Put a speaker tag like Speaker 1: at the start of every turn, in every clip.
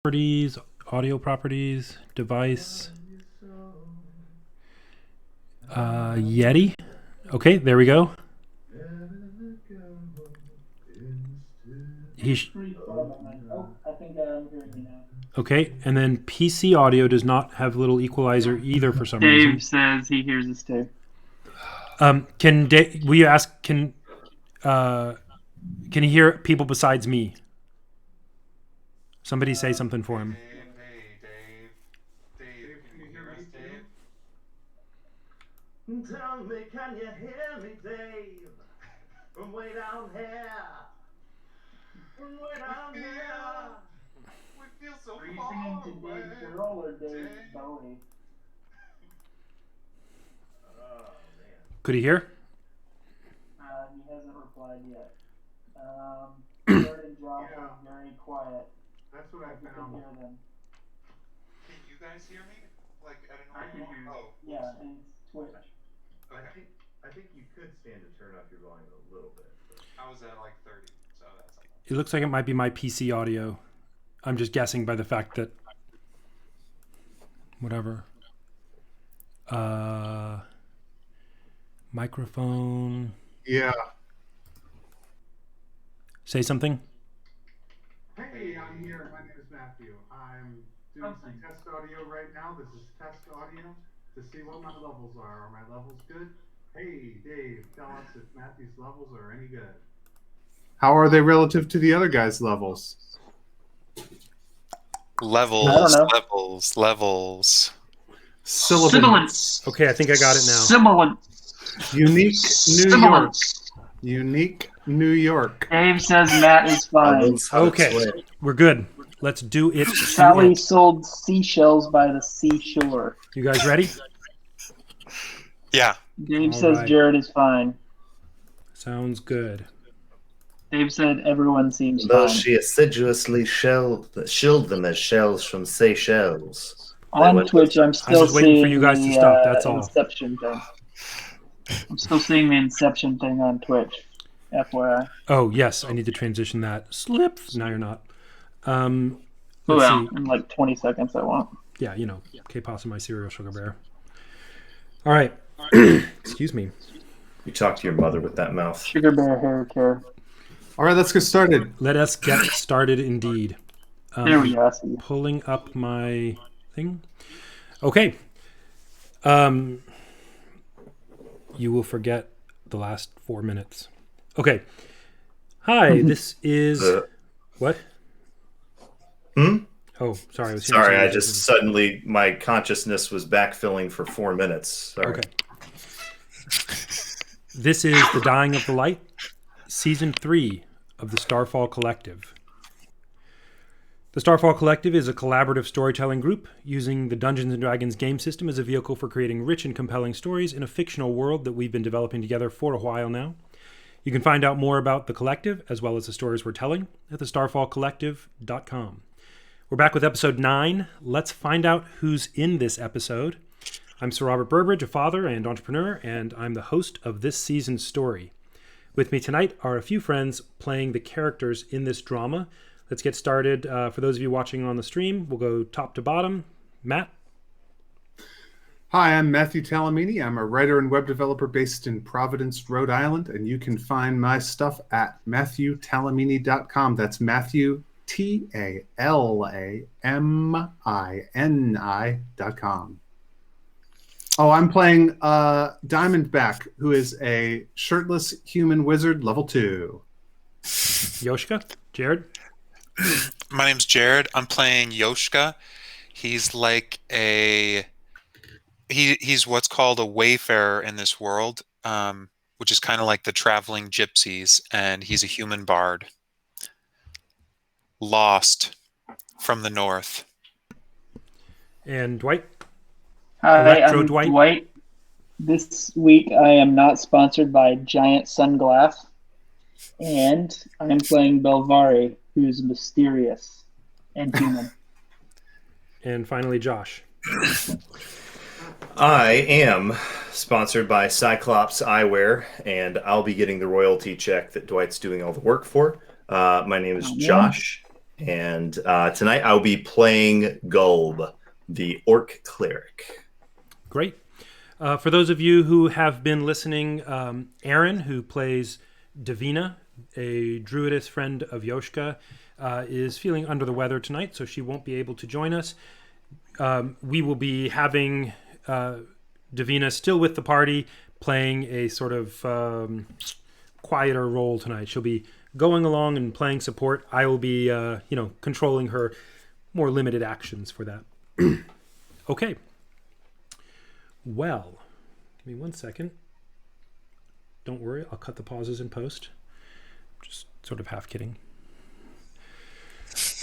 Speaker 1: Properties, audio properties, device, Yeti. Okay, there we go.
Speaker 2: I think I'm hearing you now.
Speaker 1: Okay, and then PC audio does not have little equalizer either for some reason.
Speaker 2: Dave says he hears us too.
Speaker 1: Will you ask? Can you hear people besides me? Somebody say something for him.
Speaker 3: Hey, Dave. Dave, can you hear us, Dave?
Speaker 4: Tell me, can you hear me, Dave? From way down here. From way down here.
Speaker 3: We feel so
Speaker 2: Are you
Speaker 3: far
Speaker 2: singing to
Speaker 3: away.
Speaker 2: Dave Girl or Dave
Speaker 3: Dave.
Speaker 2: Bowie?
Speaker 4: Oh, man.
Speaker 1: Could he hear?
Speaker 2: He hasn't replied yet. Jared and Josh are very quiet.
Speaker 5: That's what I
Speaker 2: You can
Speaker 5: found.
Speaker 2: hear them.
Speaker 3: Can you guys hear me? Like at a
Speaker 2: I can
Speaker 3: normal?
Speaker 2: hear you.
Speaker 3: Oh,
Speaker 2: Yeah, and it's Twitch.
Speaker 3: okay.
Speaker 4: I think you could stand to turn up your volume a little bit. But...
Speaker 3: I was at like 30, so that's like.
Speaker 1: It looks like it might be my PC audio. I'm just guessing by the fact that whatever. Microphone.
Speaker 5: Yeah.
Speaker 1: Say something.
Speaker 5: Hey, I'm here. My name is Matthew. I'm doing some test audio right now. This is test audio to see what my levels are. Are my levels good? Hey, Dave, tell us if Matthew's levels are any good. How are they relative to the other guys' levels?
Speaker 3: Levels.
Speaker 2: Sibilance.
Speaker 1: Okay, I think I got it now.
Speaker 2: Sibilance.
Speaker 5: Unique New York. Unique New York.
Speaker 2: Dave says Matt is fine.
Speaker 1: Okay, we're good. Let's do it.
Speaker 2: Sally sold seashells by the seashore.
Speaker 1: You guys ready?
Speaker 3: Yeah.
Speaker 2: Dave
Speaker 1: All
Speaker 2: says
Speaker 1: right.
Speaker 2: Jared is fine.
Speaker 1: Sounds good.
Speaker 2: Dave said everyone seems
Speaker 6: Though
Speaker 2: fine.
Speaker 6: she assiduously shilled them as shells from Seychelles.
Speaker 2: On Twitch, I'm still
Speaker 1: just waiting
Speaker 2: seeing
Speaker 1: for you guys to
Speaker 2: the
Speaker 1: stop, that's all.
Speaker 2: Inception thing. I'm still seeing the Inception thing on Twitch. FYI.
Speaker 1: Oh, yes, I need to transition that. Slip. No, you're not. Let's
Speaker 2: Well,
Speaker 1: see.
Speaker 2: in like 20 seconds I won't.
Speaker 1: Yeah, you know, K-Pops and my cereal sugar bear. All right. Excuse me.
Speaker 6: You talk to your mother with that mouth.
Speaker 2: Sugar Bear Hair Care.
Speaker 5: All right, let's get started.
Speaker 1: Let us get started indeed.
Speaker 2: There we go. I see you.
Speaker 1: Pulling up my thing. Okay. You will forget the last 4 minutes. Okay. Hi, this is... What? Oh, sorry.
Speaker 6: Sorry, I just suddenly, my consciousness was backfilling for 4 minutes. Sorry.
Speaker 1: Okay. This is The Dying of the Light, Season 3 of the Starfall Collective. The Starfall Collective is a collaborative storytelling group using the Dungeons & Dragons game system as a vehicle for creating rich and compelling stories in a fictional world that we've been developing together for a while now. You can find out more about the collective, as well as the stories we're telling, at thestarfallcollective.com. We're back with episode 9. Let's find out who's in this episode. I'm Sir Robert Burbridge, a father and entrepreneur, and I'm the host of this season's story. With me tonight are a few friends playing the characters in this drama. Let's get started. For those of you watching on the stream, we'll go top to bottom. Matt?
Speaker 5: Hi, I'm Matthew Talamini. I'm a writer and web developer based in Providence, Rhode Island, and you can find my stuff at MatthewTalamini.com. That's Matthew, TALAMINI.com. Oh, I'm playing Diamondback, who is a shirtless human wizard, level 2.
Speaker 1: Yoshka? Jared?
Speaker 3: My name's Jared. I'm playing Yoshka. He's like he's what's called a wayfarer in this world, which is kind of like the traveling gypsies, and he's a human bard. Lost from the north.
Speaker 1: And Dwight?
Speaker 2: Hi,
Speaker 1: Electro
Speaker 2: I'm
Speaker 1: Dwight?
Speaker 2: Dwight. This week I am not sponsored by Giant Sunglass. And I'm playing Belvari, who's mysterious and human.
Speaker 1: And finally, Josh.
Speaker 6: I am sponsored by Cyclops Eyewear, and I'll be getting the royalty check that Dwight's doing all the work for. My name is Josh, And tonight I'll be playing Gulb, the Orc Cleric.
Speaker 1: Great. For those of you who have been listening, Aaron, who plays Davina, a druidess friend of Yoshka, is feeling under the weather tonight, so she won't be able to join us. We will be having Davina still with the party, playing a sort of quieter role tonight. She'll be going along and playing support. I will be, controlling her more limited actions for that. Okay. Well, give me 1 second. Don't worry, I'll cut the pauses in post. Just sort of half kidding.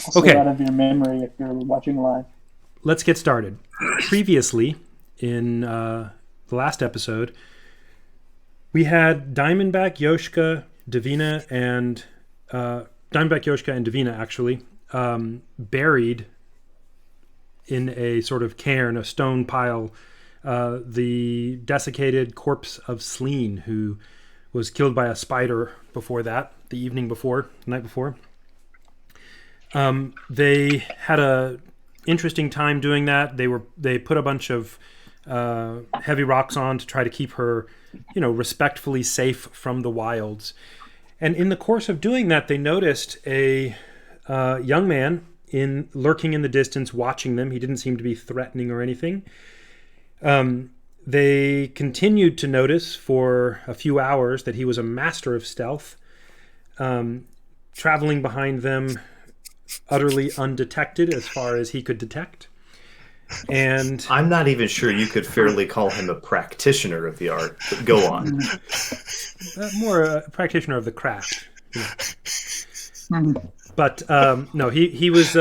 Speaker 2: Also
Speaker 1: Okay.
Speaker 2: out of your memory if you're watching live.
Speaker 1: Let's get started. Previously, in the last episode, we had Diamondback, Yoshka, Davina, and Davina actually buried in a sort of cairn, a stone pile, the desiccated corpse of Sleen, who was killed by a spider before that, the night before. They had a interesting time doing that. They put a bunch of heavy rocks on to try to keep her, respectfully safe from the wilds. And in the course of doing that, they noticed a young man lurking in the distance, watching them. He didn't seem to be threatening or anything. They continued to notice for a few hours that he was a master of stealth, traveling behind them utterly undetected as far as he could detect. And
Speaker 6: I'm not even sure you could fairly call him a practitioner of the art, but go on.
Speaker 1: More a practitioner of the craft.
Speaker 2: Mhm.
Speaker 1: But no, he was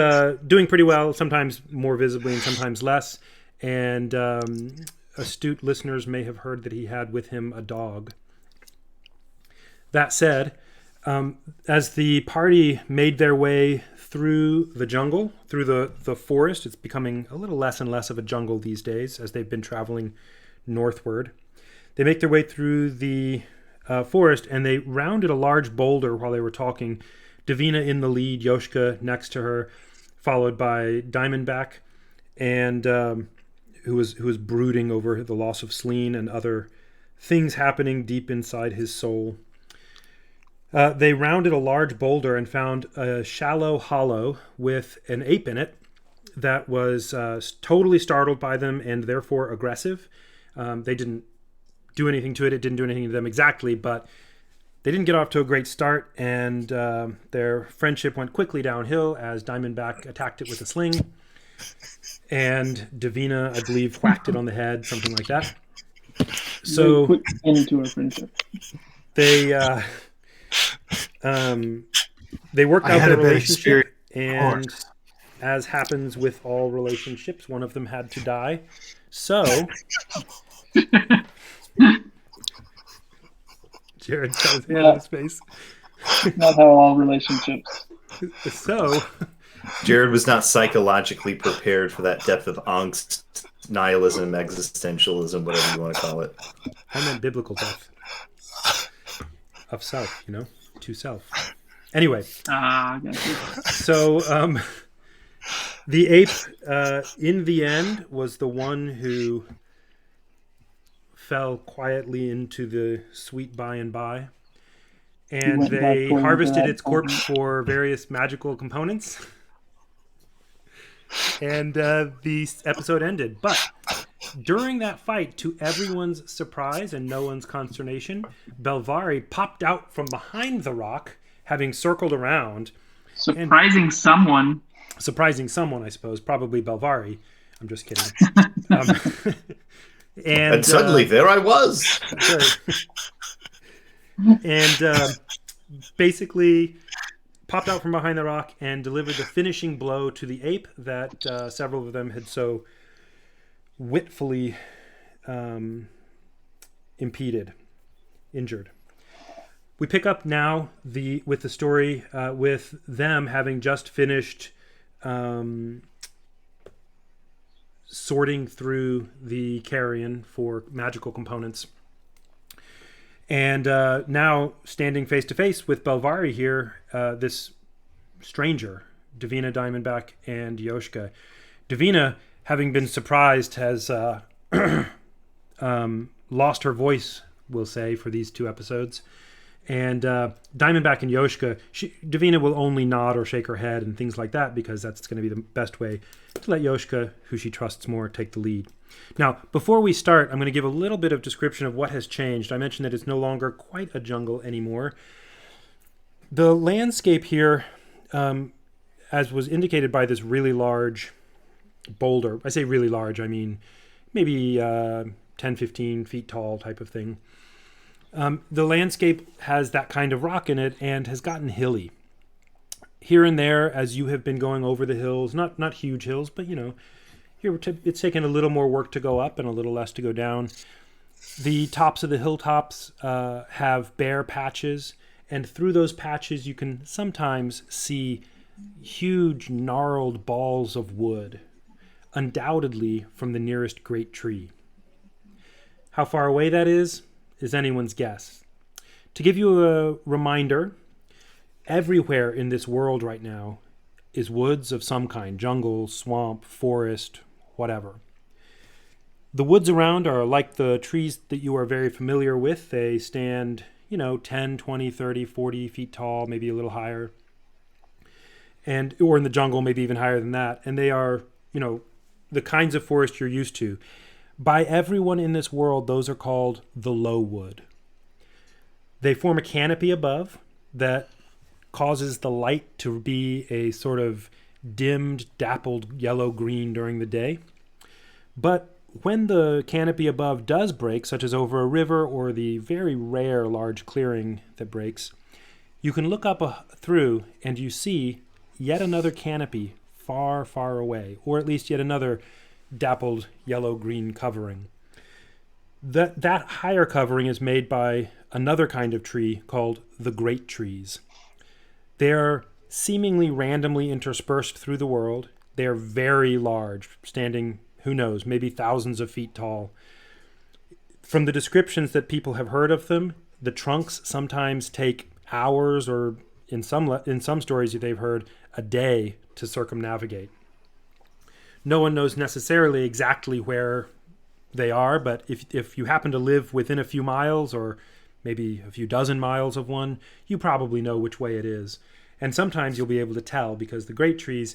Speaker 1: doing pretty well, sometimes more visibly and sometimes less. And astute listeners may have heard that he had with him a dog. That said, as the party made their way through the jungle, through the forest, it's becoming a little less and less of a jungle these days as they've been traveling northward. They make their way through the forest, and they rounded a large boulder while they were talking. Davina in the lead, Yoshka next to her, followed by Diamondback, and who was brooding over the loss of Sleen and other things happening deep inside his soul. They rounded a large boulder and found a shallow hollow with an ape in it that was totally startled by them and therefore aggressive. They didn't do anything to it. It didn't do anything to them exactly, but they didn't get off to a great start, and their friendship went quickly downhill as Diamondback attacked it with a sling, and Davina, I believe, whacked it on the head, something like that. So
Speaker 2: Very quick into our friendship.
Speaker 1: they worked out their relationship, and as happens with all relationships, one of them had to die. So Jared's got his hand on his face.
Speaker 2: Not how all relationships.
Speaker 1: So
Speaker 6: Jared was not psychologically prepared for that depth of angst, nihilism, existentialism, whatever you want to call it.
Speaker 1: I meant biblical death of self, to self. Anyway,
Speaker 2: I got you.
Speaker 1: so the ape, in the end, was the one who fell quietly into the sweet by and by. And
Speaker 2: went
Speaker 1: they
Speaker 2: back for
Speaker 1: harvested
Speaker 2: that
Speaker 1: its corpse for various magical components. And the episode ended. But during that fight, to everyone's surprise and no one's consternation, Belvari popped out from behind the rock, having circled around.
Speaker 2: Surprising someone.
Speaker 1: Surprising someone, I suppose. Probably Belvari. I'm just kidding. And
Speaker 6: suddenly, there I was.
Speaker 1: And basically popped out from behind the rock and delivered the finishing blow to the ape that several of them had so witfully injured. We pick up now with the story with them having just finished sorting through the carrion for magical components. And now standing face to face with Belvari here, this stranger, Davina, Diamondback, and Yoshka. Davina, having been surprised, has lost her voice, we'll say, for these 2 episodes. And Diamondback and Yoshka, Davina will only nod or shake her head and things like that, because that's going to be the best way to let Yoshka, who she trusts more, take the lead. Now, before we start, I'm going to give a little bit of description of what has changed. I mentioned that it's no longer quite a jungle anymore. The landscape here, as was indicated by this really large boulder, I say really large, I mean maybe 10, 15 feet tall type of thing. The landscape has that kind of rock in it and has gotten hilly. Here and there, as you have been going over the hills, not huge hills, but here it's taken a little more work to go up and a little less to go down. The tops of the hilltops have bare patches, and through those patches you can sometimes see huge gnarled balls of wood, undoubtedly from the nearest great tree. How far away that is anyone's guess. To give you a reminder, everywhere in this world right now is woods of some kind, jungle, swamp, forest, whatever. The woods around are like the trees that you are very familiar with. They stand, 10, 20, 30, 40 feet tall, maybe a little higher. Or in the jungle, maybe even higher than that. And they are, the kinds of forest you're used to. By everyone in this world, those are called the low wood. They form a canopy above that causes the light to be a sort of dimmed, dappled yellow-green during the day. But when the canopy above does break, such as over a river or the very rare large clearing that breaks, you can look up through and you see yet another canopy far, far away, or at least yet another dappled yellow-green covering. That higher covering is made by another kind of tree called the great trees. They are seemingly randomly interspersed through the world. They are very large, standing, who knows, maybe thousands of feet tall. From the descriptions that people have heard of them, the trunks sometimes take hours, or in some stories that they've heard, a day to circumnavigate. No one knows necessarily exactly where they are, but if you happen to live within a few miles or maybe a few dozen miles of one, you probably know which way it is. And sometimes you'll be able to tell, because the great trees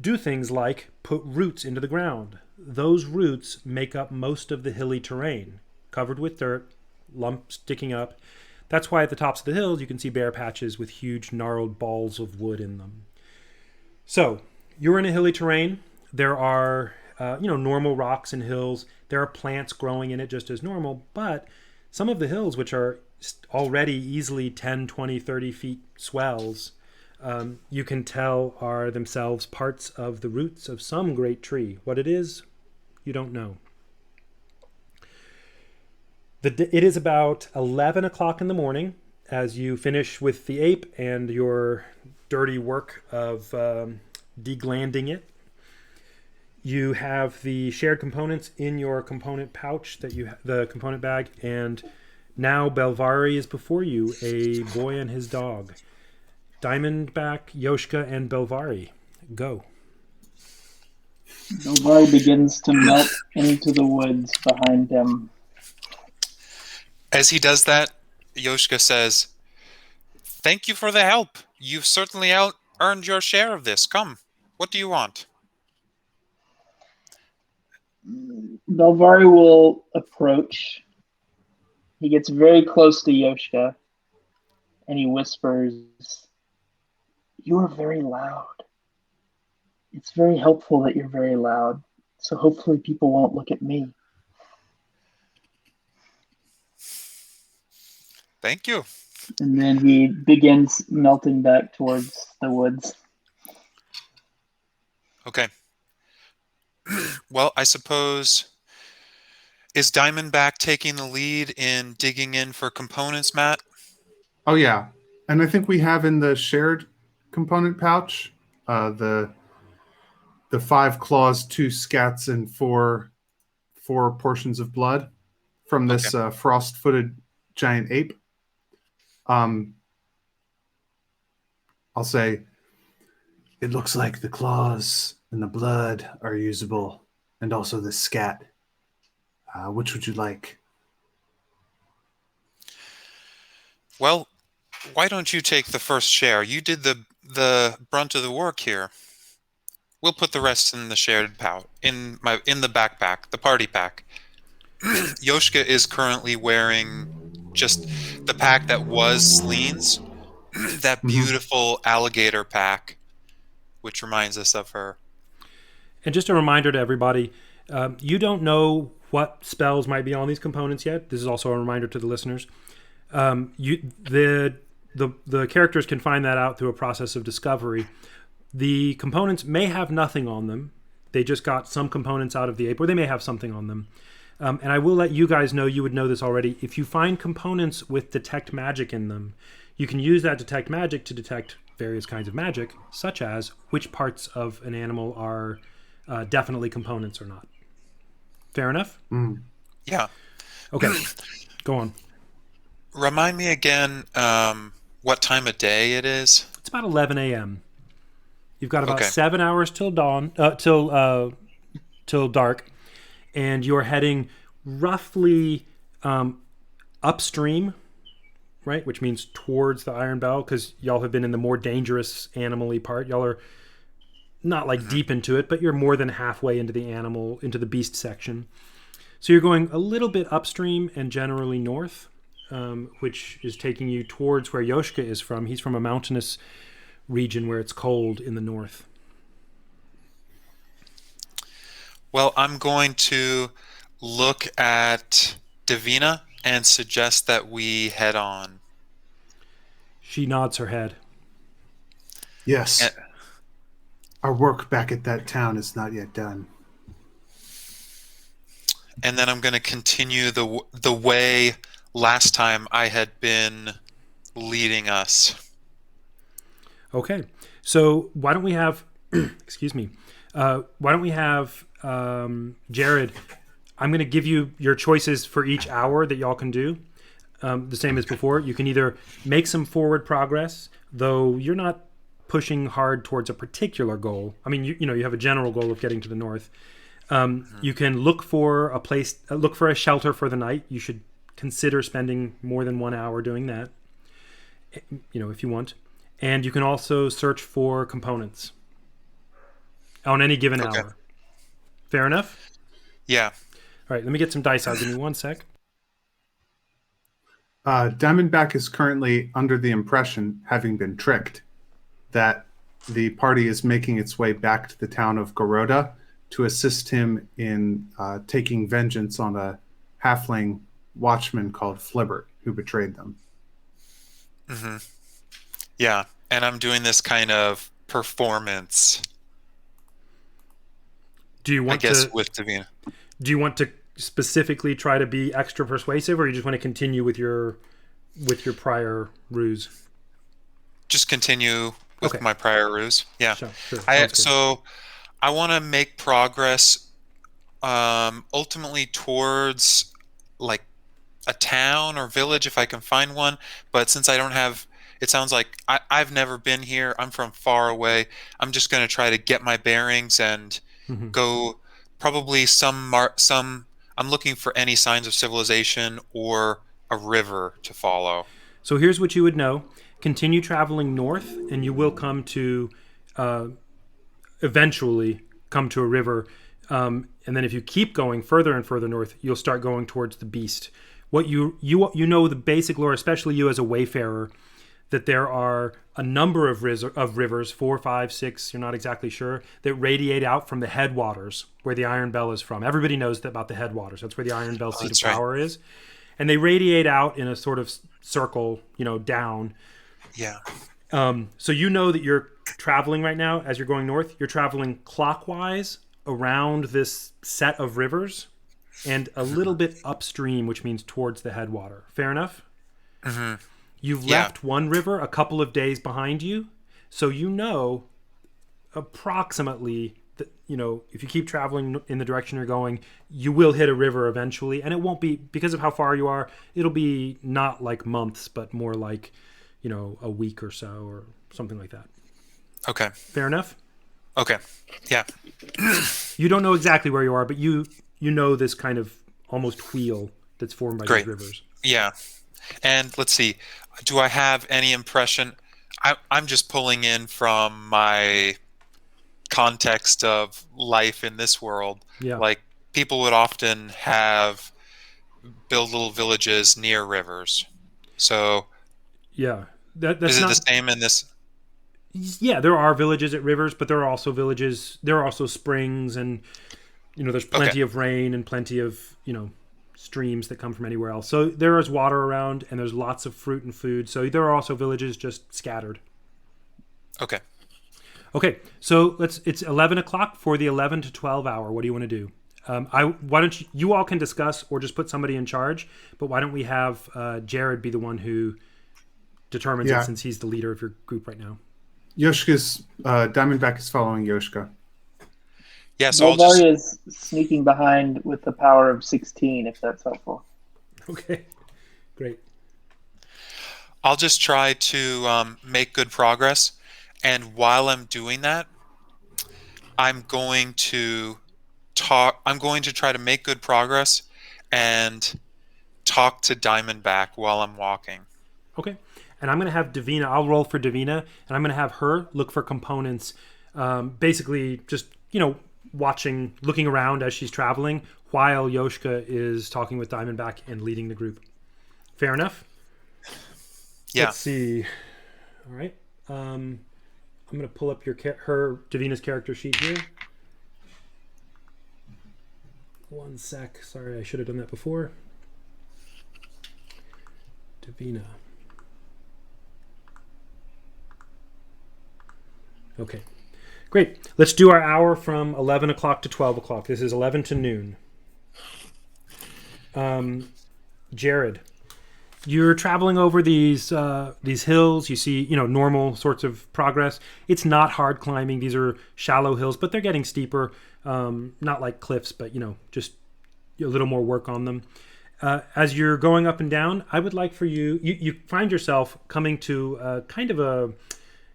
Speaker 1: do things like put roots into the ground. Those roots make up most of the hilly terrain, covered with dirt, lumps sticking up. That's why at the tops of the hills you can see bare patches with huge gnarled balls of wood in them. So, you're in a hilly terrain. There are, normal rocks and hills. There are plants growing in it just as normal, but some of the hills, which are already easily 10, 20, 30 feet swells, you can tell are themselves parts of the roots of some great tree. What it is, you don't know. It is about 11 o'clock in the morning as you finish with the ape and your dirty work of deglanding it. You have the shared components in your component pouch, the component bag, and now Belvari is before you, a boy and his dog. Diamondback, Yoshka, and Belvari, go.
Speaker 2: Boar begins to melt into the woods behind him.
Speaker 3: As he does that, Yoshka says, "Thank you for the help. You've certainly earned your share of this. Come, what do you want?"
Speaker 2: Belvari will approach. He gets very close to Yoshka, and he whispers, "You are very loud. It's very helpful that you're very loud, so hopefully people won't look at me."
Speaker 3: Thank you.
Speaker 2: And then he begins melting back towards the woods.
Speaker 3: Okay. Well, I suppose, is Diamondback taking the lead in digging in for components, Matt?
Speaker 5: Oh yeah, and I think we have in the shared component pouch the 5 claws, 2 scats, and four portions of blood from this frost-footed giant ape. I'll say,
Speaker 7: It looks like the claws and the blood are usable, and also the scat. Which would you like?
Speaker 3: Well, why don't you take the first share? You did the brunt of the work here. We'll put the rest in the shared pouch in the backpack, the party pack. Yoshka is currently wearing just the pack that was Sleen's, that beautiful alligator pack, which reminds us of her.
Speaker 1: And just a reminder to everybody, you don't know what spells might be on these components yet. This is also a reminder to the listeners. The characters can find that out through a process of discovery. The components may have nothing on them. They just got some components out of the ape, or they may have something on them. And I will let you guys know, you would know this already, if you find components with detect magic in them, you can use that detect magic to detect various kinds of magic, such as which parts of an animal are definitely components or not. Fair enough?
Speaker 3: Yeah.
Speaker 1: Okay, go on.
Speaker 3: Remind me again what time of day it is.
Speaker 1: It's about 11 a.m. You've got about
Speaker 3: Okay.
Speaker 1: 7 hours till dawn, till dark, and you're heading roughly upstream, right? Which means towards the Iron Bell, because y'all have been in the more dangerous animal-y part. Y'all are not like deep into it, but you're more than halfway into the beast section. So you're going a little bit upstream and generally north, which is taking you towards where Yoshka is from. He's from a mountainous region where it's cold in the north.
Speaker 3: Well, I'm going to look at Davina and suggest that we head on.
Speaker 1: She nods her head.
Speaker 7: Yes.
Speaker 3: And-
Speaker 7: Our work back at that town is not yet done.
Speaker 3: And then I'm going to continue the way last time I had been leading us.
Speaker 1: Okay, so why don't we have, excuse me, why don't we have Jared? I'm going to give you your choices for each hour that y'all can do. The same as before. You can either make some forward progress, though you're not pushing hard towards a particular goal. I mean, you have a general goal of getting to the north. You can look for a place, look for a shelter for the night. You should consider spending more than 1 hour doing that, if you want. And you can also search for components on any given hour. Fair enough?
Speaker 3: Yeah.
Speaker 1: All right, let me get some dice out. Give me 1 sec.
Speaker 7: Diamondback is currently under the impression, having been tricked, that the party is making its way back to the town of Goroda to assist him in taking vengeance on a halfling watchman called Flibbert, who betrayed them.
Speaker 3: Mm-hmm. Yeah, and I'm doing this kind of performance.
Speaker 1: Do you want
Speaker 3: with Davina.
Speaker 1: Do you want to specifically try to be extra persuasive, or you just want to continue with your prior ruse?
Speaker 3: Just continue with
Speaker 1: Okay.
Speaker 3: my prior ruse. Yeah.
Speaker 1: Sure. Sounds good.
Speaker 3: So I want to make progress ultimately towards like a town or village if I can find one. But since I don't have, it sounds like I've never been here. I'm from far away. I'm just going to try to get my bearings and go probably I'm looking for any signs of civilization or a river to follow.
Speaker 1: So here's what you would know. Continue traveling north, and you will come to, eventually come to a river. And then if you keep going further and further north, you'll start going towards the beast. What you know the basic lore, especially you as a wayfarer, that there are a number of rivers, 4, 5, 6, you're not exactly sure, that radiate out from the headwaters where the Iron Bell is from. Everybody knows about the headwaters. That's where the Iron Bell seat of power is. And they radiate out in a sort of circle, down.
Speaker 3: Yeah.
Speaker 1: So you know that you're traveling right now as you're going north. You're traveling clockwise around this set of rivers and a little bit upstream, which means towards the headwater. Fair enough?
Speaker 3: Mm-hmm.
Speaker 1: You've left one river a couple of days behind you, so you know approximately that, if you keep traveling in the direction you're going, you will hit a river eventually, and it won't be, because of how far you are, it'll be not like months, but more like, a week or so or something like that.
Speaker 3: Okay.
Speaker 1: Fair enough?
Speaker 3: Okay. Yeah.
Speaker 1: You don't know exactly where you are, but you know this kind of almost wheel that's formed by these
Speaker 3: Great.
Speaker 1: rivers.
Speaker 3: Yeah. And let's see. Do I have any impression? I'm just pulling in from my context of life in this world.
Speaker 1: Yeah.
Speaker 3: Like, people would often build little villages near rivers. So
Speaker 1: Yeah.
Speaker 3: is
Speaker 1: That's
Speaker 3: it the
Speaker 1: not.
Speaker 3: same in this?
Speaker 1: Yeah, there are villages at rivers, but there are also villages. There are also springs, and there's plenty
Speaker 3: Okay.
Speaker 1: of rain and plenty of streams that come from anywhere else. So there is water around, and there's lots of fruit and food. So there are also villages just scattered.
Speaker 3: Okay.
Speaker 1: Okay, so it's 11 o'clock for the 11 to 12 hour. What do you want to do? Why don't you all can discuss or just put somebody in charge, but why don't we have Jared be the one who determines
Speaker 7: Yeah.
Speaker 1: it, since he's the leader of your group right now?
Speaker 7: Yoshka's Diamondback is following Yoshka.
Speaker 3: Yeah, so I'll just
Speaker 2: Belvari is sneaking behind with the power of 16, if that's helpful.
Speaker 1: Okay, great.
Speaker 3: I'll just try to make good progress, and while I'm doing that, I'm going to talk. I'm going to try to make good progress and talk to Diamondback while I'm walking.
Speaker 1: Okay, and I'm going to have Davina. I'll roll for Davina, and I'm going to have her look for components. Basically, just looking around as she's traveling, while Yoshka is talking with Diamondback and leading the group. Fair enough.
Speaker 3: Yeah.
Speaker 1: Let's see. All right. I'm going to pull up Davina's character sheet here. One sec. Sorry, I should have done that before. Davina. Okay. Great. Let's do our hour from 11 o'clock to 12 o'clock. This is 11 to noon. Jared, you're traveling over these hills. You see, normal sorts of progress. It's not hard climbing. These are shallow hills, but they're getting steeper. Not like cliffs, but just a little more work on them. As you're going up and down, I would like for you find yourself coming to kind of a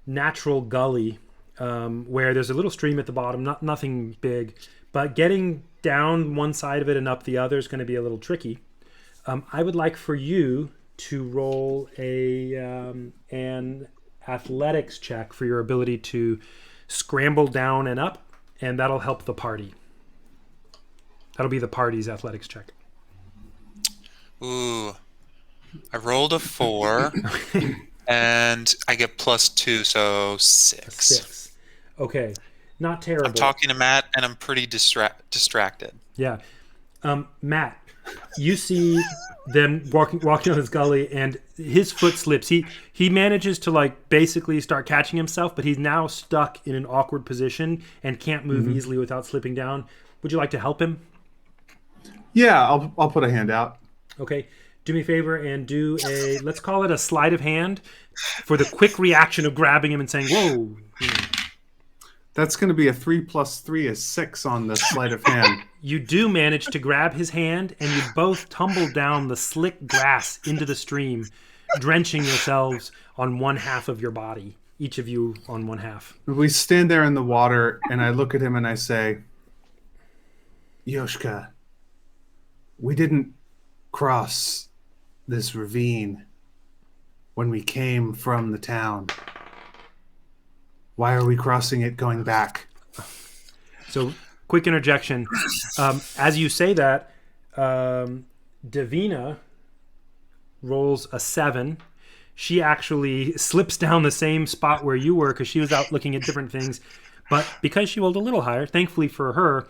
Speaker 1: natural gully where there's a little stream at the bottom, nothing big, but getting down one side of it and up the other is going to be a little tricky. I would like for you to roll an athletics check for your ability to scramble down and up, and that'll help the party. That'll be the party's athletics check.
Speaker 3: Ooh, I rolled a 4, and I get +2, so 6.
Speaker 1: A 6. Okay, not terrible.
Speaker 3: I'm talking to Matt, and I'm pretty distracted.
Speaker 1: Yeah, Matt, you see them walking on this gully, and his foot slips. He manages to basically start catching himself, but he's now stuck in an awkward position and can't move easily without slipping down. Would you like to help him?
Speaker 7: Yeah, I'll put a hand out.
Speaker 1: Okay, do me a favor and do let's call it a sleight of hand for the quick reaction of grabbing him and saying, whoa.
Speaker 7: That's going to be a 3 + 3 is 6 on the sleight of hand.
Speaker 1: You do manage to grab his hand, and you both tumble down the slick grass into the stream, drenching yourselves on one half of your body, each of you on one half.
Speaker 7: We stand there in the water, and I look at him and I say, Yoshka, we didn't cross this ravine when we came from the town. Why are we crossing it going back?
Speaker 1: So, quick interjection. As you say that, Davina rolls a 7. She actually slips down the same spot where you were because she was out looking at different things. But because she rolled a little higher, thankfully for her,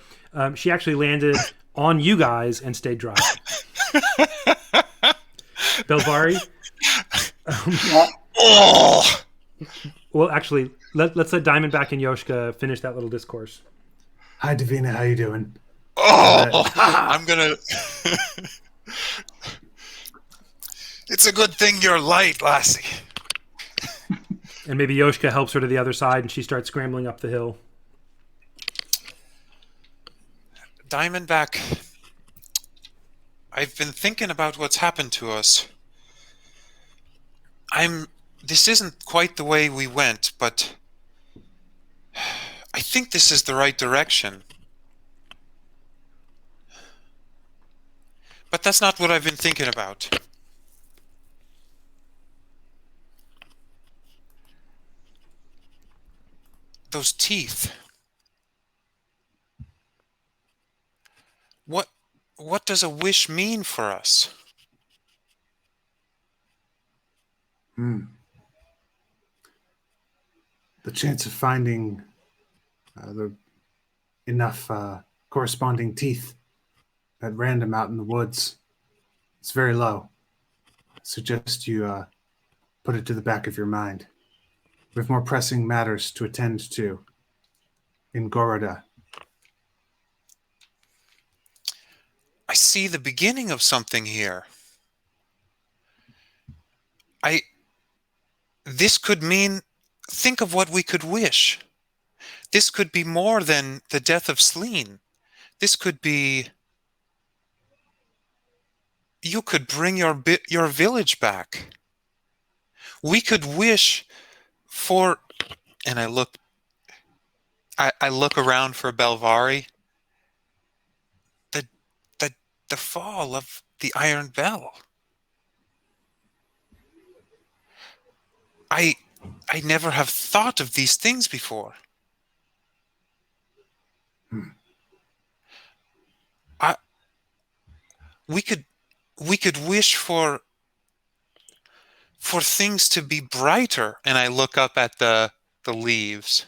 Speaker 1: she actually landed on you guys and stayed dry. Belvari? Well, actually, let's let Diamondback and Yoshka finish that little discourse.
Speaker 7: Hi, Davina. How you doing?
Speaker 3: I'm gonna. It's a good thing you're light, lassie.
Speaker 1: And maybe Yoshka helps her to the other side, and she starts scrambling up the hill.
Speaker 3: Diamondback, I've been thinking about what's happened to us. This isn't quite the way we went, but I think this is the right direction. But that's not what I've been thinking about. Those teeth. What does a wish mean for us?
Speaker 7: The chance of finding enough corresponding teeth at random out in the woods is very low. I suggest you put it to the back of your mind. We have more pressing matters to attend to in Goroda.
Speaker 3: I see the beginning of something here. This could mean, think of what we could wish. This could be more than the death of Sleen. This could be, you could bring your village back. We could wish for, and I look around for Belvari. The fall of the Iron Bell. I never have thought of these things before. We could wish for things to be brighter, and I look up at the leaves.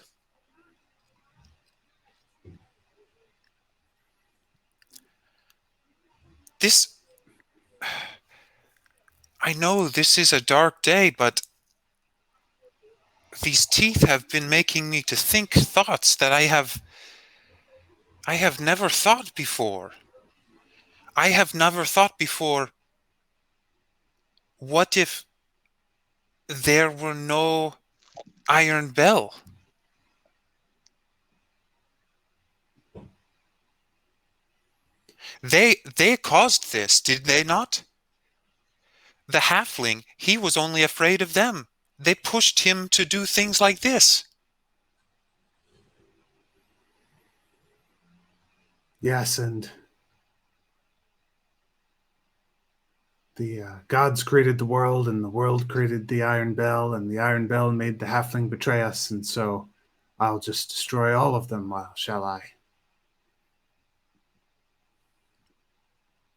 Speaker 3: I know this is a dark day, but these teeth have been making me to think thoughts that I have never thought before. I have never thought before, what if there were no Iron Bell? They caused this, did they not? The halfling, he was only afraid of them. They pushed him to do things like this.
Speaker 7: Yes, and the gods created the world, and the world created the Iron Bell, and the Iron Bell made the halfling betray us, and so I'll just destroy all of them, shall I?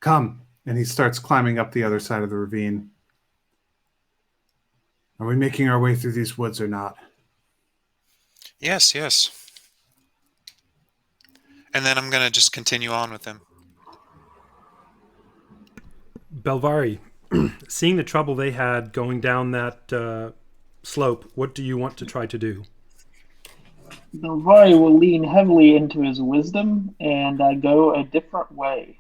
Speaker 7: Come. And he starts climbing up the other side of the ravine. Are we making our way through these woods or not?
Speaker 3: Yes. And then I'm going to just continue on with him.
Speaker 1: Belvari, seeing the trouble they had going down that slope, what do you want to try to do?
Speaker 2: Belvari will lean heavily into his wisdom and go a different way.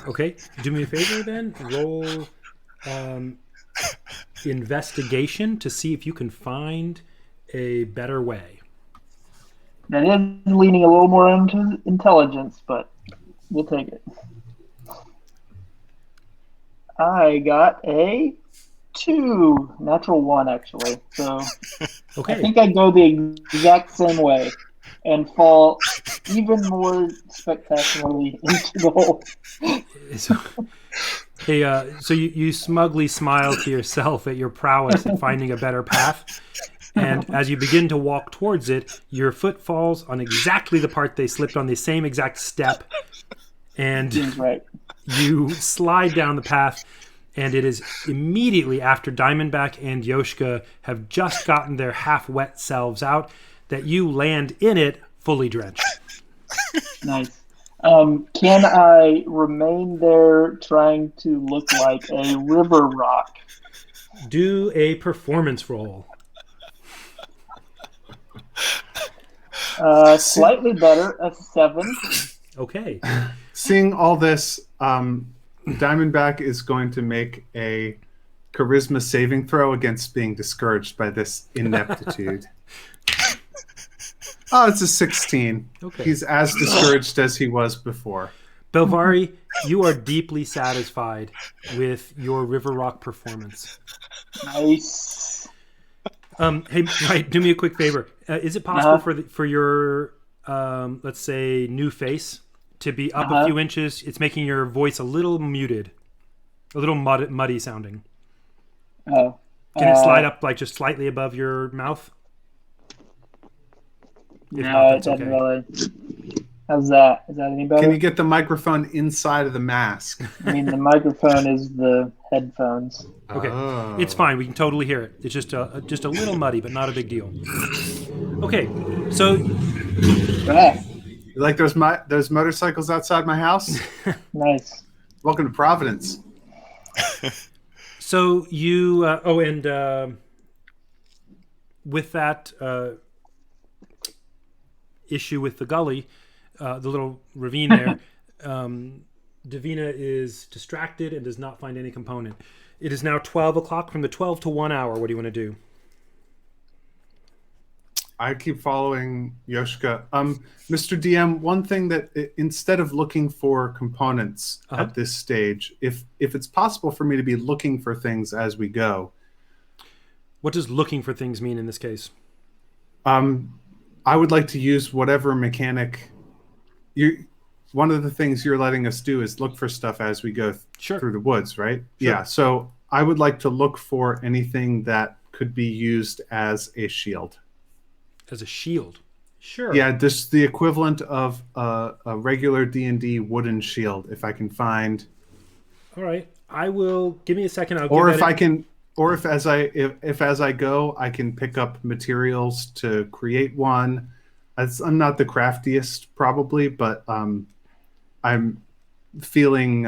Speaker 1: Okay, do me a favor then. Roll investigation to see if you can find a better way.
Speaker 2: That is leaning a little more into intelligence, but we'll take it. I got a 2, natural 1 actually. So
Speaker 1: Okay.
Speaker 2: I think I go the exact same way and fall even more spectacularly into the hole.
Speaker 1: So you smugly smile to yourself at your prowess at finding a better path. And as you begin to walk towards it, your foot falls on exactly the part they slipped on, the same exact step. And
Speaker 2: right.
Speaker 1: You slide down the path, and it is immediately after Diamondback and Yoshka have just gotten their half-wet selves out that you land in it fully drenched.
Speaker 2: Nice. Can I remain there trying to look like a river rock?
Speaker 1: Do a performance roll.
Speaker 2: Slightly better, a 7.
Speaker 1: Okay.
Speaker 7: Seeing all this, Diamondback is going to make a charisma saving throw against being discouraged by this ineptitude. Oh, it's a 16.
Speaker 1: Okay.
Speaker 7: He's as discouraged as he was before.
Speaker 1: Belvari, you are deeply satisfied with your River Rock performance.
Speaker 2: Nice.
Speaker 1: Hey, right. Do me a quick favor. Is it possible for your let's say new face to be up a few inches? It's making your voice a little muted, a little muddy sounding.
Speaker 2: Oh.
Speaker 1: Can it slide up like just slightly above your mouth? If
Speaker 2: No,
Speaker 1: not,
Speaker 2: it
Speaker 1: that's
Speaker 2: doesn't
Speaker 1: okay.
Speaker 2: really. How's that? Is that any better?
Speaker 7: Can you get the microphone inside of the mask?
Speaker 2: I mean, the microphone is the headphones.
Speaker 1: Okay,
Speaker 7: Oh.
Speaker 1: it's fine. We can totally hear it. It's just a little muddy, but not a big deal. Okay, so
Speaker 2: Ah,
Speaker 7: You like those motorcycles outside my house?
Speaker 2: nice.
Speaker 7: Welcome to Providence.
Speaker 1: so you with that issue with the gully, the little ravine there, Davina is distracted and does not find any component. It is now 12 o'clock. From the 12 to 1 hour, what do you want to do?
Speaker 7: I keep following Yoshka. Mr. DM, one thing that instead of looking for components at this stage, if it's possible for me to be looking for things as we go.
Speaker 1: What does looking for things mean in this case?
Speaker 7: I would like to use whatever mechanic one of the things you're letting us do is look for stuff as we go through the woods, right?
Speaker 1: Sure.
Speaker 7: Yeah. So I would like to look for anything that could be used as a shield.
Speaker 1: As a shield? Sure.
Speaker 7: Yeah, just the equivalent of a regular D&D wooden shield, if I can find.
Speaker 1: All right. I will. Give me a second.
Speaker 7: If as I go, I can pick up materials to create one. I'm not the craftiest, probably, but I'm feeling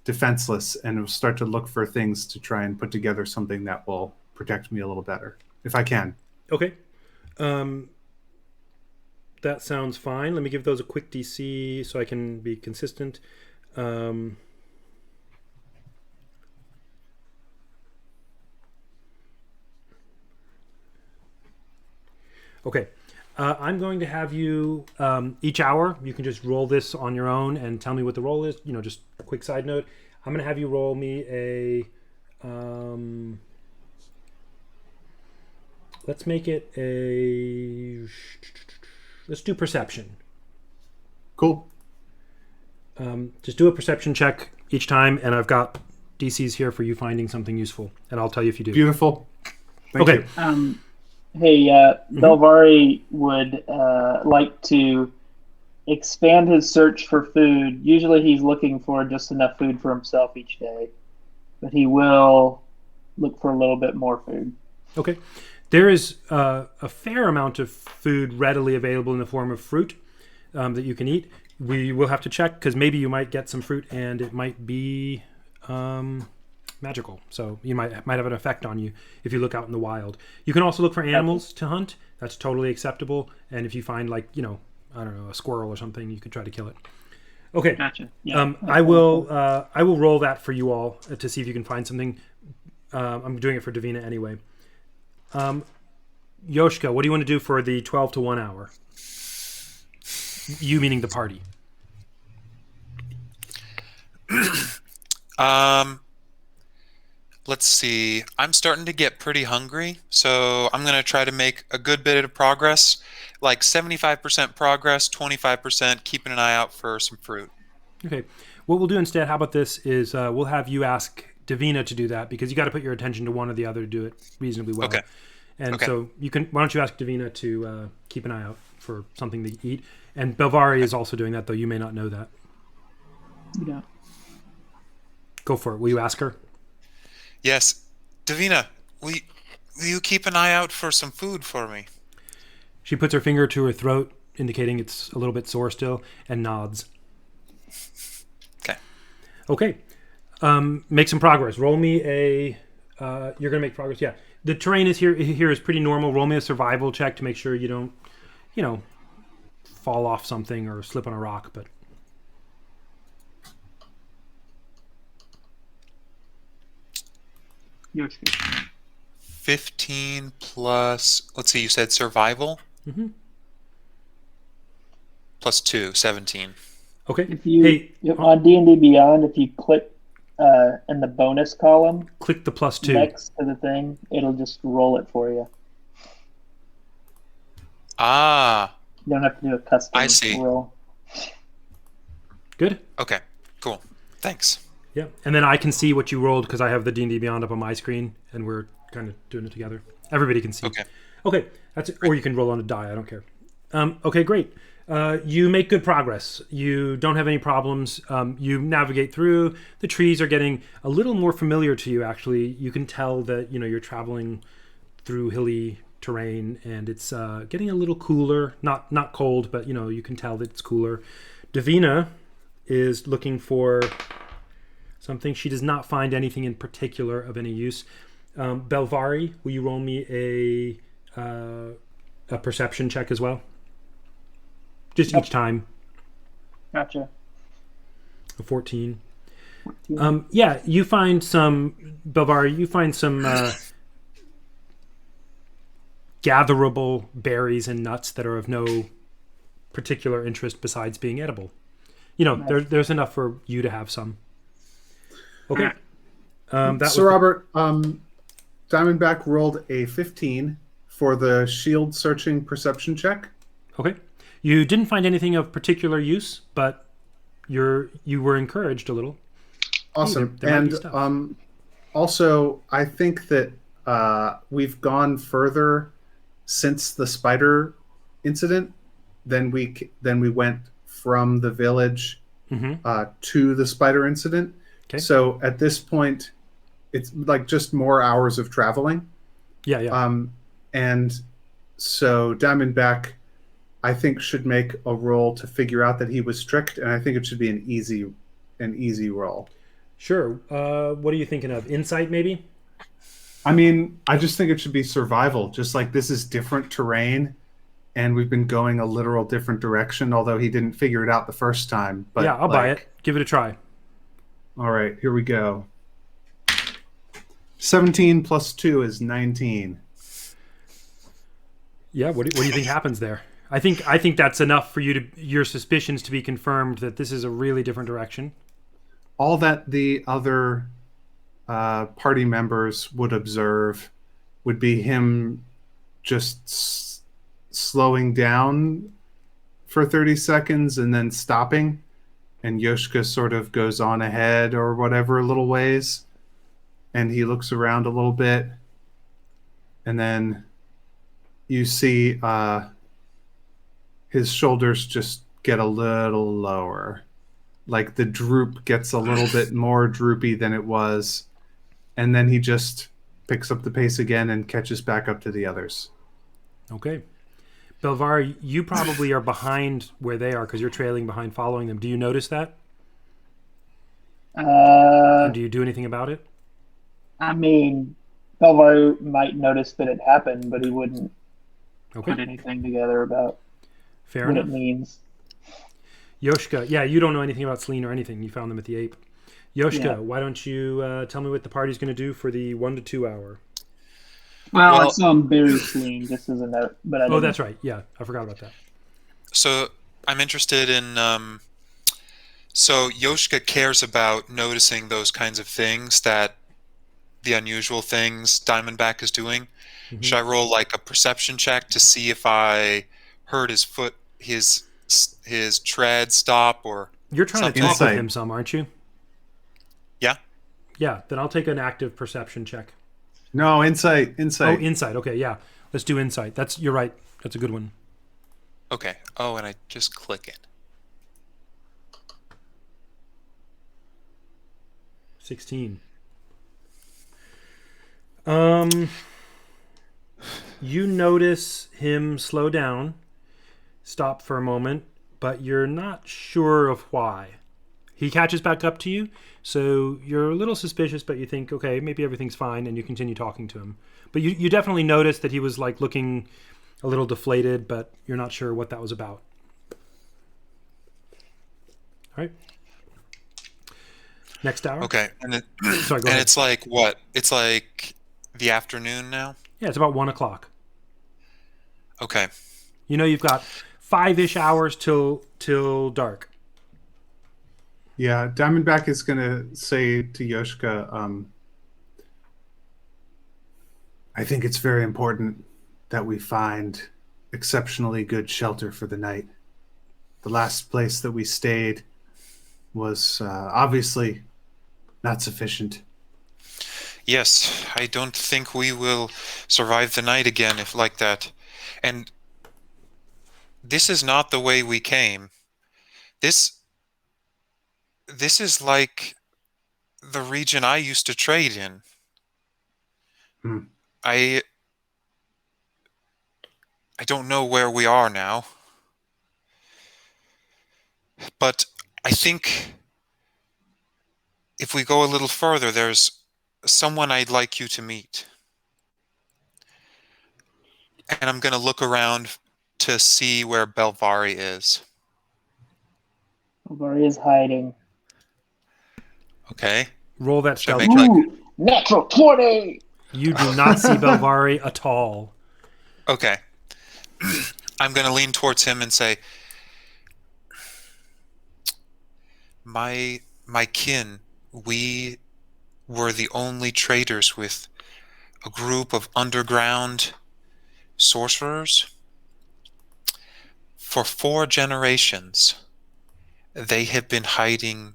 Speaker 7: defenseless and will start to look for things to try and put together something that will protect me a little better, if I can.
Speaker 1: Okay. That sounds fine. Let me give those a quick DC so I can be consistent. Okay. I'm going to have you each hour. You can just roll this on your own and tell me what the roll is. Just a quick side note. I'm going to have you roll me a. Let's make it a. Let's do perception.
Speaker 7: Cool.
Speaker 1: Just do a perception check each time, and I've got DCs here for you finding something useful, and I'll tell you if you do.
Speaker 7: Beautiful. Thank you.
Speaker 2: Hey, Belvari would like to expand his search for food. Usually he's looking for just enough food for himself each day, but he will look for a little bit more food.
Speaker 1: Okay. There is a fair amount of food readily available in the form of fruit that you can eat. We will have to check because maybe you might get some fruit and it might be magical. So you might have an effect on you if you look out in the wild. You can also look for animals to hunt. That's totally acceptable. And if you find I don't know, a squirrel or something, you could try to kill it. Okay.
Speaker 2: Gotcha. Yeah.
Speaker 1: I will roll that for you all to see if you can find something. I'm doing it for Davina anyway. Yoshka, what do you want to do for the 12 to 1 hour? You meaning the party.
Speaker 3: Let's see. I'm starting to get pretty hungry, so I'm going to try to make a good bit of progress, like 75% progress, 25% keeping an eye out for some fruit.
Speaker 1: Okay. What we'll do instead, how about this, is we'll have you ask Davina to do that because you got to put your attention to one or the other to do it reasonably well.
Speaker 3: Okay.
Speaker 1: And so why don't you ask Davina to keep an eye out for something to eat? And Belvari is also doing that, though you may not know that.
Speaker 2: Yeah.
Speaker 1: Go for it. Will you ask her?
Speaker 3: Yes. Davina, will you keep an eye out for some food for me?
Speaker 1: She puts her finger to her throat, indicating it's a little bit sore still, and nods. Okay. Make some progress. Roll me a... you're going to make progress? Yeah. The terrain here is pretty normal. Roll me a survival check to make sure you don't, fall off something or slip on a rock, but...
Speaker 2: Yoshka.
Speaker 3: 15 plus, let's see, you said survival?
Speaker 1: Mm-hmm.
Speaker 3: Plus 2, 17.
Speaker 1: Okay.
Speaker 2: If you on D&D Beyond, if you click in the bonus column
Speaker 1: Click the +2.
Speaker 2: next to the thing. It'll just roll it for you.
Speaker 3: Ah,
Speaker 2: You don't have to do a custom
Speaker 3: I see.
Speaker 2: roll.
Speaker 1: Good?
Speaker 3: okay, cool. Thanks.
Speaker 1: Yeah. And then I can see what you rolled because I have the D&D Beyond up on my screen, and we're kind of doing it together. Everybody can see.
Speaker 3: Okay.
Speaker 1: Okay. That's it. Or you can roll on a die. I don't care. Okay, great. You make good progress. You don't have any problems. You navigate through. The trees are getting a little more familiar to you, actually. You can tell that, you're traveling through hilly terrain, and it's getting a little cooler. Not cold, but, you can tell that it's cooler. Davina is looking for something. She does not find anything in particular of any use. Belvari, will you roll me a perception check as well? Just each time.
Speaker 2: Gotcha.
Speaker 1: A 14. Yeah, you find some, Belvari, you find some gatherable berries and nuts that are of no particular interest besides being edible. There's enough for you to have some. Okay.
Speaker 7: Robert, Diamondback rolled a 15 for the shield searching perception check.
Speaker 1: Okay. You didn't find anything of particular use, but you were encouraged a little.
Speaker 7: Awesome.
Speaker 1: There might be stuff.
Speaker 7: Also, I think that we've gone further since the spider incident than we went from the village to the spider incident.
Speaker 1: Okay.
Speaker 7: So at this point, it's like just more hours of traveling.
Speaker 1: Yeah.
Speaker 7: And so Diamondback, I think, should make a roll to figure out that he was tricked, and I think it should be an easy roll.
Speaker 1: Sure. What are you thinking of? Insight, maybe?
Speaker 7: I mean, I just think it should be survival. Just like this is different terrain, and we've been going a literal different direction, although he didn't figure it out the first time. But
Speaker 1: yeah, I'll buy it. Give it a try.
Speaker 7: All right, here we go. 17 plus 2 is 19.
Speaker 1: Yeah, what do you think happens there? I think that's enough for your suspicions to be confirmed that this is a really different direction.
Speaker 7: All that the other party members would observe would be him just slowing down for 30 seconds and then stopping, and Yoshka sort of goes on ahead or whatever a little ways, and he looks around a little bit, and then you see his shoulders just get a little lower. Like the droop gets a little bit more droopy than it was. And then he just picks up the pace again and catches back up to the others.
Speaker 1: Okay. Belvar, you probably are behind where they are because you're trailing behind following them. Do you notice that? And do you do anything about it?
Speaker 2: I mean, Belvar might notice that it happened, but he wouldn't put anything together about
Speaker 1: Fair
Speaker 2: what
Speaker 1: enough.
Speaker 2: it means.
Speaker 1: Yoshka, yeah, you don't know anything about Celine or anything. You found them at the Ape. Yoshka, why don't you tell me what the party's going to do for the 1 to 2 hour?
Speaker 2: Well, I saw him bury Celine just as a note, but I didn't.
Speaker 1: that's right. Yeah, I forgot about that.
Speaker 3: So I'm interested in. So Yoshka cares about noticing those kinds of things, that the unusual things Diamondback is doing. Mm-hmm. Should I roll like a perception check to see if I heard his foot, his tread stop, or
Speaker 1: you're trying
Speaker 3: something?
Speaker 1: to talk with him some, aren't you?
Speaker 3: Yeah.
Speaker 1: Yeah. Then I'll take an active perception check.
Speaker 7: No, insight.
Speaker 1: Oh, insight. Okay, yeah. Let's do insight. You're right. That's a good one.
Speaker 3: Okay. Oh, and I just click it.
Speaker 1: 16. You notice him slow down, stop for a moment, but you're not sure of why. He catches back up to you, so you're a little suspicious, but you think, okay, maybe everything's fine, and you continue talking to him. But you definitely notice that he was like looking a little deflated, but you're not sure what that was about. All right. Next hour.
Speaker 3: Okay, and
Speaker 1: Sorry, go ahead.
Speaker 3: it's like what? It's like the afternoon now?
Speaker 1: Yeah, it's about 1 o'clock.
Speaker 3: Okay.
Speaker 1: You know, you've got 5-ish hours till dark.
Speaker 7: Yeah, Diamondback is going to say to Yoshka, I think it's very important that we find exceptionally good shelter for the night. The last place that we stayed was obviously not sufficient.
Speaker 3: Yes, I don't think we will survive the night again if like that. And this is not the way we came. This is like the region I used to trade in.
Speaker 7: Hmm.
Speaker 3: I don't know where we are now. But I think if we go a little further, there's someone I'd like you to meet. And I'm going to look around to see where Belvari is.
Speaker 2: Where is hiding?
Speaker 3: Okay?
Speaker 1: Roll that
Speaker 3: Should I
Speaker 1: stealth
Speaker 3: make
Speaker 1: check.
Speaker 3: like...
Speaker 2: Ooh, natural 20!
Speaker 1: You do not see Belvari at all.
Speaker 3: Okay. I'm going to lean towards him and say, My kin, we were the only traders with a group of underground sorcerers. For 4 generations, they have been hiding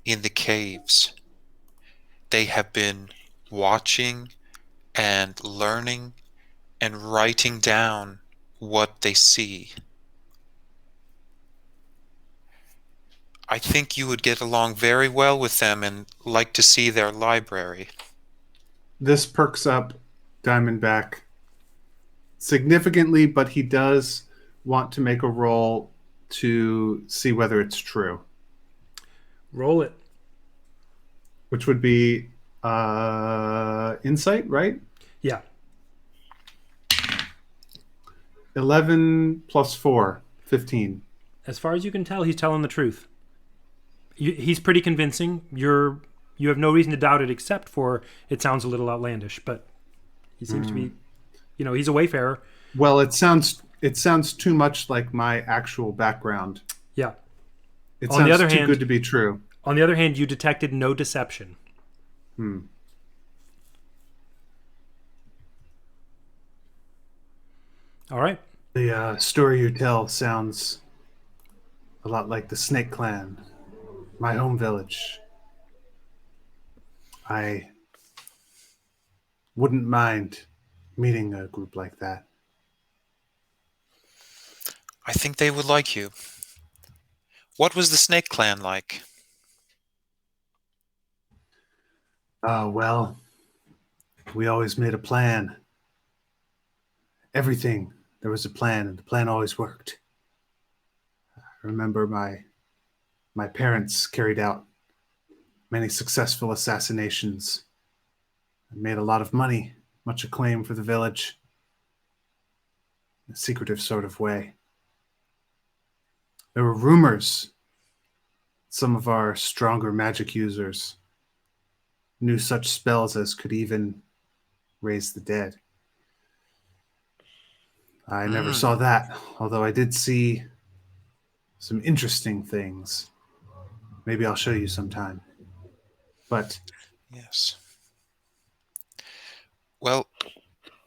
Speaker 3: in the caves. They have been watching and learning and writing down what they see. I think you would get along very well with them and like to see their library.
Speaker 7: This perks up Diamondback significantly, but he does want to make a roll to see whether it's true,
Speaker 1: Roll it.
Speaker 7: which would be insight, right?
Speaker 1: Yeah.
Speaker 7: 11 plus 4, 15.
Speaker 1: As far as you can tell, he's telling the truth. He's pretty convincing. You have no reason to doubt it, except for it sounds a little outlandish. But he seems to be, he's a wayfarer.
Speaker 7: Well, it sounds too much like my actual background.
Speaker 1: Yeah.
Speaker 7: It
Speaker 1: On
Speaker 7: sounds
Speaker 1: the other
Speaker 7: too
Speaker 1: hand-
Speaker 7: good to be true.
Speaker 1: On the other hand, you detected no deception. All right.
Speaker 7: The story you tell sounds a lot like the Snake Clan, my home village. I wouldn't mind meeting a group like that.
Speaker 3: I think they would like you. What was the Snake Clan like?
Speaker 7: Well, we always made a plan. Everything, there was a plan, and the plan always worked. I remember my parents carried out many successful assassinations and made a lot of money, much acclaim for the village, in a secretive sort of way. There were rumors some of our stronger magic users knew such spells as could even raise the dead. I never saw that, although I did see some interesting things. Maybe I'll show you sometime. But
Speaker 3: Yes. Well,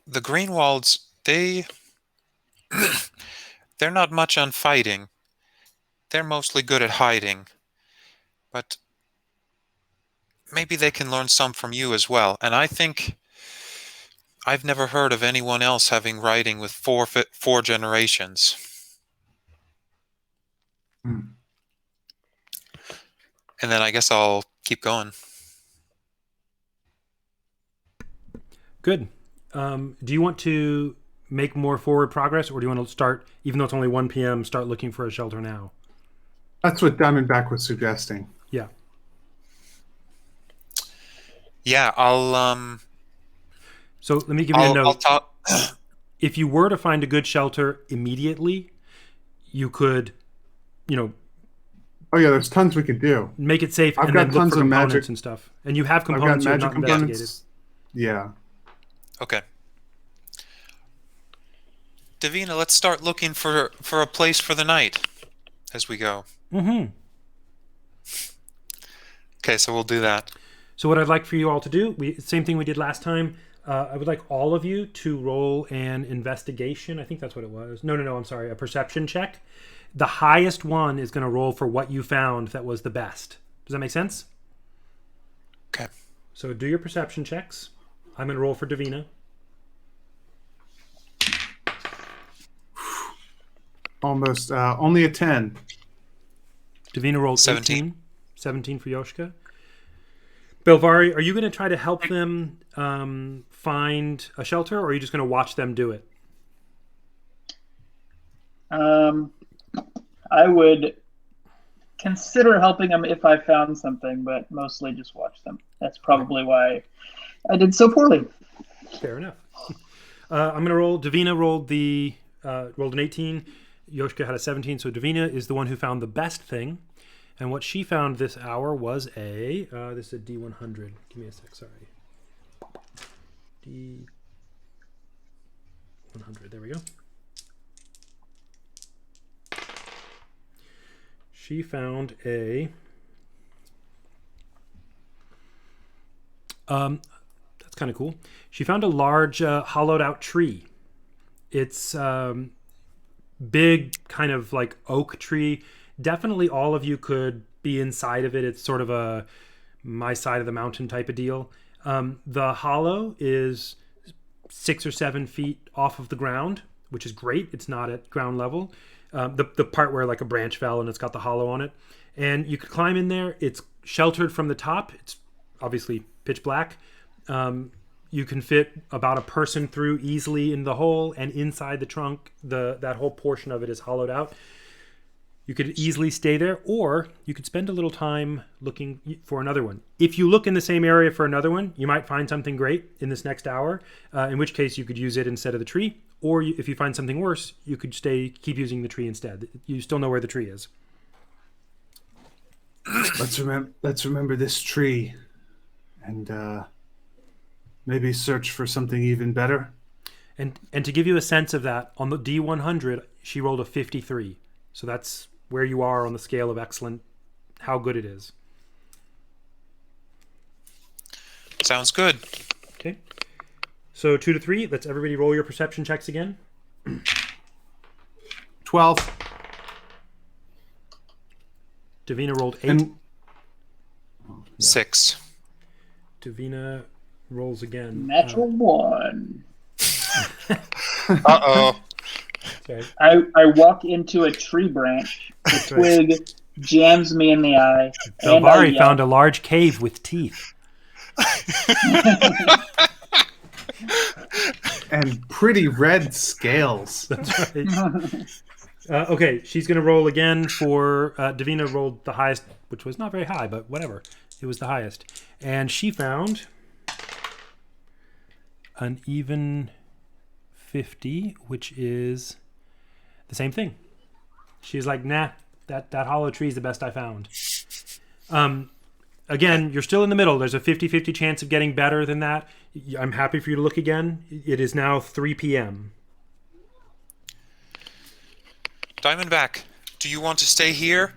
Speaker 3: the Greenwalds, they're not much on fighting. They're mostly good at hiding. But maybe they can learn some from you as well. And I think I've never heard of anyone else having writing with four generations.
Speaker 7: Hmm.
Speaker 3: And then I guess I'll keep going.
Speaker 1: Good. Do you want to make more forward progress, or do you want to start, even though it's only 1 p.m., start looking for a shelter now?
Speaker 7: that's what Diamondback was suggesting.
Speaker 1: Yeah.
Speaker 3: Yeah, I'll
Speaker 1: So let me give you a note.
Speaker 3: I'll talk.
Speaker 1: If you were to find a good shelter immediately, you could,
Speaker 7: Oh yeah, there's tons we could do.
Speaker 1: make it safe
Speaker 7: I've
Speaker 1: and
Speaker 7: got
Speaker 1: then look
Speaker 7: tons
Speaker 1: for
Speaker 7: of
Speaker 1: components
Speaker 7: magic.
Speaker 1: and stuff. And you have
Speaker 7: I've got
Speaker 1: components you have
Speaker 7: magic
Speaker 1: not investigated.
Speaker 7: components. Yeah.
Speaker 3: Okay. Davina, let's start looking for a place for the night as we go.
Speaker 1: Mm-hmm.
Speaker 3: Okay, so we'll do that.
Speaker 1: So what I'd like for you all to do, same thing we did last time. I would like all of you to roll an investigation. I think that's what it was. No, I'm sorry. A perception check. The highest one is going to roll for what you found that was the best. Does that make sense?
Speaker 3: Okay.
Speaker 1: So do your perception checks. I'm going to roll for Davina.
Speaker 7: Almost. Only a 10.
Speaker 1: Davina rolled
Speaker 3: 17.
Speaker 1: 18. 17 for Yoshka. Belvari, are you going to try to help them find a shelter, or are you just going to watch them do it?
Speaker 2: I would consider helping them if I found something, but mostly just watch them. That's probably why I did so poorly.
Speaker 1: Fair enough. I'm going to roll. Davina rolled an 18. Yoshka had a 17, so Davina is the one who found the best thing. And what she found this hour was this is a D100. Give me a sec, sorry. D100, there we go. She found a... that's kind of cool. She found a large hollowed out tree. It's big, kind of like oak tree. Definitely all of you could be inside of it. It's sort of a my side of the mountain type of deal. The hollow is 6 or 7 feet off of the ground, which is great. It's not at ground level. The part where like a branch fell and it's got the hollow on it. And you could climb in there. It's sheltered from the top. It's obviously pitch black. You can fit about a person through easily in the hole, and inside the trunk, that whole portion of it is hollowed out. You could easily stay there, or you could spend a little time looking for another one. If you look in the same area for another one, you might find something great in this next hour, in which case you could use it instead of the tree. Or if you find something worse, you could keep using the tree instead. You still know where the tree is.
Speaker 7: Let's remember this tree, and maybe search for something even better.
Speaker 1: And to give you a sense of that, on the D100, she rolled a 53. So that's where you are on the scale of excellent, how good it is.
Speaker 3: Sounds good.
Speaker 1: Okay. So 2 to 3, let's everybody roll your perception checks again.
Speaker 7: 12.
Speaker 1: Davina rolled 8.
Speaker 7: And
Speaker 3: 6.
Speaker 1: Davina rolls again.
Speaker 2: Natural 1.
Speaker 3: Uh-oh.
Speaker 1: Okay.
Speaker 2: I walk into a tree branch. The twig jams me in the eye. And I
Speaker 1: Belvari
Speaker 2: yell.
Speaker 1: found a large cave with teeth.
Speaker 7: and pretty red scales.
Speaker 1: That's right. Okay, she's going to roll again for... Davina rolled the highest, which was not very high, but whatever. It was the highest. And she found an even 50, which is the same thing. She's like, nah, that hollow tree is the best I found. Again, you're still in the middle. There's a 50-50 chance of getting better than that. I'm happy for you to look again. It is now 3 p.m.
Speaker 3: Diamondback, do you want to stay here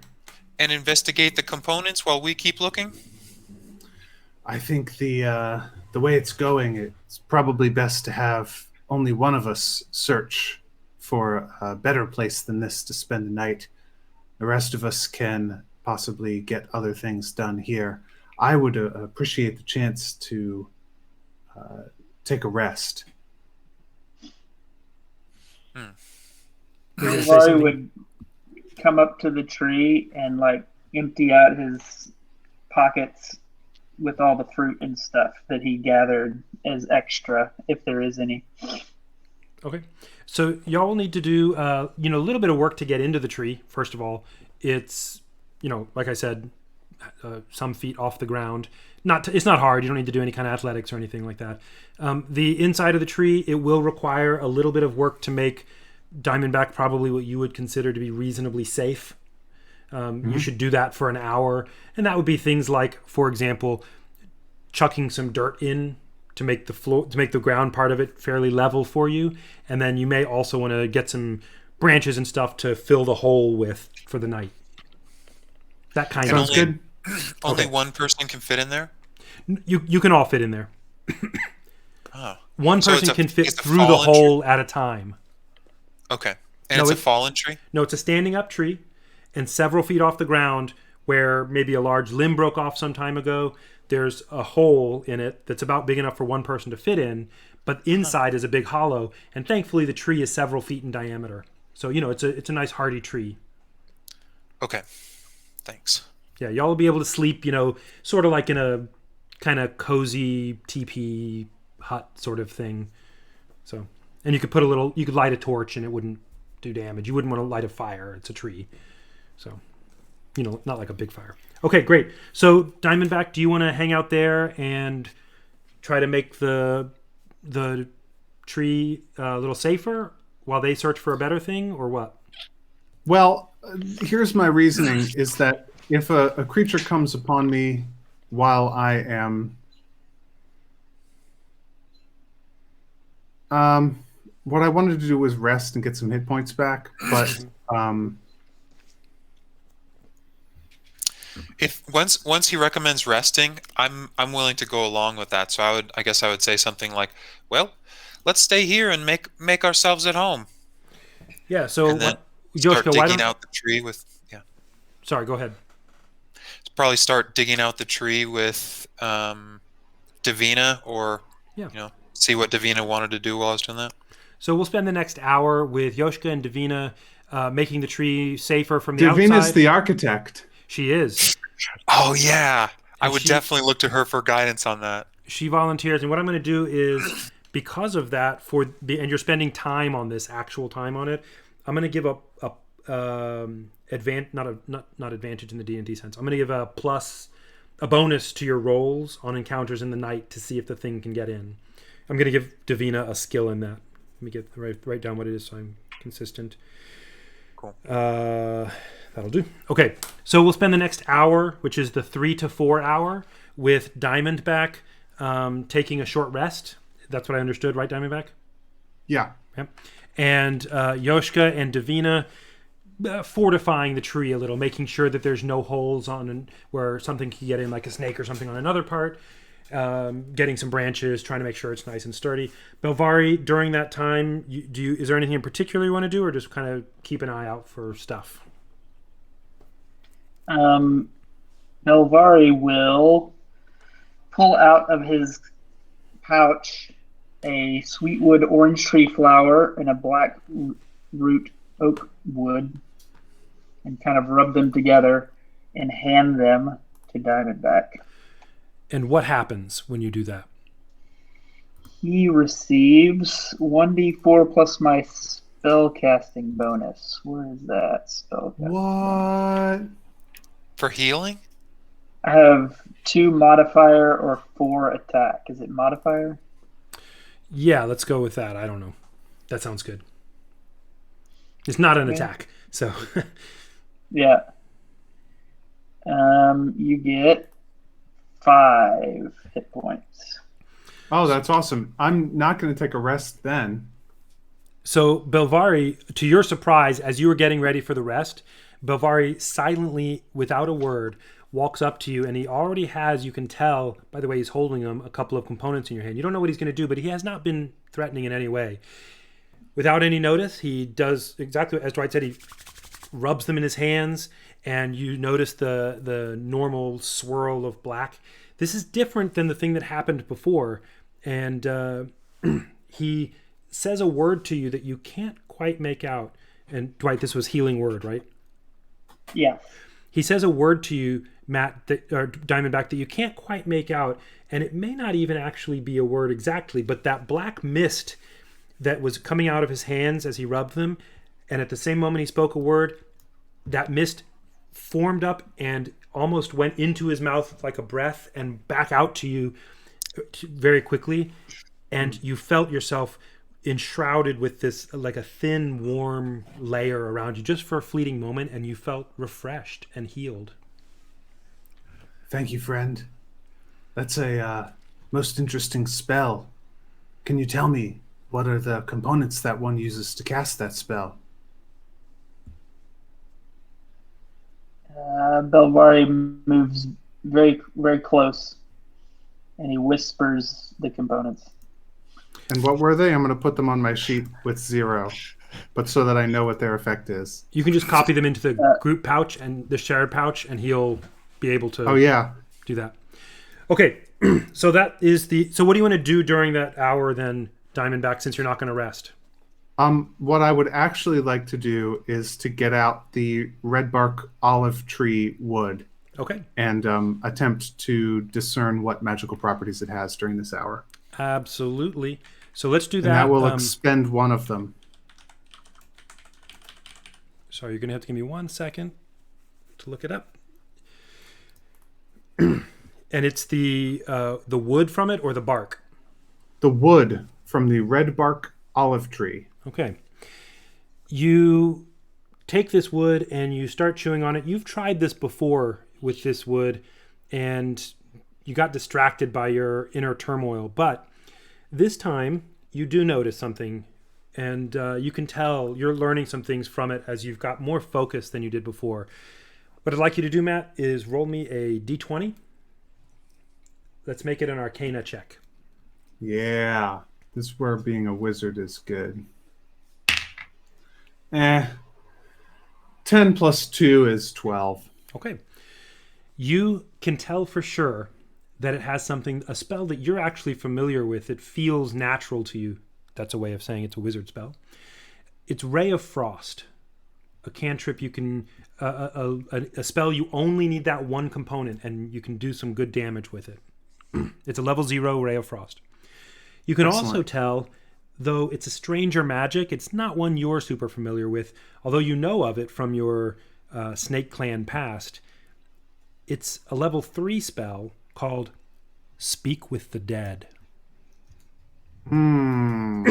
Speaker 3: and investigate the components while we keep looking?
Speaker 7: I think the way it's going, it's probably best to have only one of us search for a better place than this to spend the night. The rest of us can possibly get other things done here. I would appreciate the chance to take a rest.
Speaker 2: Rory would come up to the tree and like empty out his pockets with all the fruit and stuff that he gathered as extra, if there is any.
Speaker 1: Okay. So y'all need to do, a little bit of work to get into the tree. First of all, it's, like I said, some feet off the ground. It's not hard. You don't need to do any kind of athletics or anything like that. The inside of the tree, it will require a little bit of work to make Diamondback probably what you would consider to be reasonably safe. You should do that for an hour. And that would be things like, for example, chucking some dirt in to make the floor, to make the ground part of it fairly level for you. And then you may also want to get some branches and stuff to fill the hole with for the night. That kind
Speaker 7: Sounds
Speaker 1: of
Speaker 7: good.
Speaker 3: Only
Speaker 1: Okay.
Speaker 3: one person can fit in there?
Speaker 1: You can all fit in there.
Speaker 3: Oh.
Speaker 1: One
Speaker 3: So
Speaker 1: person can fit
Speaker 3: it's a
Speaker 1: through the
Speaker 3: fallen tree?
Speaker 1: hole at a time.
Speaker 3: Okay. And
Speaker 1: No,
Speaker 3: it's a
Speaker 1: it-
Speaker 3: fallen tree?
Speaker 1: No, it's a standing up tree, and several feet off the ground, where maybe a large limb broke off some time ago. There's a hole in it that's about big enough for one person to fit in, but inside is a big hollow. And thankfully, the tree is several feet in diameter. So it's a nice hardy tree.
Speaker 3: Okay. Thanks.
Speaker 1: Yeah, y'all will be able to sleep, sort of like in a kind of cozy teepee hut sort of thing. So, and you could light a torch and it wouldn't do damage. You wouldn't want to light a fire. It's a tree. So, not like a big fire. Okay, great. So, Diamondback, do you want to hang out there and try to make the tree a little safer while they search for a better thing, or what?
Speaker 7: Well, here's my reasoning: is that if a creature comes upon me while I am, what I wanted to do was rest and get some hit points back, but
Speaker 3: If once he recommends resting, I'm willing to go along with that. So I guess I would say something like, "Well, let's stay here and make ourselves at home."
Speaker 1: Yeah. So,
Speaker 3: And then
Speaker 1: Yoshka,
Speaker 3: start
Speaker 1: why
Speaker 3: digging
Speaker 1: don't?
Speaker 3: out the tree with
Speaker 1: Sorry, go ahead.
Speaker 3: probably start digging out the tree with Davina, or
Speaker 1: Yeah.
Speaker 3: see what Davina wanted to do while I was doing that.
Speaker 1: So we'll spend the next hour with Yoshka and Davina making the tree safer from the
Speaker 7: Davina's
Speaker 1: outside.
Speaker 7: the architect.
Speaker 1: She is.
Speaker 3: Oh yeah, I
Speaker 1: And
Speaker 3: would
Speaker 1: she-
Speaker 3: definitely look to her for guidance on that.
Speaker 1: She volunteers, and what I'm going to do is, because of that, and you're spending time on this, actual time on it, I'm going to give not advantage in the D&D sense. I'm going to give a bonus to your rolls on encounters in the night to see if the thing can get in. I'm going to give Davina a skill in that. Let me write down what it is so I'm consistent.
Speaker 3: Cool.
Speaker 1: That'll do. Okay, so we'll spend the next hour, which is the 3 to 4 hour, with Diamondback taking a short rest. That's what I understood, right, Diamondback?
Speaker 7: Yeah.
Speaker 1: Yep. And Yoshka and Davina fortifying the tree a little, making sure that there's no holes where something can get in, like a snake or something on another part. Getting some branches, trying to make sure it's nice and sturdy. Belvari, during that time, is there anything in particular you want to do, or just kind of keep an eye out for stuff?
Speaker 2: Belvari will pull out of his pouch a sweetwood orange tree flower and a black root oak wood, and kind of rub them together and hand them to Diamondback.
Speaker 1: And what happens when you do that?
Speaker 2: He receives 1d4 plus my spellcasting bonus. Where is that spellcasting?
Speaker 7: What?
Speaker 3: For healing?
Speaker 2: I have 2 modifier or 4 attack. Is it modifier?
Speaker 1: Yeah, let's go with that. I don't know. That sounds good. It's not an attack, so.
Speaker 2: Yeah. You get 5 hit points.
Speaker 7: Oh, that's awesome. I'm not going to take a rest then.
Speaker 1: So Belvari, to your surprise, as you were getting ready for the rest, Belvari silently, without a word, walks up to you, and he already has, you can tell by the way he's holding them, a couple of components in your hand. You don't know what he's going to do, but he has not been threatening in any way. Without any notice, he does exactly as Dwight said. He rubs them in his hands, and you notice the normal swirl of black. This is different than the thing that happened before, and he says a word to you that you can't quite make out. And Dwight, this was healing word, right?
Speaker 2: Yeah.
Speaker 1: He says a word to you, Matt, or Diamondback, that you can't quite make out, and it may not even actually be a word exactly, but that black mist that was coming out of his hands as he rubbed them, and at the same moment he spoke a word, that mist formed up and almost went into his mouth like a breath and back out to you very quickly, and you felt yourself enshrouded with this like a thin warm layer around you just for a fleeting moment, and you felt refreshed and healed.
Speaker 7: Thank you, friend. That's a most interesting spell. Can you tell me what are the components that one uses to cast that spell?
Speaker 2: Belvari moves very, very close, and he whispers the components.
Speaker 7: And what were they? I'm going to put them on my sheet with 0, but so that I know what their effect is.
Speaker 1: You can just copy them into the
Speaker 2: Uh,
Speaker 1: group pouch and the shared pouch, and he'll be able to
Speaker 7: Oh yeah.
Speaker 1: do that. Okay, so that is the. So what do you want to do during that hour then, Diamondback? Since you're not going to rest.
Speaker 7: What I would actually like to do is to get out the red bark olive tree wood
Speaker 1: Okay,
Speaker 7: and attempt to discern what magical properties it has during this hour.
Speaker 1: absolutely. So let's do
Speaker 7: And that will
Speaker 1: that.
Speaker 7: expend one of them.
Speaker 1: Sorry, you're going to have to give me 1 second to look it up. And it's the wood from it or the bark?
Speaker 7: The wood from the red bark olive tree.
Speaker 1: Okay. You take this wood and you start chewing on it. You've tried this before with this wood and you got distracted by your inner turmoil. But this time you do notice something and you can tell you're learning some things from it as you've got more focus than you did before. What I'd like you to do, Matt, is roll me a d20. Let's make it an Arcana check.
Speaker 7: Yeah. This is where being a wizard is good. 10 plus 2 is 12.
Speaker 1: Okay. You can tell for sure that it has something, a spell that you're actually familiar with. It feels natural to you. That's a way of saying it's a wizard spell. It's Ray of Frost, a cantrip. You can a spell you only need that one component, and you can do some good damage with it. It's a level 0 Ray of Frost. You can
Speaker 7: Excellent.
Speaker 1: also tell, though it's a stranger magic, it's not one you're super familiar with, although you know of it from your Snake Clan past. It's a level 3 spell called Speak with the Dead.
Speaker 7: Hmm.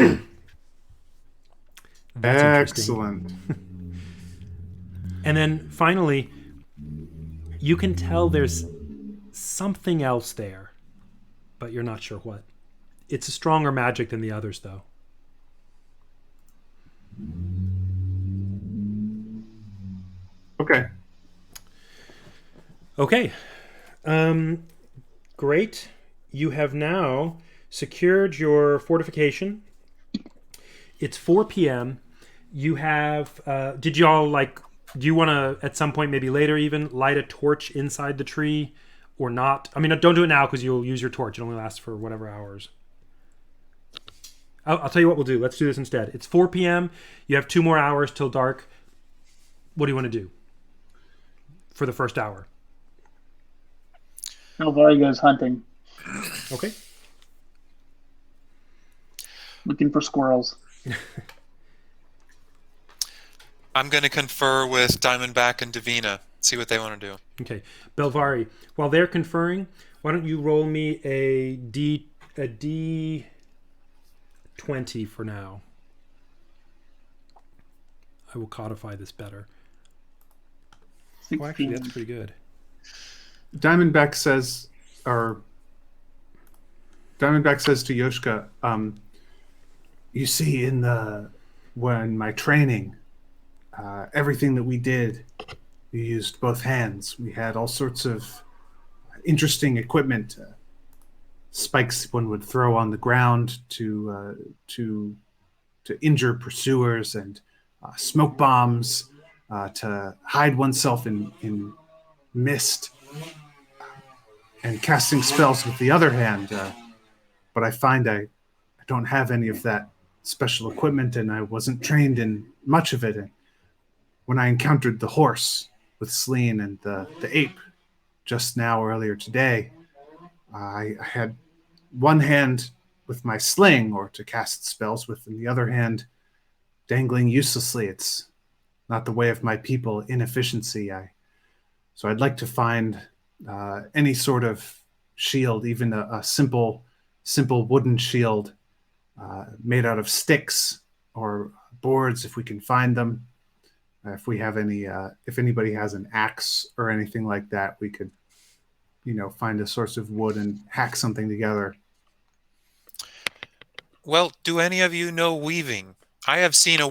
Speaker 1: That's interesting.
Speaker 7: Excellent.
Speaker 1: And then finally, you can tell there's something else there, but you're not sure what. It's a stronger magic than the others, though.
Speaker 7: Okay.
Speaker 1: Okay. Great. You have now secured your fortification. It's 4 p.m. You have... did you all, like... Do you want to, at some point, maybe later even, light a torch inside the tree or not? I mean, don't do it now because you'll use your torch. It only lasts for whatever hours. I'll tell you what we'll do. Let's do this instead. It's 4 p.m. You have 2 more hours till dark. What do you want to do for the first hour?
Speaker 2: Belvari goes hunting,
Speaker 1: Okay.
Speaker 2: looking for squirrels.
Speaker 3: I'm going to confer with Diamondback and Davina, see what they want to do.
Speaker 1: Okay. Belvari, while they're conferring, why don't you roll me a D20 for now. I will codify this better.
Speaker 2: 16.
Speaker 1: Oh, actually, that's pretty good.
Speaker 7: Diamondback says to Yoshka, you see, when my training, everything that we did, we used both hands. We had all sorts of interesting equipment, spikes one would throw on the ground to injure pursuers, and smoke bombs to hide oneself in mist, and casting spells with the other hand. But I find I don't have any of that special equipment, and I wasn't trained in much of it. And when I encountered the horse with Sleen and the ape just now earlier today, I had one hand with my sling or to cast spells with, and the other hand dangling uselessly. It's not the way of my people, inefficiency. So I'd like to find any sort of shield, even a simple wooden shield made out of sticks or boards, if we can find them. If we have any, if anybody has an axe or anything like that, we could, find a source of wood and hack something together.
Speaker 3: Well, do any of you know weaving? I have seen a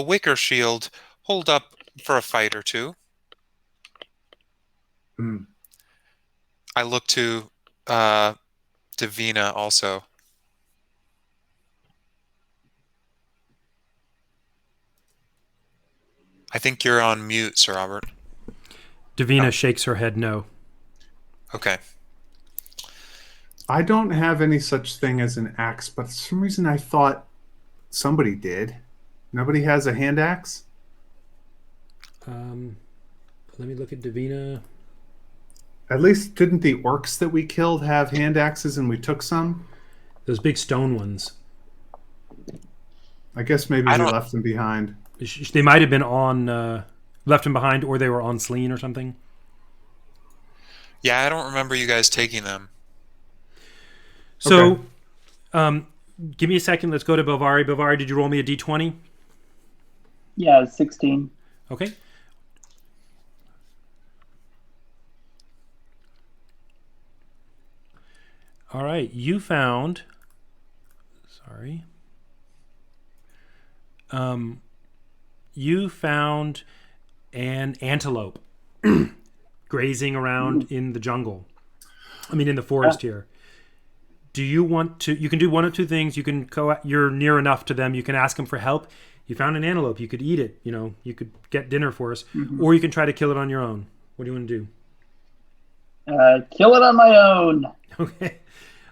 Speaker 3: wicker shield hold up for a fight or two.
Speaker 7: Mm.
Speaker 3: I look to Davina also. I think you're on mute, Sir Robert.
Speaker 1: Davina shakes her head no.
Speaker 3: Okay.
Speaker 7: I don't have any such thing as an axe, but for some reason I thought somebody did. Nobody has a hand axe?
Speaker 1: Let me look at Davina.
Speaker 7: At least didn't the orcs that we killed have hand axes and we took some?
Speaker 1: Those big stone ones.
Speaker 7: I guess maybe
Speaker 3: I
Speaker 7: we
Speaker 3: don't-
Speaker 7: left them behind.
Speaker 1: They might have been on left them behind, or they were on Sleen or something.
Speaker 3: Yeah, I don't remember you guys taking them.
Speaker 1: So, give me a second. Let's go to Bovari. Bovari, did you roll me a d20?
Speaker 2: Yeah, 16.
Speaker 1: Okay. All right. You found. Sorry. You found an antelope grazing around in the jungle. I mean, in the forest here. Do you want to? You can do one of two things. You can go. You're near enough to them. You can ask them for help. You found an antelope. You could eat it. You know, you could get dinner for us, or you can try to kill it on your own. What do you want to do?
Speaker 2: Kill it on my own.
Speaker 1: Okay.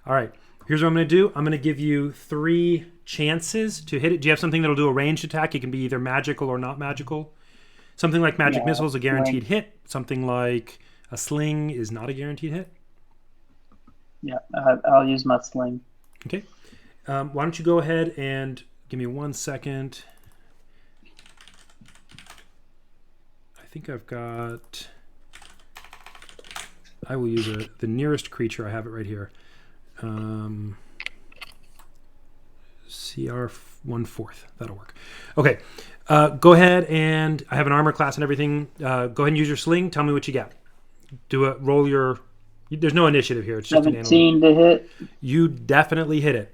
Speaker 1: All right. Here's what I'm going to do. I'm going to give you 3 chances to hit it. Do you have something that'll do a ranged attack? It can be either magical or not magical. Something like magic missile is a guaranteed hit. Something like a sling is not a guaranteed hit.
Speaker 2: Yeah, I'll use my sling.
Speaker 1: Okay. Why don't you go ahead and give me 1 second. I think I've got... I will use the nearest creature. I have it right here. CR 1/4. That'll work. Okay. Go ahead and I have an armor class and everything. Go ahead and use your sling. Tell me what you got. Roll your... There's no initiative here. It's just an animal.
Speaker 2: 17 to hit.
Speaker 1: You definitely hit it.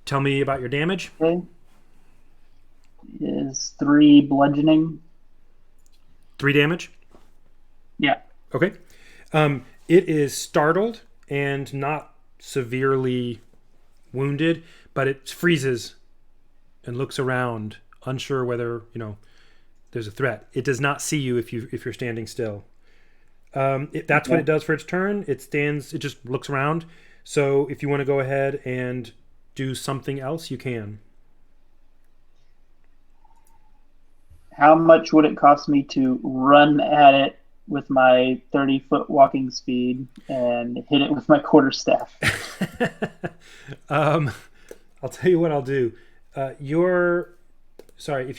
Speaker 1: Tell me about your damage.
Speaker 2: Okay. Is 3 bludgeoning.
Speaker 1: 3 damage?
Speaker 2: Yeah.
Speaker 1: Okay. It is startled and not severely wounded, but it freezes and looks around, unsure whether, there's a threat. It does not see you if you're standing still. That's what it does for its turn. It just looks around. So if you want to go ahead and do something else, you can.
Speaker 2: How much would it cost me to run at it with my 30-foot walking speed and hit it with my quarterstaff?
Speaker 1: I'll tell you what I'll do. If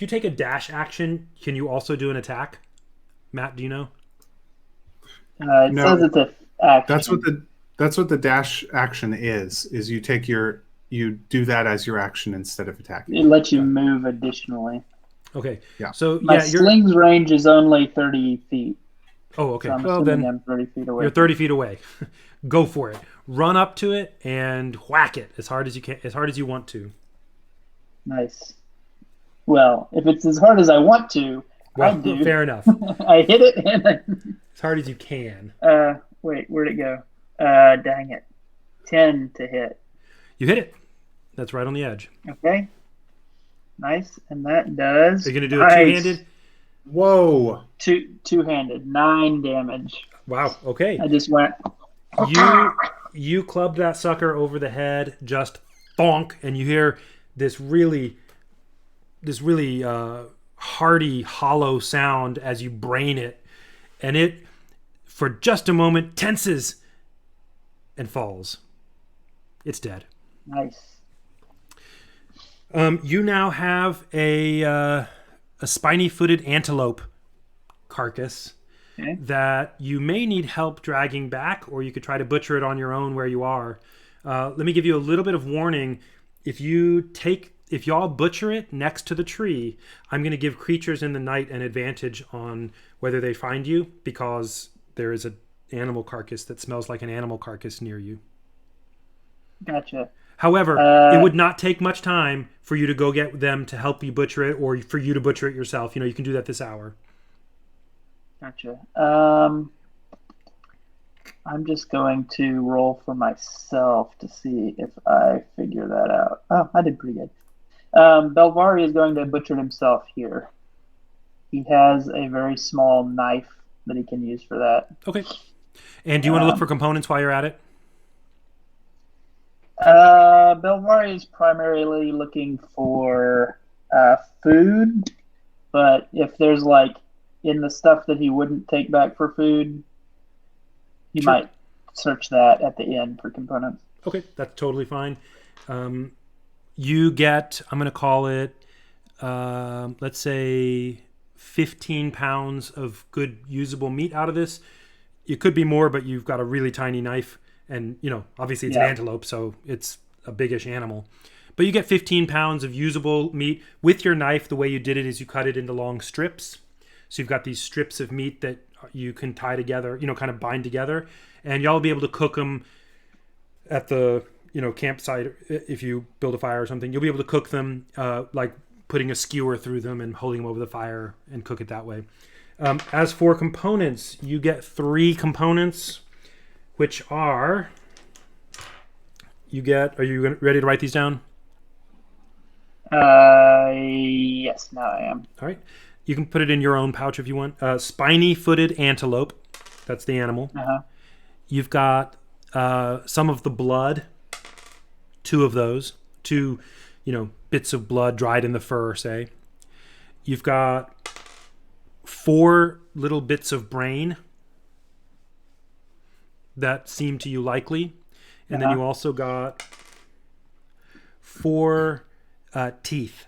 Speaker 1: you take a dash action, can you also do an attack? Matt, do you know?
Speaker 2: It
Speaker 7: No.
Speaker 2: says it's a action.
Speaker 7: That's what the dash action is you do that as your action instead of attacking.
Speaker 2: It lets you move additionally.
Speaker 1: Okay.
Speaker 7: Yeah.
Speaker 1: So
Speaker 2: My
Speaker 1: you're...
Speaker 2: sling's range is only 30 feet.
Speaker 1: Oh, okay.
Speaker 2: So I'm
Speaker 1: Well,
Speaker 2: assuming
Speaker 1: then
Speaker 2: I'm 30 feet away.
Speaker 1: you're 30 feet away. Go for it. Run up to it and whack it as hard as you can, as hard as you want to.
Speaker 2: Nice. Well, if it's as hard as I want to, I
Speaker 1: Well,
Speaker 2: do.
Speaker 1: fair enough.
Speaker 2: I hit it and
Speaker 1: As hard as you can.
Speaker 2: wait, where'd it go? Dang it. 10 to hit.
Speaker 1: You hit it. That's right on the edge.
Speaker 2: Okay. Nice. And that does...
Speaker 1: Are you going to do it two-handed?
Speaker 7: Whoa!
Speaker 2: Two-handed. 9 damage.
Speaker 1: Wow. Okay.
Speaker 2: I just went...
Speaker 1: You clubbed that sucker over the head, just thonk, and you hear this really hearty, hollow sound as you brain it, and it, for just a moment, tenses and falls. It's dead.
Speaker 2: Nice.
Speaker 1: You now have a spiny-footed antelope carcass that you may need help dragging back, or you could try to butcher it on your own where you are. Let me give you a little bit of warning. If y'all butcher it next to the tree, I'm going to give creatures in the night an advantage on whether they find you, because there is an animal carcass that smells like an animal carcass near you.
Speaker 2: Gotcha.
Speaker 1: However, it would not take much time for you to go get them to help you butcher it, or for you to butcher it yourself. You can do that this hour.
Speaker 2: Gotcha. I'm just going to roll for myself to see if I figure that out. Oh, I did pretty good. Belvari is going to butcher himself here. He has a very small knife that he can use for that.
Speaker 1: Okay. And do you want to look for components while you're at it?
Speaker 2: Belvari is primarily looking for food, but if there's like in the stuff that he wouldn't take back for food, he
Speaker 1: Sure.
Speaker 2: might search that at the end for components.
Speaker 1: Okay, that's totally fine. You get, I'm going to call it, let's say 15 pounds of good usable meat out of this. It could be more, but you've got a really tiny knife. And, obviously it's an antelope, so it's a biggish animal. But you get 15 pounds of usable meat. With your knife, the way you did it is you cut it into long strips. So you've got these strips of meat that you can tie together, kind of bind together. And y'all will be able to cook them at the, campsite. If you build a fire or something, you'll be able to cook them like putting a skewer through them and holding them over the fire and cook it that way. As for components, you get 3 components, which are, are you ready to write these down?
Speaker 2: Yes, now I am.
Speaker 1: All right. You can put it in your own pouch if you want. Spiny-footed antelope. That's the animal.
Speaker 2: Uh-huh.
Speaker 1: You've got some of the blood. 2 of those. 2, bits of blood dried in the fur, say. You've got 4 little bits of brain that seem to you likely. And then you also got 4 teeth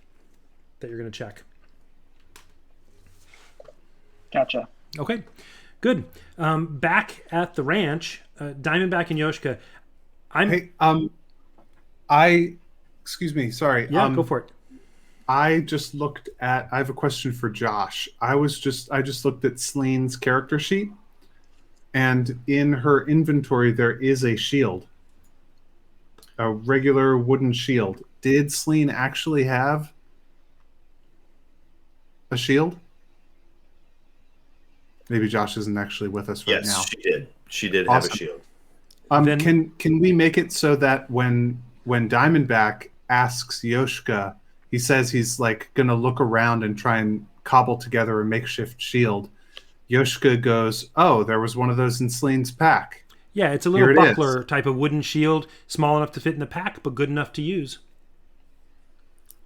Speaker 1: that you're going to check.
Speaker 2: Gotcha.
Speaker 1: Okay, good. Back at the ranch, Diamondback and Yoshka,
Speaker 7: Excuse me, sorry.
Speaker 1: Yeah, go for it.
Speaker 7: I just looked at. I have a question for Josh. I just looked at Celine's character sheet, and in her inventory there is a shield, a regular wooden shield. Did Celine actually have a shield? Maybe Josh isn't actually with us right now.
Speaker 6: Yes, she did. She did
Speaker 7: Awesome.
Speaker 6: have a shield.
Speaker 7: Can we make it so that when Diamondback asks Yoshka, he says he's like going to look around and try and cobble together a makeshift shield. Yoshka goes, "Oh, there was one of those in Celine's pack."
Speaker 1: Yeah, it's a little buckler type of wooden shield, small enough to fit in the pack, but good enough to use.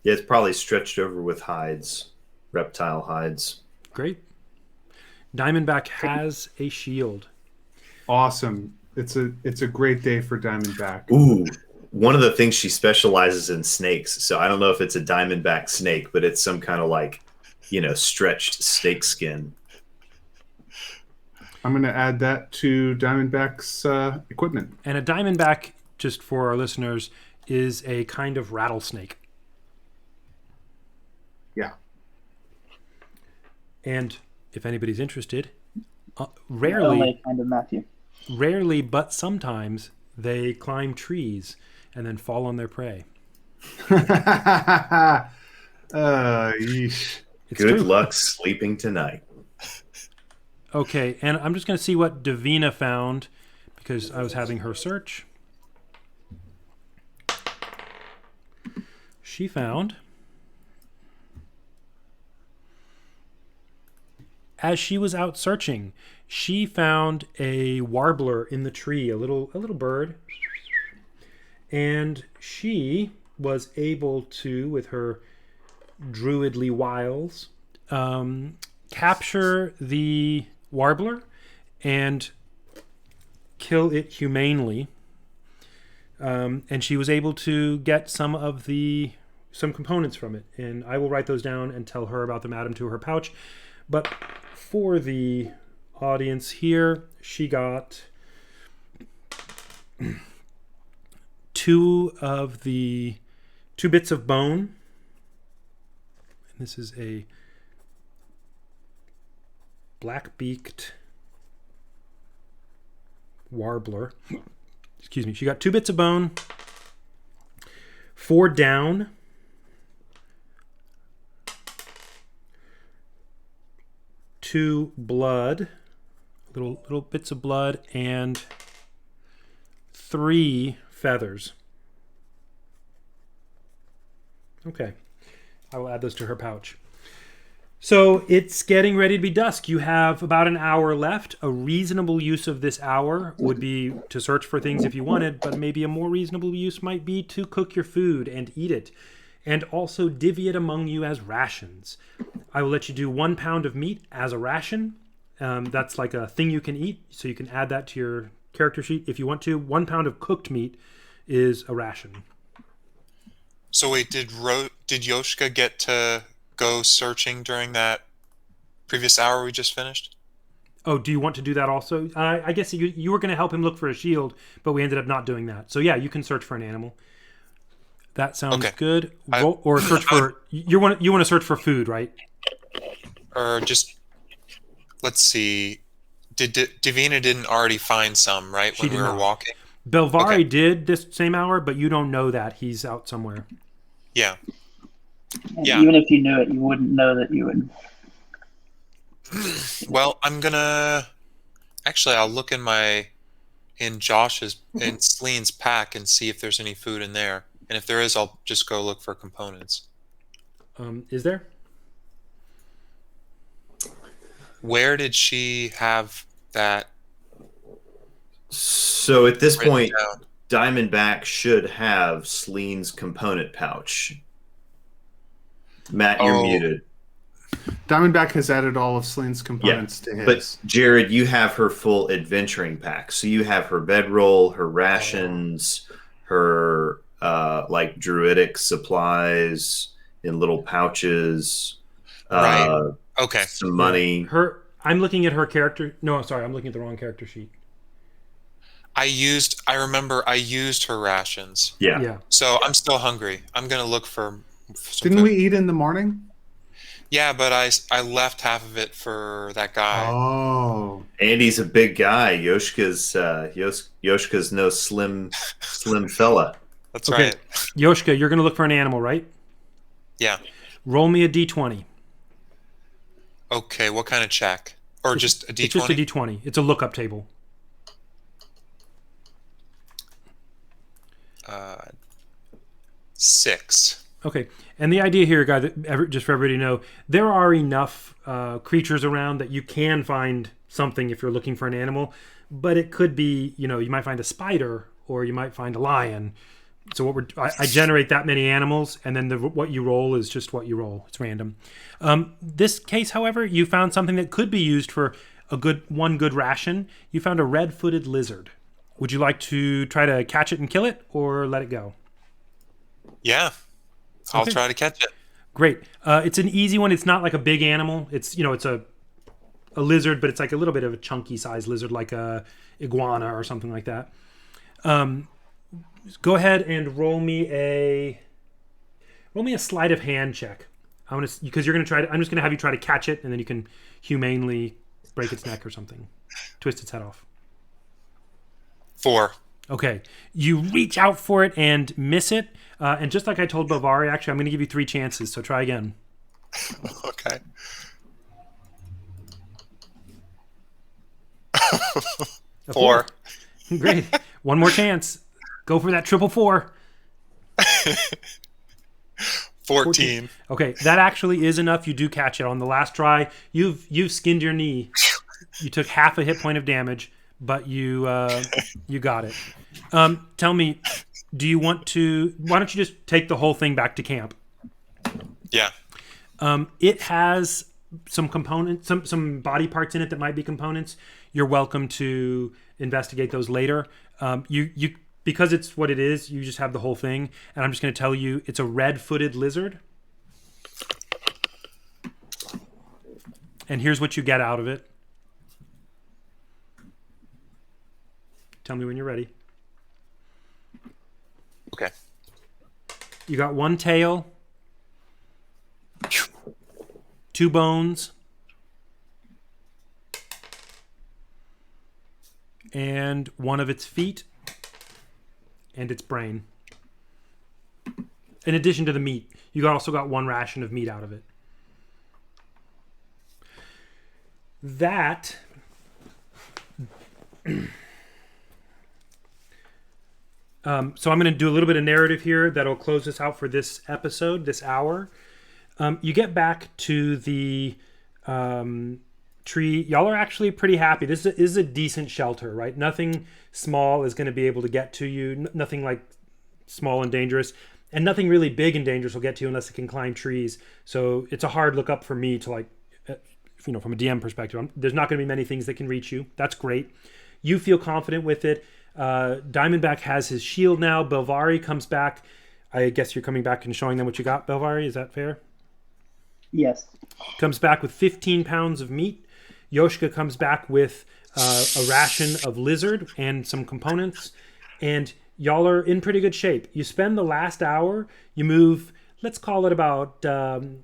Speaker 6: Yeah, it's probably stretched over with hides, reptile hides.
Speaker 1: Great. Diamondback has a shield.
Speaker 7: Awesome. It's a great day for Diamondback.
Speaker 6: Ooh, one of the things she specializes in snakes. So I don't know if it's a diamondback snake, but it's some kind of like, stretched snake skin.
Speaker 7: I'm going to add that to Diamondback's equipment.
Speaker 1: And a diamondback, just for our listeners, is a kind of rattlesnake.
Speaker 7: Yeah.
Speaker 1: And if anybody's interested,
Speaker 2: Only kind of Matthew.
Speaker 1: Rarely, but sometimes they climb trees and then fall on their prey.
Speaker 7: Yeesh.
Speaker 6: Good luck sleeping tonight.
Speaker 1: Okay, and I'm just going to see what Davina found because I was having her search. She found, as she was out searching, she found a warbler in the tree, a little bird, and she was able to, with her druidly wiles, capture the warbler and kill it humanely. And she was able to get some components from it, and I will write those down and tell her about them, add them to her pouch. But for the audience here, she got 2 bits of bone. And this is a black-beaked warbler. Excuse me. She got 2 bits of bone, 4 down, 2 blood, little bits of blood, and 3 feathers. Okay. I will add those to her pouch. So it's getting ready to be dusk. You have about an hour left. A reasonable use of this hour would be to search for things if you wanted, but maybe a more reasonable use might be to cook your food and eat it, and also divvy it among you as rations. I will let you do 1 pound of meat as a ration. That's like a thing you can eat, so you can add that to your character sheet if you want to. 1 pound of cooked meat is a ration.
Speaker 3: So wait, did Yoshka get to go searching during that previous hour we just finished?
Speaker 1: Oh, do you want to do that also? I guess you were going to help him look for a shield, but we ended up not doing that. So yeah, you can search for an animal. That sounds good. Or search for you want to search for food, right?
Speaker 3: Or just let's see. Davina didn't already find some, right, when we were walking?
Speaker 1: Belvari did this same hour, but you don't know that. He's out somewhere.
Speaker 3: Yeah.
Speaker 2: And even if you knew it, you wouldn't know that you would.
Speaker 3: Well, I'm gonna actually I'll look in Celine's pack and see if there's any food in there. And if there is, I'll just go look for components.
Speaker 1: Is there?
Speaker 3: Where did she have that?
Speaker 6: So at this point, Diamondback should have Celine's component pouch. Matt, you're muted.
Speaker 7: Diamondback has added all of Celine's components to his.
Speaker 6: But Jared, you have her full adventuring pack. So you have her bedroll, her rations, her like druidic supplies in little pouches.
Speaker 3: Right. Okay.
Speaker 6: Some money.
Speaker 1: I'm looking at her character. No, sorry, I'm looking at the wrong character sheet.
Speaker 3: I remember I used her rations.
Speaker 1: Yeah.
Speaker 3: So I'm still hungry. I'm gonna look for some
Speaker 7: Didn't
Speaker 3: food.
Speaker 7: we eat in the morning?
Speaker 3: Yeah, but I left half of it for that guy.
Speaker 7: Oh.
Speaker 6: Andy's a big guy. Yoshka's no slim fella.
Speaker 3: That's right.
Speaker 1: Yoshka, you're going to look for an animal, right?
Speaker 3: Yeah.
Speaker 1: Roll me a d20.
Speaker 3: Okay, what kind of check? Or just a d20?
Speaker 1: It's just a d20. It's a lookup table.
Speaker 3: 6.
Speaker 1: Okay, and the idea here, guy, just for everybody to know, there are enough creatures around that you can find something if you're looking for an animal, but it could be, you might find a spider or you might find a lion. So I generate that many animals, and then what you roll is just what you roll. It's random. This case, however, you found something that could be used for one good ration. You found a red-footed lizard. Would you like to try to catch it and kill it, or let it go?
Speaker 3: Yeah. I'll try to catch it.
Speaker 1: Great. It's an easy one. It's not like a big animal. It's it's a lizard, but it's like a little bit of a chunky sized lizard, like a iguana or something like that. Go ahead and roll me a sleight of hand check. Because you're gonna try to. I'm just gonna have you try to catch it, and then you can humanely break its neck or something, twist its head off.
Speaker 3: 4.
Speaker 1: Okay. You reach out for it and miss it. And just like I told Bovari, actually, I'm going to give you 3 chances, so try again.
Speaker 3: Okay.
Speaker 1: A
Speaker 3: 4.
Speaker 1: Great. One more chance. Go for that 444.
Speaker 3: 14.
Speaker 1: Okay, that actually is enough. You do catch it on the last try. You've skinned your knee. You took half a hit point of damage, but you got it. Tell me, do you want to? Why don't you just take the whole thing back to camp?
Speaker 3: Yeah.
Speaker 1: It has some components, some body parts in it that might be components. You're welcome to investigate those later. You because it's what it is. You just have the whole thing, and I'm just going to tell you it's a red-footed lizard. And here's what you get out of it. Tell me when you're ready.
Speaker 3: Okay.
Speaker 1: You got 1 tail, 2 bones, and 1 of its feet, and its brain. In addition to the meat, you also got 1 ration of meat out of it. So I'm going to do a little bit of narrative here that'll close us out for this episode, this hour. You get back to the tree. Y'all are actually pretty happy. This is a decent shelter, right? Nothing small is going to be able to get to you. Nothing like small and dangerous. And nothing really big and dangerous will get to you unless it can climb trees. So it's a hard look up for me to like, from a DM perspective. There's not going to be many things that can reach you. That's great. You feel confident with it. Diamondback has his shield now. Belvari comes back. I guess you're coming back and showing them what you got, Belvari. Is that fair?
Speaker 2: Yes.
Speaker 1: Comes back with 15 pounds of meat. Yoshka comes back with a ration of lizard and some components. And y'all are in pretty good shape. You spend the last hour, you move, let's call it about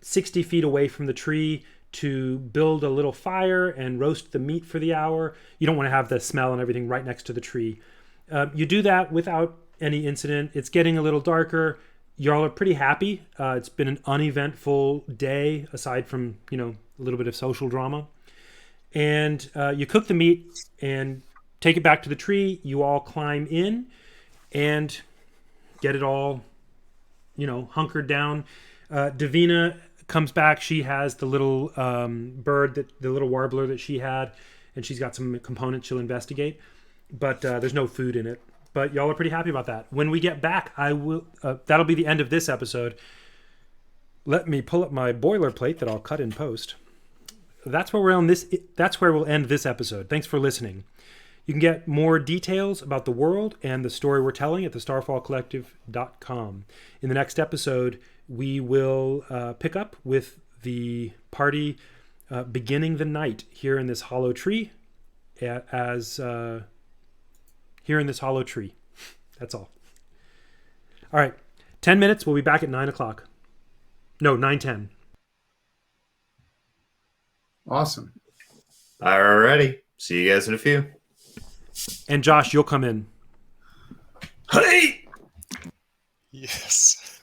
Speaker 1: 60 feet away from the tree to build a little fire and roast the meat for the hour. You don't want to have the smell and everything right next to the tree. You do that without any incident. It's getting a little darker. Y'all are pretty happy. It's been an uneventful day, aside from, a little bit of social drama. And you cook the meat and take it back to the tree. You all climb in and get it all, hunkered down. Davina comes back. She has the little bird, the little warbler that she had, and she's got some components she'll investigate. But there's no food in it. But y'all are pretty happy about that. When we get back, I will. That'll be the end of this episode. Let me pull up my boilerplate that I'll cut in post. That's where we'll end this episode. Thanks for listening. You can get more details about the world and the story we're telling at thestarfallcollective.com. In the next episode, we will pick up with the party beginning the night here in this hollow tree. Here in this hollow tree. That's all. All right. 10 minutes. We'll be back at 9 o'clock. No, 9:10.
Speaker 7: Awesome.
Speaker 6: Alrighty. See you guys in a few.
Speaker 1: And Josh, you'll come in.
Speaker 6: Hey!
Speaker 3: Yes.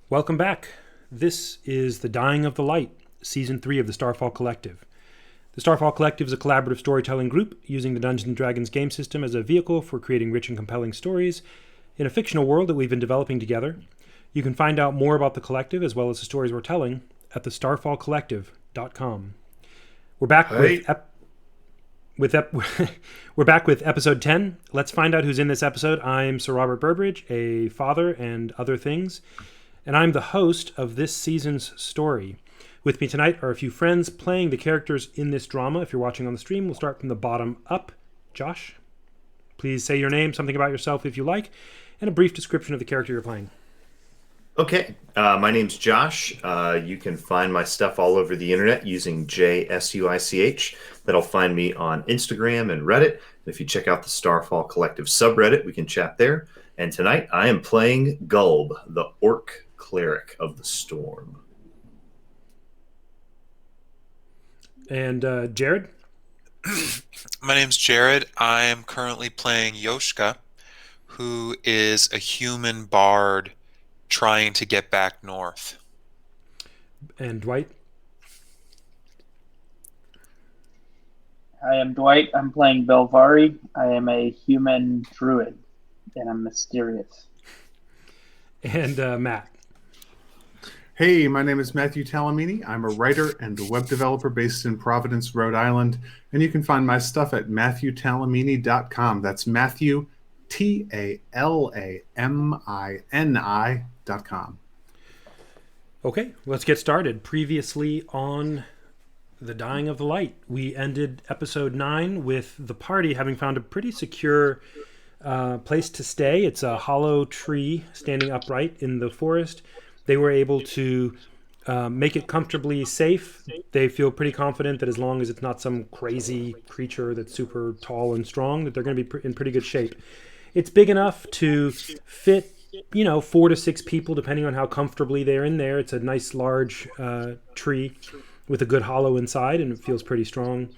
Speaker 1: Welcome back. This is The Dying of the Light, Season 3 of the Starfall Collective. The Starfall Collective is a collaborative storytelling group using the Dungeons & Dragons game system as a vehicle for creating rich and compelling stories in a fictional world that we've been developing together. You can find out more about the collective as well as the stories we're telling at the starfallcollective.com. We're back we're back with episode 10. Let's find out who's in this episode. I'm Sir Robert Burbridge, a father and other things, and I'm the host of this season's story. With me tonight are a few friends playing the characters in this drama. If you're watching on the stream, we'll start from the bottom up. Josh, please say your name, something about yourself if you like, and a brief description of the character you're playing.
Speaker 6: Okay, my name's Josh. You can find my stuff all over the internet using JSUICH. That'll find me on Instagram and Reddit. And if you check out the Starfall Collective subreddit, we can chat there. And tonight I am playing Gulb, the Orc Cleric of the Storm.
Speaker 1: And Jared?
Speaker 3: My name's Jared. I am currently playing Yoshka, who is a human bard trying to get back north.
Speaker 1: And Dwight?
Speaker 2: I am Dwight. I'm playing Belvari. I am a human druid, and I'm mysterious.
Speaker 1: And Matt?
Speaker 7: Hey, my name is Matthew Talamini. I'm a writer and a web developer based in Providence, Rhode Island. And you can find my stuff at MatthewTalamini.com. That's Matthew, TALAMINI.com.
Speaker 1: Okay, let's get started. Previously on The Dying of the Light, we ended episode 9 with the party having found a pretty secure place to stay. It's a hollow tree standing upright in the forest. They were able to make it comfortably safe. They feel pretty confident that as long as it's not some crazy creature that's super tall and strong, that they're going to be in pretty good shape. It's big enough to fit, 4 to 6 people, depending on how comfortably they're in there. It's a nice large tree with a good hollow inside, and it feels pretty strong.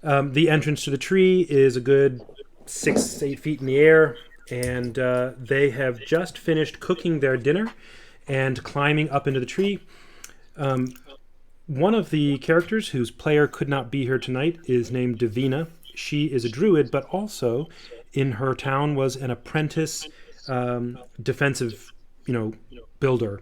Speaker 1: The entrance to the tree is a good 6-8 feet in the air, and they have just finished cooking their dinner and climbing up into the tree. One of the characters whose player could not be here tonight is named Davina. She is a druid, but also in her town was an apprentice defensive, builder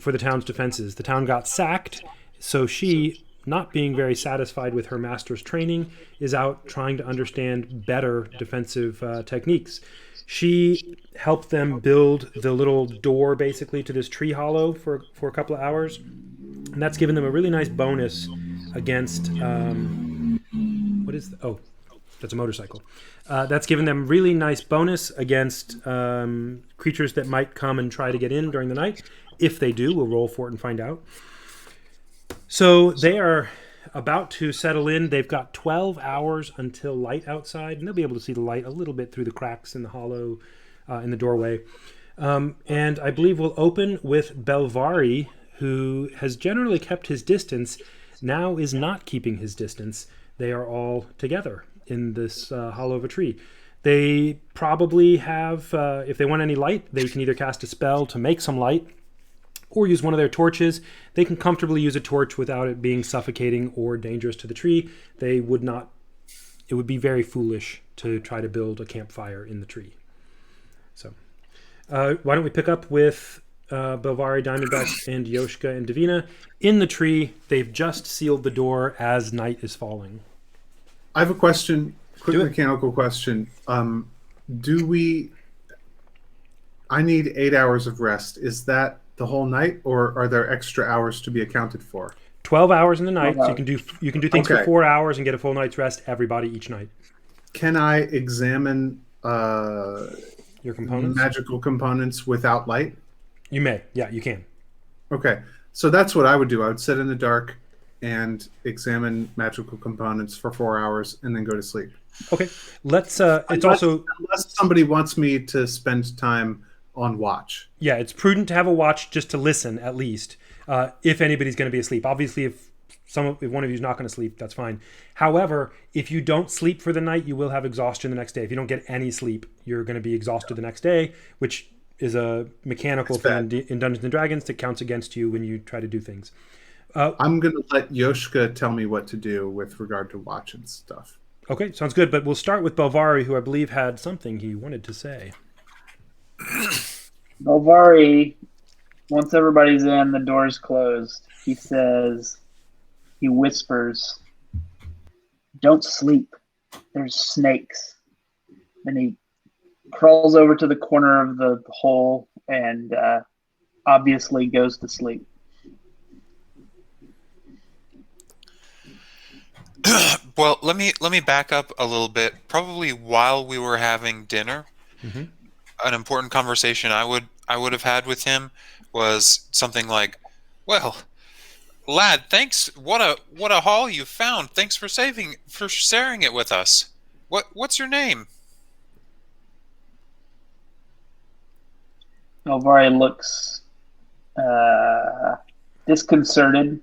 Speaker 1: for the town's defenses. The town got sacked, so she, not being very satisfied with her master's training, is out trying to understand better defensive techniques. She helped them build the little door basically to this tree hollow for a couple of hours. And that's given them a really nice bonus against, that's a motorcycle. That's given them really nice bonus against creatures that might come and try to get in during the night. If they do, we'll roll for it and find out. So they are about to settle in. They've got 12 hours until light outside, and they'll be able to see the light a little bit through the cracks in the hollow in the doorway. And I believe we'll open with Belvari, who has generally kept his distance, now is not keeping his distance. They are all together in this hollow of a tree. They probably have, if they want any light, they can either cast a spell to make some light, or use one of their torches. They can comfortably use a torch without it being suffocating or dangerous to the tree. It would be very foolish to try to build a campfire in the tree. So, why don't we pick up with Belvari, Diamondback, and Yoshka and Davina in the tree. They've just sealed the door as night is falling.
Speaker 7: I have a question, quick mechanical question. I need 8 hours of rest. Is that the whole night, or are there extra hours to be accounted for?
Speaker 1: 12 hours in the night, so you can do things for
Speaker 7: Okay.
Speaker 1: 4 hours and get a full night's rest, everybody each night.
Speaker 7: Can I examine
Speaker 1: Your components?
Speaker 7: magical components without light?
Speaker 1: You may. Yeah, you can.
Speaker 7: Okay, so that's what I would do. I would sit in the dark and examine magical components for 4 hours and then go to sleep.
Speaker 1: Okay. Let's
Speaker 7: Unless somebody wants me to spend time on watch.
Speaker 1: Yeah, it's prudent to have a watch just to listen at least. If anybody's going to be asleep. Obviously, if one of you is not going to sleep, that's fine. However, if you don't sleep for the night, you will have exhaustion the next day. If you don't get any sleep, you're going to be exhausted the next day, which is a mechanical
Speaker 7: It's
Speaker 1: thing
Speaker 7: bad.
Speaker 1: in Dungeons and Dragons that counts against you when you try to do things.
Speaker 7: I'm going to let Yoshka tell me what to do with regard to watch and stuff.
Speaker 1: Okay, sounds good. But we'll start with Belvari, who I believe had something he wanted to say.
Speaker 2: Belvari, once everybody's in, the door's closed. He whispers, "Don't sleep. There's snakes." Then he crawls over to the corner of the hole and obviously goes to sleep.
Speaker 3: Well, let me back up a little bit. Probably while we were having dinner,
Speaker 1: Mhm.
Speaker 3: an important conversation I would have had with him was something like, "Well, lad, thanks. What a haul you found. Thanks for sharing it with us. What's your name?"
Speaker 2: Belvari looks disconcerted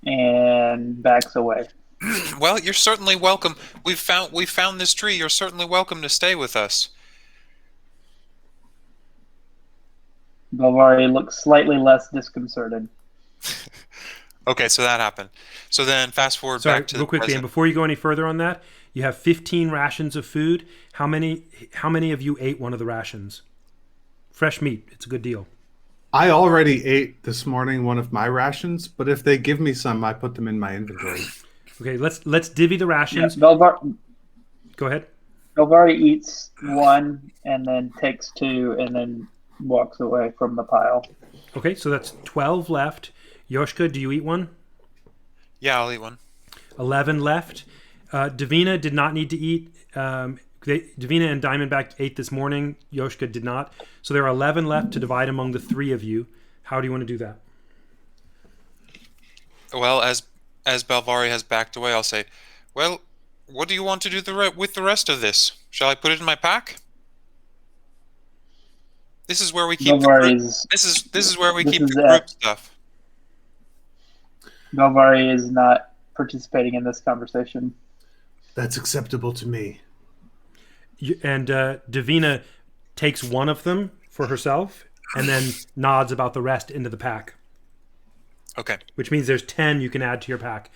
Speaker 2: and backs away.
Speaker 3: Well, you're certainly welcome. We found this tree. You're certainly welcome to stay with us.
Speaker 2: Belvari looks slightly less disconcerted.
Speaker 3: Okay, so that happened. So then fast forward
Speaker 1: Sorry,
Speaker 3: back to
Speaker 1: real
Speaker 3: the
Speaker 1: quickly, and
Speaker 3: present.
Speaker 1: before you go any further on that, you have 15 rations of food. How many of you ate one of the rations? Fresh meat. It's a good deal.
Speaker 7: I already ate this morning one of my rations, but if they give me some, I put them in my inventory.
Speaker 1: Okay, let's divvy the
Speaker 2: Yeah,
Speaker 1: rations. Go ahead.
Speaker 2: Belvari eats one and then takes two and then walks away from the pile.
Speaker 1: Okay, so that's 12 left. Yoshka, do you eat one?
Speaker 3: Yeah, I'll eat one.
Speaker 1: 11 left. Davina did not need to eat. Davina and Diamondback ate this morning. Yoshka did not. So there are 11 left to divide among the three of you. How do you want to do that?
Speaker 3: Well, as Balvari has backed away, I'll say, "Well, what do you want to do with the rest of this? Shall I put it in my pack? This is where we keep the group.
Speaker 2: Belvari
Speaker 3: This is where we
Speaker 2: this
Speaker 3: keep
Speaker 2: is
Speaker 3: the group stuff."
Speaker 2: Belvari is not participating in this conversation.
Speaker 7: That's acceptable to me.
Speaker 1: And Davina takes one of them for herself and then nods about the rest into the pack,
Speaker 3: Okay.
Speaker 1: which means there's 10 you can add to your pack.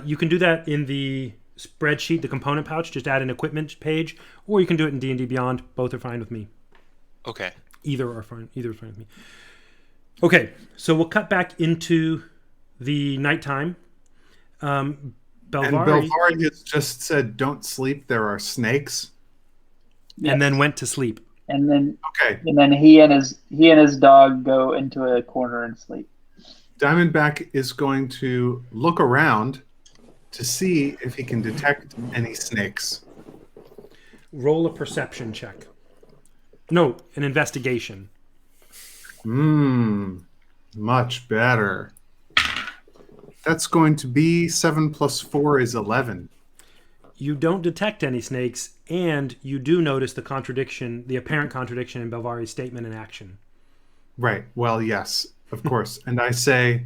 Speaker 1: You can do that in the spreadsheet, the component pouch. Just add an equipment page, or you can do it in D&D Beyond. Both are fine with me.
Speaker 3: Okay.
Speaker 1: Either are fine. Either is fine with me. Okay, so we'll cut back into the nighttime.
Speaker 7: And
Speaker 1: Belvari,
Speaker 7: Belvari has just said, "Don't sleep. There are snakes."
Speaker 2: Yes.
Speaker 1: and then went to sleep.
Speaker 2: and then
Speaker 7: Okay.
Speaker 2: he and his dog go into a corner and sleep.
Speaker 7: Diamondback is going to look around to see if he can detect any snakes.
Speaker 1: Roll a perception check. No, an investigation.
Speaker 7: Much better. That's going to be 7 plus 4 is 11.
Speaker 1: You don't detect any snakes, and you do notice the apparent contradiction in Belvari's statement and action.
Speaker 7: Right. Well, yes, of course. And I say,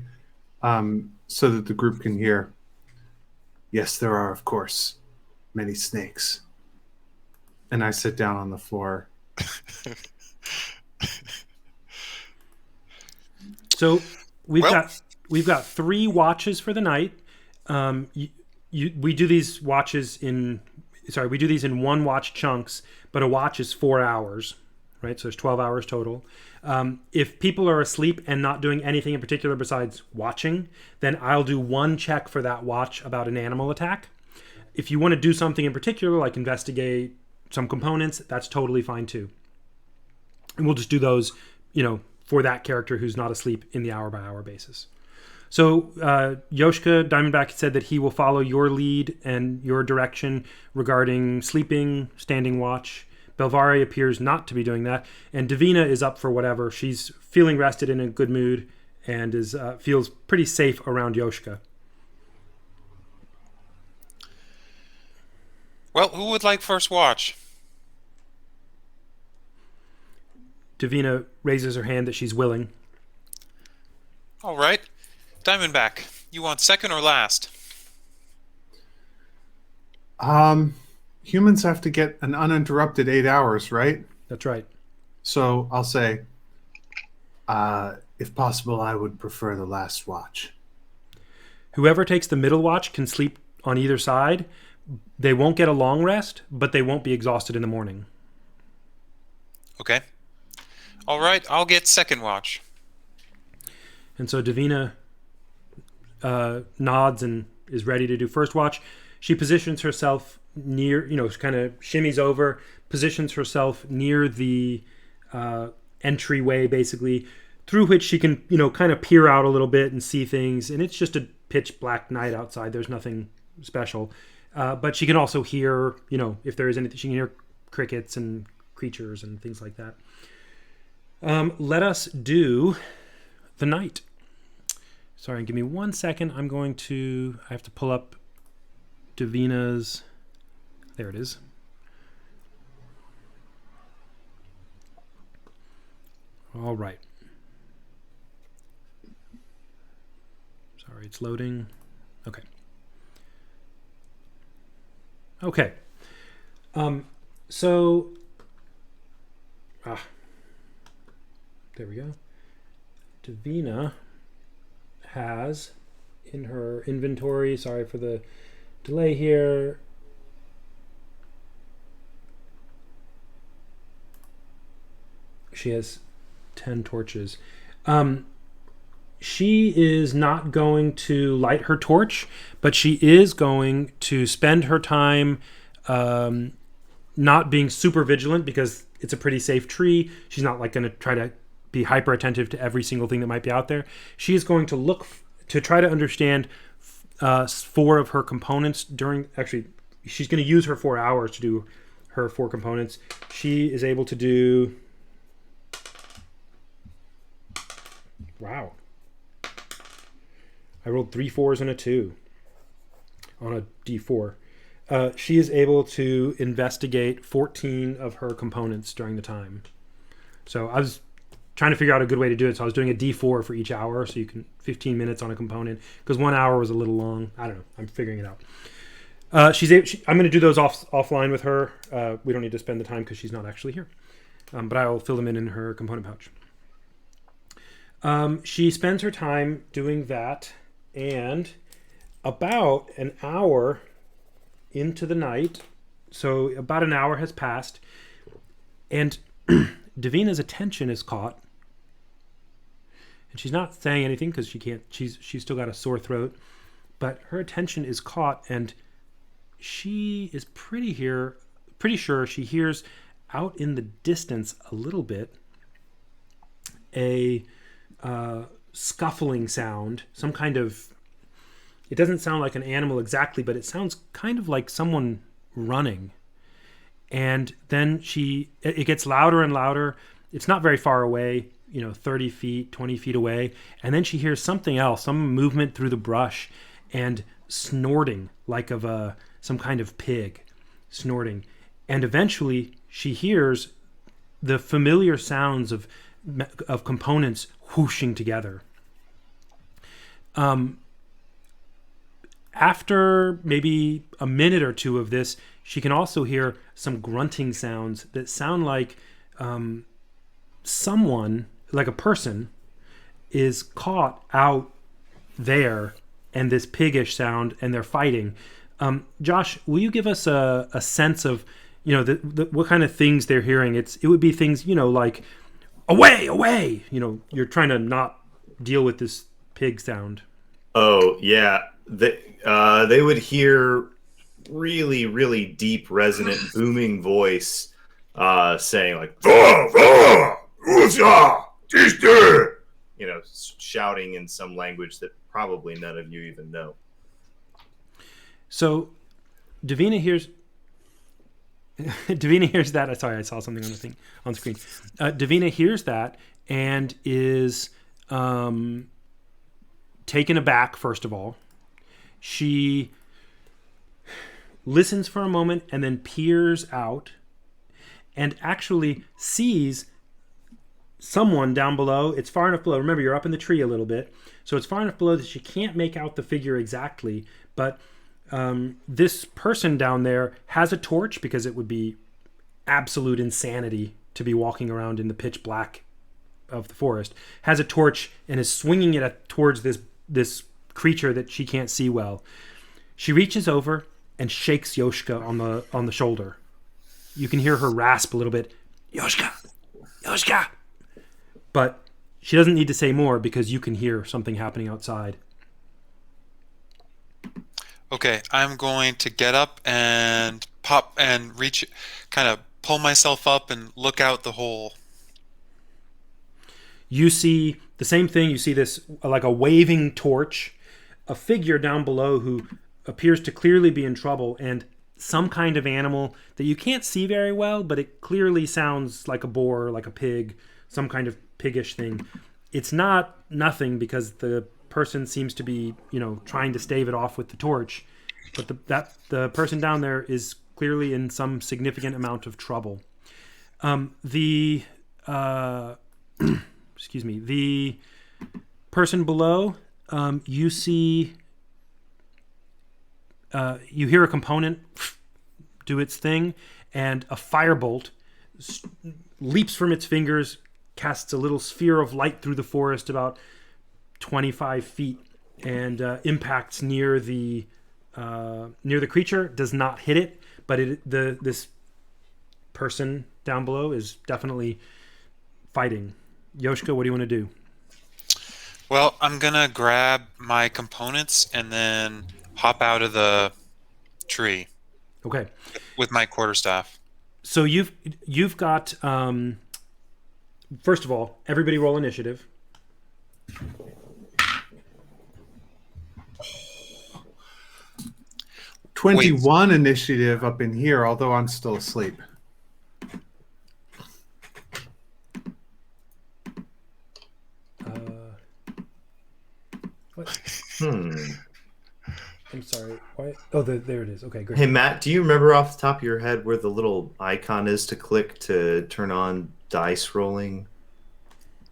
Speaker 7: so that the group can hear, "Yes, there are, of course, many snakes." And I sit down on the floor.
Speaker 1: So we've
Speaker 3: Well-
Speaker 1: got 3 watches for the night. We do these in 1 watch chunks, but a watch is 4 hours, right? So there's 12 hours total. If people are asleep and not doing anything in particular besides watching, then I'll do 1 check for that watch about an animal attack. If you want to do something in particular, like investigate some components, that's totally fine too. And we'll just do those, for that character who's not asleep in the hour-by-hour basis. So Yoshka Diamondback said that he will follow your lead and your direction regarding sleeping, standing watch. Belvari appears not to be doing that, and Davina is up for whatever. She's feeling rested, in a good mood, and feels pretty safe around Yoshka.
Speaker 3: Well, who would like first watch?
Speaker 1: Davina raises her hand that she's willing.
Speaker 3: All right. Diamondback, you want second or last?
Speaker 7: Humans have to get an uninterrupted 8 hours, right?
Speaker 1: That's right.
Speaker 7: So I'll say, if possible, I would prefer the last watch.
Speaker 1: Whoever takes the middle watch can sleep on either side. They won't get a long rest, but they won't be exhausted in the morning.
Speaker 3: Okay. All right, I'll get second watch.
Speaker 1: And so Davina nods and is ready to do first watch. She positions herself near, kind of shimmies over, positions herself near the entryway, basically, through which she can, kind of peer out a little bit and see things. And it's just a pitch black night outside. There's nothing special. But she can also hear, if there is anything, she can hear crickets and creatures and things like that. Let us do the night. Sorry, give me 1 second. I have to pull up Davina's. There it is. All right. Sorry, it's loading. Okay. Okay. There we go. Davina has in her inventory, sorry for the delay here, she has 10 torches. She is not going to light her torch, but she is going to spend her time not being super vigilant because it's a pretty safe tree. She's not like going to try to be hyper attentive to every single thing that might be out there. She is going to look to try to understand 4 of her components she's going to use her 4 hours to do her 4 components. She is able to do, wow, I rolled 3 4s and a 2 on a d4. She is able to investigate 14 of her components during the time. So I was trying to figure out a good way to do it. So I was doing a d4 for each hour. So you can 15 minutes on a component because 1 hour was a little long. I don't know. I'm figuring it out. I'm going to do those offline with her. We don't need to spend the time because she's not actually here. But I will fill them in her component pouch. She spends her time doing that, and about an hour into the night, so about an hour has passed, and Davina's attention is caught, and she's not saying anything because she can't. She's still got a sore throat, but her attention is caught, and she is pretty sure she hears out in the distance a little bit a scuffling sound, some kind of. It doesn't sound like an animal exactly, but it sounds kind of like someone running. And then it gets louder and louder. It's not very far away, 30 feet, 20 feet away. And then she hears something else, some movement through the brush and snorting like of some kind of pig snorting. And eventually she hears the familiar sounds of components whooshing together. After maybe a minute or two of this, she can also hear some grunting sounds that sound like someone, like a person, is caught out there and this piggish sound, and they're fighting. Josh, will you give us a sense of, what kind of things they're hearing? It would be things, like, away! You're trying to not deal with this pig sound.
Speaker 6: Oh, yeah. They would hear really, really deep, resonant, booming voice saying like, shouting in some language that probably none of you even know.
Speaker 1: So Davina hears that. Sorry, I saw something on the thing on the screen. Davina hears that and is taken aback, first of all. She listens for a moment and then peers out and actually sees someone down below. It's far enough below. Remember, you're up in the tree a little bit. So it's far enough below that she can't make out the figure exactly. But this person down there has a torch because it would be absolute insanity to be walking around in the pitch black of the forest, has a torch and is swinging it towards this creature that she can't see well. She reaches over and shakes Yoshka on the shoulder. You can hear her rasp a little bit, Yoshka, Yoshka. But she doesn't need to say more because you can hear something happening outside.
Speaker 3: Okay, I'm going to get up and pop and reach, kind of pull myself up and look out the hole.
Speaker 1: You see the same thing. You see this like a waving torch, a figure down below who appears to clearly be in trouble, and some kind of animal that you can't see very well, but it clearly sounds like a boar, like a pig, some kind of piggish thing. It's not nothing because the person seems to be, trying to stave it off with the torch, but the person down there is clearly in some significant amount of trouble. The person below, you see, you hear a component do its thing, and a firebolt leaps from its fingers, casts a little sphere of light through the forest about 25 feet, and impacts near the creature. Does not hit it, but this person down below is definitely fighting. Yoshka, what do you want to do?
Speaker 3: Well, I'm gonna grab my components and then hop out of the tree.
Speaker 1: Okay.
Speaker 3: With my quarterstaff.
Speaker 1: So you've got first of all, everybody roll initiative.
Speaker 7: 21 initiative up in here, although I'm still asleep.
Speaker 1: What? I'm sorry. Why? Oh, there it is. Okay, great.
Speaker 6: Hey, Matt, do you remember off the top of your head where the little icon is to click to turn on dice rolling?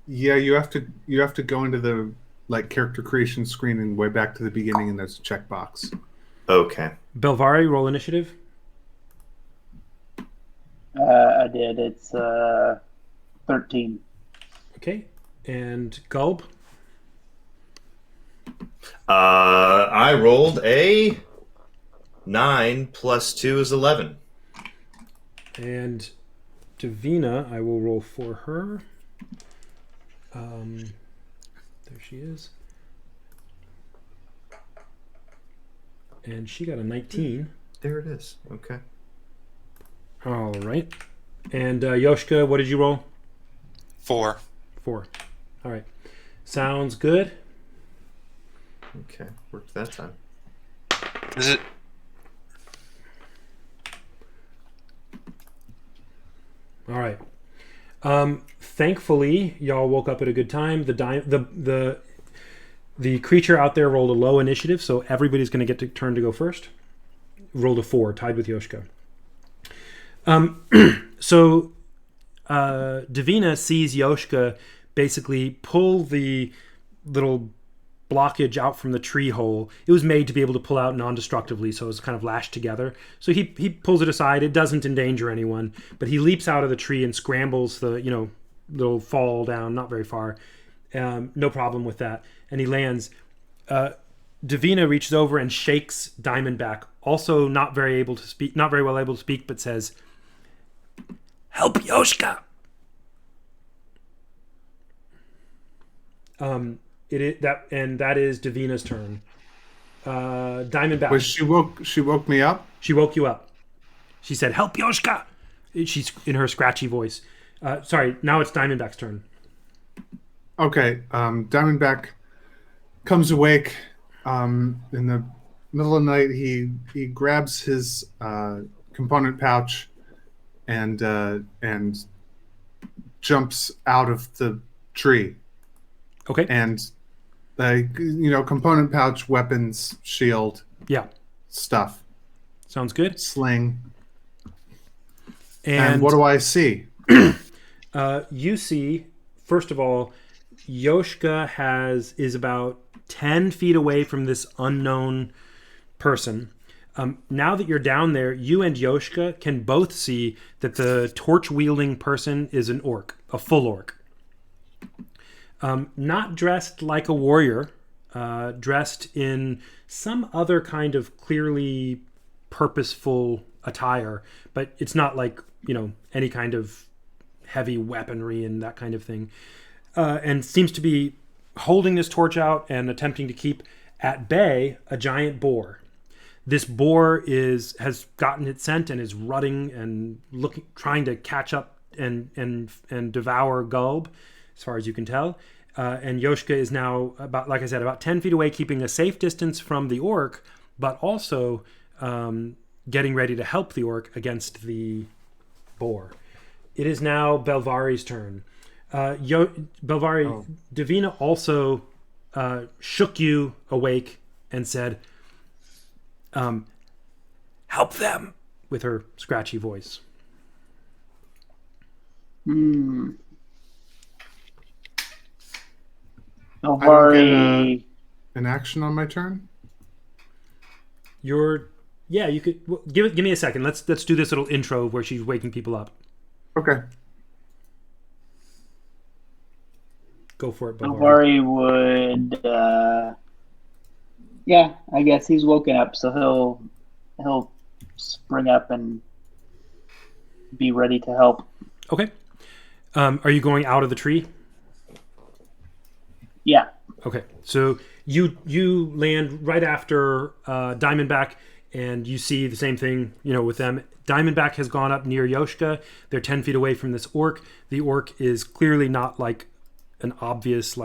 Speaker 7: Yeah, you have to go into the character creation screen and way back to the beginning, and there's a checkbox.
Speaker 6: Okay.
Speaker 1: Belvari, roll initiative.
Speaker 2: I did. It's 13.
Speaker 1: Okay. And Gulb?
Speaker 6: I rolled a 9 plus 2 is 11.
Speaker 1: And Davina, I will roll for her. There she is. And she got a 19.
Speaker 6: There it is. Okay.
Speaker 1: All right. And Yoshka, what did you roll?
Speaker 3: 4.
Speaker 1: 4. All right. Sounds good.
Speaker 6: Okay. Worked that time.
Speaker 3: Is it?
Speaker 1: All right. Thankfully, y'all woke up at a good time. The creature out there rolled a low initiative, so everybody's going to get to turn to go first. Rolled a 4, tied with Yoshka. So Davina sees Yoshka basically pull the little blockage out from the tree hole. It was made to be able to pull out non-destructively, so it was kind of lashed together. So he pulls it aside. It doesn't endanger anyone, but he leaps out of the tree and scrambles the little fall down, not very far. No problem with that. And he lands. Davina reaches over and shakes Diamondback, also not very well able to speak, but says, "Help Yoshka." That is Davina's turn. Diamondback.
Speaker 7: Was she woke me up?
Speaker 1: She woke you up. She said, "Help Yoshka." She's in her scratchy voice. Sorry, now it's Diamondback's turn.
Speaker 7: Okay, Diamondback comes awake in the middle of the night. He grabs his component pouch and jumps out of the tree.
Speaker 1: Okay.
Speaker 7: And component pouch, weapons, shield,
Speaker 1: yeah,
Speaker 7: stuff.
Speaker 1: Sounds good.
Speaker 7: Sling. And what do I see?
Speaker 1: You see, first of all, Yoshka is about 10 feet away from this unknown person. Now that you're down there, you and Yoshka can both see that the torch-wielding person is an orc, a full orc. Not dressed like a warrior, dressed in some other kind of clearly purposeful attire, but it's not like, any kind of heavy weaponry and that kind of thing. And seems to be holding this torch out and attempting to keep at bay a giant boar. This boar has gotten its scent and is rutting and trying to catch up and devour Gulb, as far as you can tell. And Yoshka is now about 10 feet away, keeping a safe distance from the orc, but also getting ready to help the orc against the boar. It is now Belvari's turn. Belvari, Davina also shook you awake and said, help them, with her scratchy voice.
Speaker 7: I don't get an action on my turn?
Speaker 1: You could give me a second. Let's do this little intro where she's waking people up.
Speaker 7: Okay.
Speaker 1: Go for it, Belvari.
Speaker 2: Belvari would I guess he's woken up, so he'll spring up and be ready to help.
Speaker 1: Okay. Are you going out of the tree?
Speaker 2: Yeah.
Speaker 1: Okay. So you land right after Diamondback, and you see the same thing, with them. Diamondback has gone up near Yoshka. They're 10 feet away from this orc. The orc is clearly not like an obvious,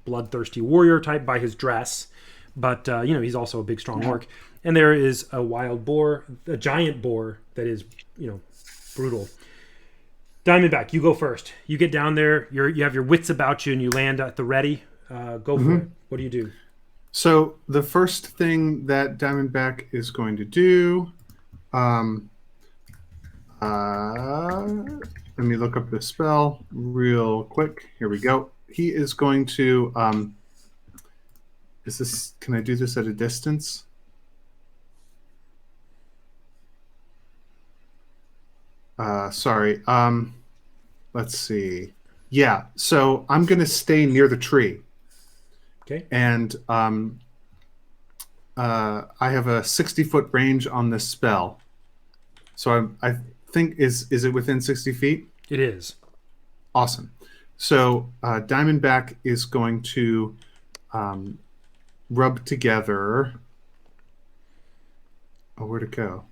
Speaker 1: bloodthirsty warrior type by his dress, but he's also a big, strong orc. And there is a wild boar, a giant boar that is, brutal. Diamondback, you go first. You get down there. You have your wits about you, and you land at the ready. Go for it. What do you do?
Speaker 7: So the first thing that Diamondback is going to do, let me look up the spell real quick. Here we go. He is going to, can I do this at a distance? Sorry. Let's see. Yeah. So I'm going to stay near the tree.
Speaker 1: Okay.
Speaker 7: And I have a 60-foot range on this spell. So I think, is it within 60 feet?
Speaker 1: It is.
Speaker 7: Awesome. So Diamondback is going to rub together. Oh, where'd it go?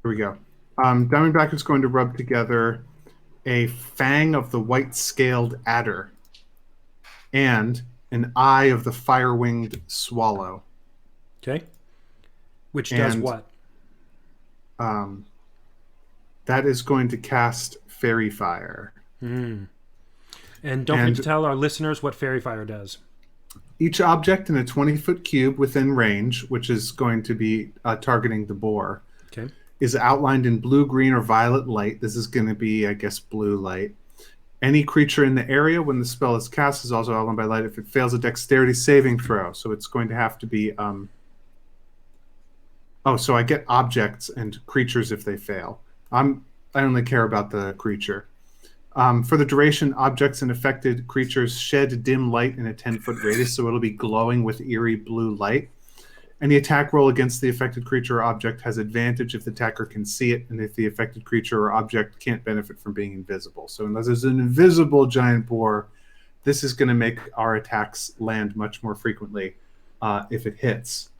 Speaker 7: Here we go. Diamondback is going to rub together a fang of the white-scaled adder and an eye of the fire-winged swallow.
Speaker 1: Okay. Which does what?
Speaker 7: That is going to cast Fairy Fire.
Speaker 1: And don't forget to tell our listeners what Fairy Fire does.
Speaker 7: Each object in a 20-foot cube within range, which is going to be targeting the boar, is outlined in blue, green, or violet light. This is going to be, I guess, blue light. Any creature in the area when the spell is cast is also outlined by light if it fails a dexterity saving throw. So it's going to have to be... so I get objects and creatures if they fail. I only care about the creature. For the duration, objects and affected creatures shed dim light in a 10-foot radius, so it'll be glowing with eerie blue light. Any attack roll against the affected creature or object has advantage if the attacker can see it, and if the affected creature or object can't benefit from being invisible. So unless there's an invisible giant boar, this is going to make our attacks land much more frequently if it hits.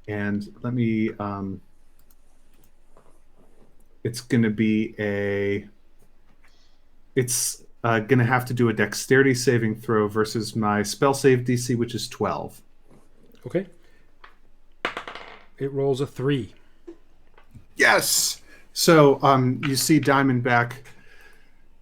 Speaker 7: And let me... it's going to be a... It's going to have to do a dexterity saving throw versus my spell save DC, which is 12.
Speaker 1: Okay. It rolls a 3.
Speaker 7: Yes! So you see Diamondback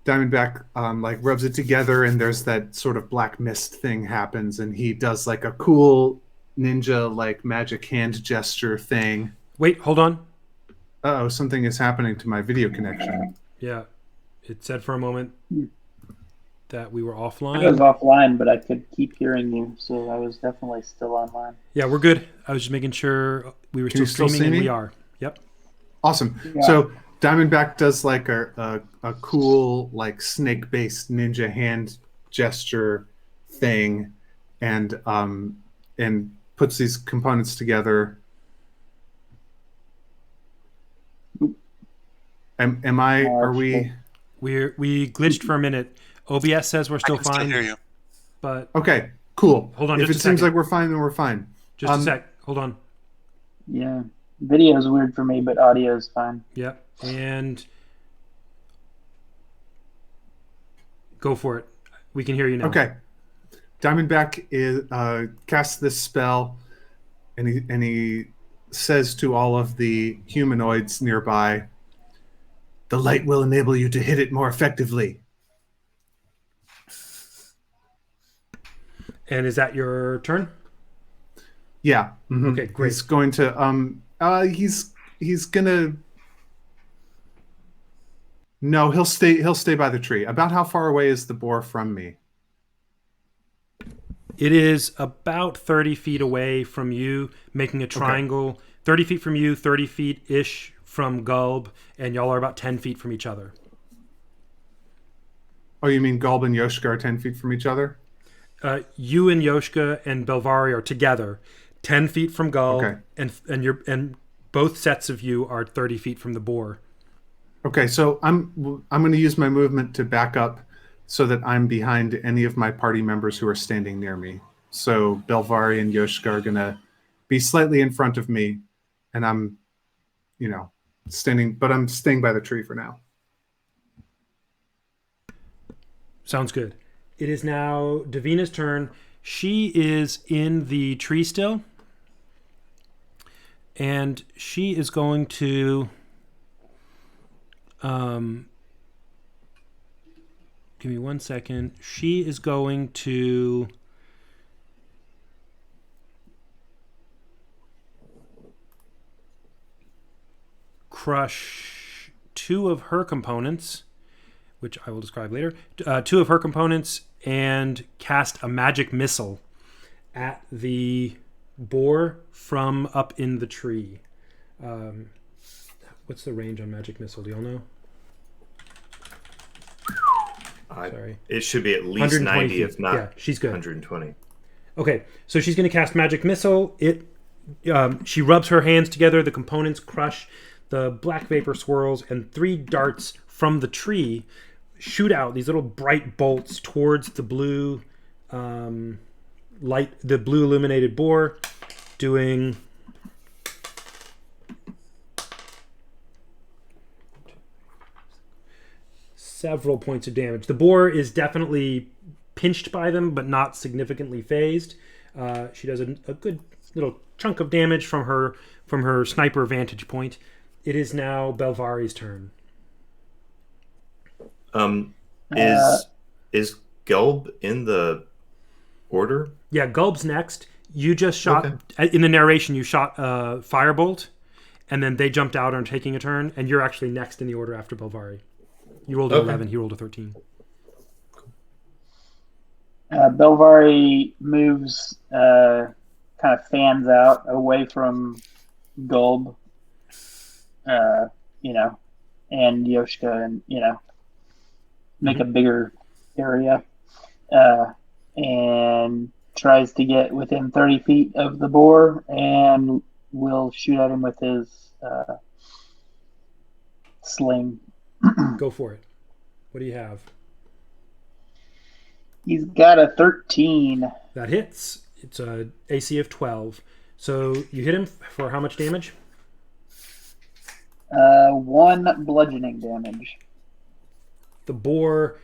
Speaker 7: rubs it together, and there's that sort of black mist thing happens, and he does like a cool ninja magic hand gesture thing.
Speaker 1: Wait, hold on.
Speaker 7: Uh-oh, something is happening to my video connection.
Speaker 1: Yeah. It said for a moment that we were
Speaker 2: I was
Speaker 1: offline.
Speaker 2: offline, but I could keep hearing you, so I was definitely still online.
Speaker 1: Yeah, we're good. I was just making sure we were
Speaker 7: Can you
Speaker 1: still
Speaker 7: still
Speaker 1: streaming,
Speaker 7: see
Speaker 1: and
Speaker 7: me?
Speaker 1: we are. Yep.
Speaker 7: Awesome.
Speaker 2: Yeah.
Speaker 7: So Diamondback does like a cool like snake-based ninja hand gesture thing, and puts these components together. Am I? Are we?
Speaker 1: We glitched for a minute. OBS says we're
Speaker 3: I
Speaker 1: still
Speaker 3: can still
Speaker 1: fine,
Speaker 3: hear you.
Speaker 1: but
Speaker 7: Okay. Cool.
Speaker 1: Hold on
Speaker 7: If
Speaker 1: just
Speaker 7: it
Speaker 1: a
Speaker 7: seems
Speaker 1: second.
Speaker 7: like we're fine, then we're fine.
Speaker 1: just a sec. Hold on.
Speaker 2: Yeah. Video's weird for me, but audio's fine.
Speaker 1: Yep. And go for it. We can hear you now.
Speaker 7: Okay. Diamondback casts this spell, and he says to all of the humanoids nearby, "The light will enable you to hit it more effectively."
Speaker 1: And is that your turn?
Speaker 7: Yeah. Mhm.
Speaker 1: Okay, great.
Speaker 7: He's going to he's gonna no, he'll stay by the tree. About how far away is the boar from me?
Speaker 1: It is about 30 feet away from you, making a triangle. 30 feet from you, 30 feet ish from Gulb, and y'all are about 10 feet from each other.
Speaker 7: Oh, you mean Gulb and Yoshka are 10 feet from each other?
Speaker 1: You and Yoshka and Belvari are together, 10 feet from Gulb,
Speaker 7: Okay.
Speaker 1: and both sets of you are 30 feet from the boar.
Speaker 7: Okay, so I'm going to use my movement to back up so that I'm behind any of my party members who are standing near me. So Belvari and Yoshka are going to be slightly in front of me, and I'm staying by the tree for now.
Speaker 1: Sounds good. It is now Davina's turn. She is in the tree still. And she is going to give me 1 second. She is going to crush two of her components, which I will describe later. Two of her components, and cast a magic missile at the boar from up in the tree. What's the range on magic missile? Do y'all know? Sorry.
Speaker 6: It should be at least
Speaker 1: 120
Speaker 6: 90,
Speaker 1: feet.
Speaker 6: if not
Speaker 1: Yeah, she's good.
Speaker 6: 120.
Speaker 1: Okay, so she's going to cast magic missile. She rubs her hands together. The components crush. The black vapor swirls, and 3 darts from the tree shoot out, these little bright bolts towards the blue light, the blue illuminated boar, doing several points of damage. The boar is definitely pinched by them, but not significantly phased. She does a good little chunk of damage from her sniper vantage point. It is now Belvari's turn.
Speaker 6: Is Gulb in the order?
Speaker 1: Yeah, Gulb's next. You just shot in the narration. You shot Firebolt, and then they jumped out and are taking a turn, and you're actually next in the order after Belvari. You rolled an 11. He rolled a 13.
Speaker 2: Belvari moves, kind of fans out away from Gulb, and Yoshka, and make a bigger area, and tries to get within 30 feet of the boar, and will shoot at him with his sling.
Speaker 1: Go for it. What do you have?
Speaker 2: He's got a 13.
Speaker 1: That hits. It's a AC of 12. So you hit him for how much damage?
Speaker 2: 1 bludgeoning damage.
Speaker 1: The boar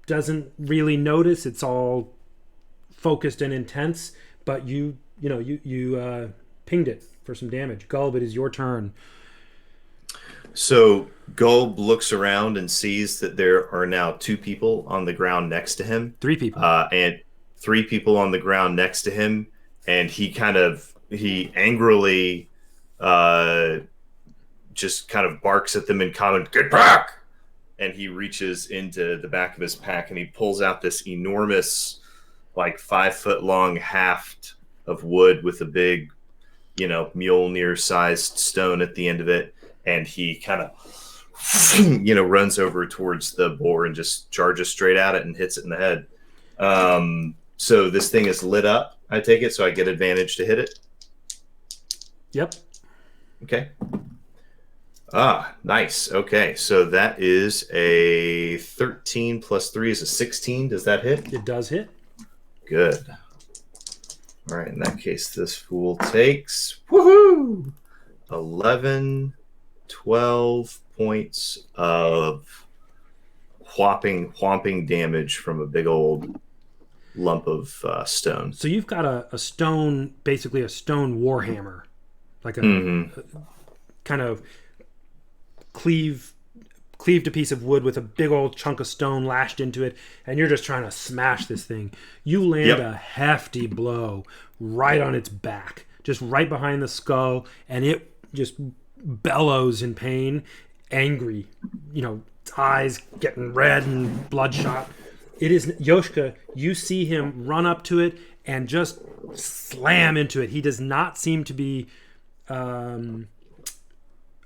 Speaker 1: doesn't really notice. It's all focused and intense, but you pinged it for some damage. Gulb, it is your turn.
Speaker 6: So Gulb looks around and sees that there are now 2 people on the ground next to him.
Speaker 1: 3 people.
Speaker 6: And 3 people on the ground next to him, and he angrily just kind of barks at them in common, "Get back!" and he reaches into the back of his pack and he pulls out this enormous, like 5-foot long haft of wood with a big, Mjolnir-sized stone at the end of it, and he kind of, runs over towards the boar and just charges straight at it and hits it in the head. So this thing is lit up, I take it, so I get advantage to hit it?
Speaker 1: Yep.
Speaker 6: Okay. Nice. Okay, so that is a 13 plus 3 is a 16. Does that hit?
Speaker 1: It does hit.
Speaker 6: Good. All right, in that case, this fool takes 11, 12 points of whopping damage from a big old lump of stone.
Speaker 1: So you've got a stone, basically a stone warhammer, like a kind of cleaved a piece of wood with a big old chunk of stone lashed into it, and you're just trying to smash this thing. You land a hefty blow right on its back, just right behind the skull, and it just bellows in pain, angry, its eyes getting red and bloodshot. It is Yoshka. You see him run up to it and just slam into it. He does not seem to be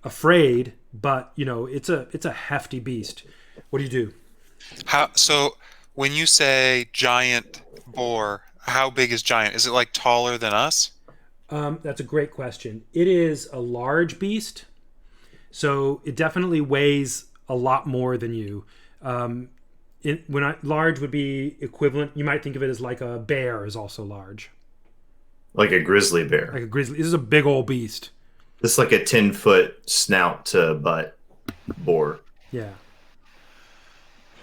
Speaker 1: afraid, but it's a hefty beast. What do you do?
Speaker 3: So when you say giant boar, how big is giant? Is it like taller than us?
Speaker 1: That's a great question. It is a large beast, so it definitely weighs a lot more than you. Large would be equivalent. You might think of it as like a bear is also large.
Speaker 6: Like a grizzly bear.
Speaker 1: Like a grizzly. This is a big old beast.
Speaker 6: This is like a 10-foot snout to butt boar.
Speaker 1: Yeah.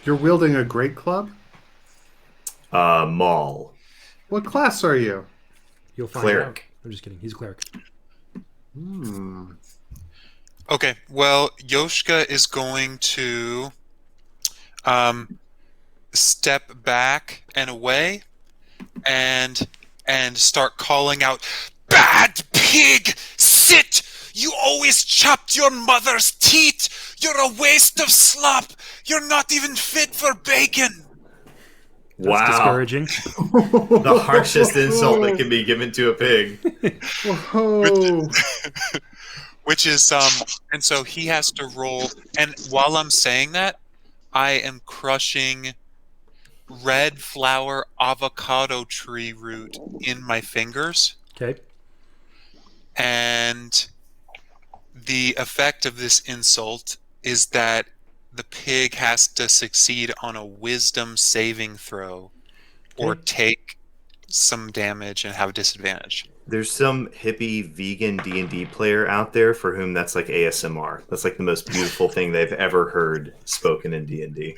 Speaker 7: You're wielding a great club?
Speaker 6: Maul.
Speaker 7: What class are you?
Speaker 1: You'll find
Speaker 6: Cleric.
Speaker 1: out. I'm just kidding. He's a cleric.
Speaker 3: Okay, well, Yoshka is going to step back and away and start calling out, "Bad pig! Sit! You always chopped your mother's teeth! You're a waste of slop! You're not even fit for bacon!"
Speaker 1: That's
Speaker 6: Wow.
Speaker 1: discouraging.
Speaker 6: The harshest insult that can be given to a pig.
Speaker 7: Whoa.
Speaker 3: Which is, and so he has to roll, and while I'm saying that, I am crushing red flower avocado tree root in my fingers.
Speaker 1: Okay.
Speaker 3: And the effect of this insult is that the pig has to succeed on a wisdom saving throw or
Speaker 1: Okay.
Speaker 3: take some damage and have disadvantage.
Speaker 6: There's some hippie vegan D&D player out there for whom that's like ASMR. That's like the most beautiful thing they've ever heard spoken in D&D.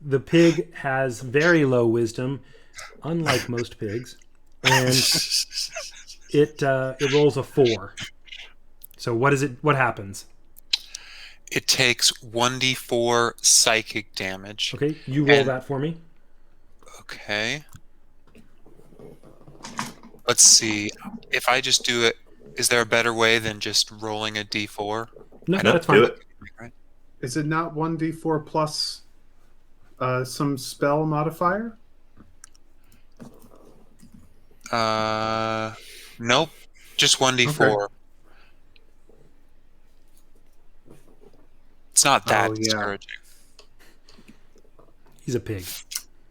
Speaker 1: The pig has very low wisdom, unlike most pigs, and it rolls a 4. So what is it? What happens?
Speaker 3: It takes 1d4 psychic damage.
Speaker 1: Okay, you roll
Speaker 3: And-
Speaker 1: that for me.
Speaker 3: Okay. Let's see. If I just do it, is there a better way than just rolling a d4?
Speaker 1: No,
Speaker 6: No,
Speaker 1: that's fine.
Speaker 6: do it.
Speaker 3: Right?
Speaker 7: Is it not 1d4 plus some spell modifier?
Speaker 3: Nope. Just 1d4.
Speaker 7: Okay.
Speaker 3: It's not that
Speaker 7: Oh, yeah.
Speaker 3: discouraging.
Speaker 1: He's a pig.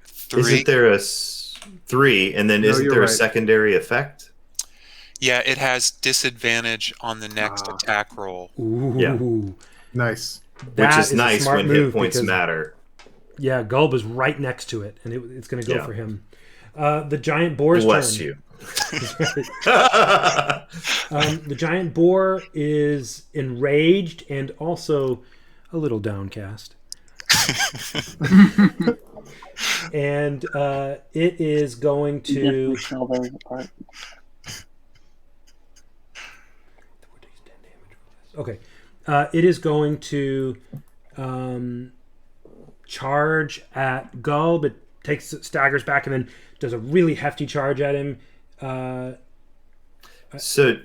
Speaker 3: 3.
Speaker 6: Isn't there a 3, and then
Speaker 7: No,
Speaker 6: isn't
Speaker 7: you're
Speaker 6: there a
Speaker 7: right.
Speaker 6: secondary effect?
Speaker 3: Yeah, it has disadvantage on the next
Speaker 7: Ah.
Speaker 3: attack roll.
Speaker 1: Ooh.
Speaker 6: Yeah.
Speaker 7: Nice.
Speaker 6: Which
Speaker 1: That
Speaker 6: is
Speaker 1: a
Speaker 6: nice
Speaker 1: smart
Speaker 6: when
Speaker 1: move
Speaker 6: hit points
Speaker 1: because-
Speaker 6: matter.
Speaker 1: Yeah, Gulb is right next to it, and it's going to go
Speaker 6: Yeah.
Speaker 1: for him. The giant boar's
Speaker 6: Bless
Speaker 1: turn.
Speaker 6: you.
Speaker 1: The giant boar is enraged and also a little downcast. And it is going
Speaker 2: You
Speaker 1: to...
Speaker 2: definitely tell those apart.
Speaker 1: Okay. It is going to charge at Gulb. It staggers back and then does a really hefty charge at him.
Speaker 6: So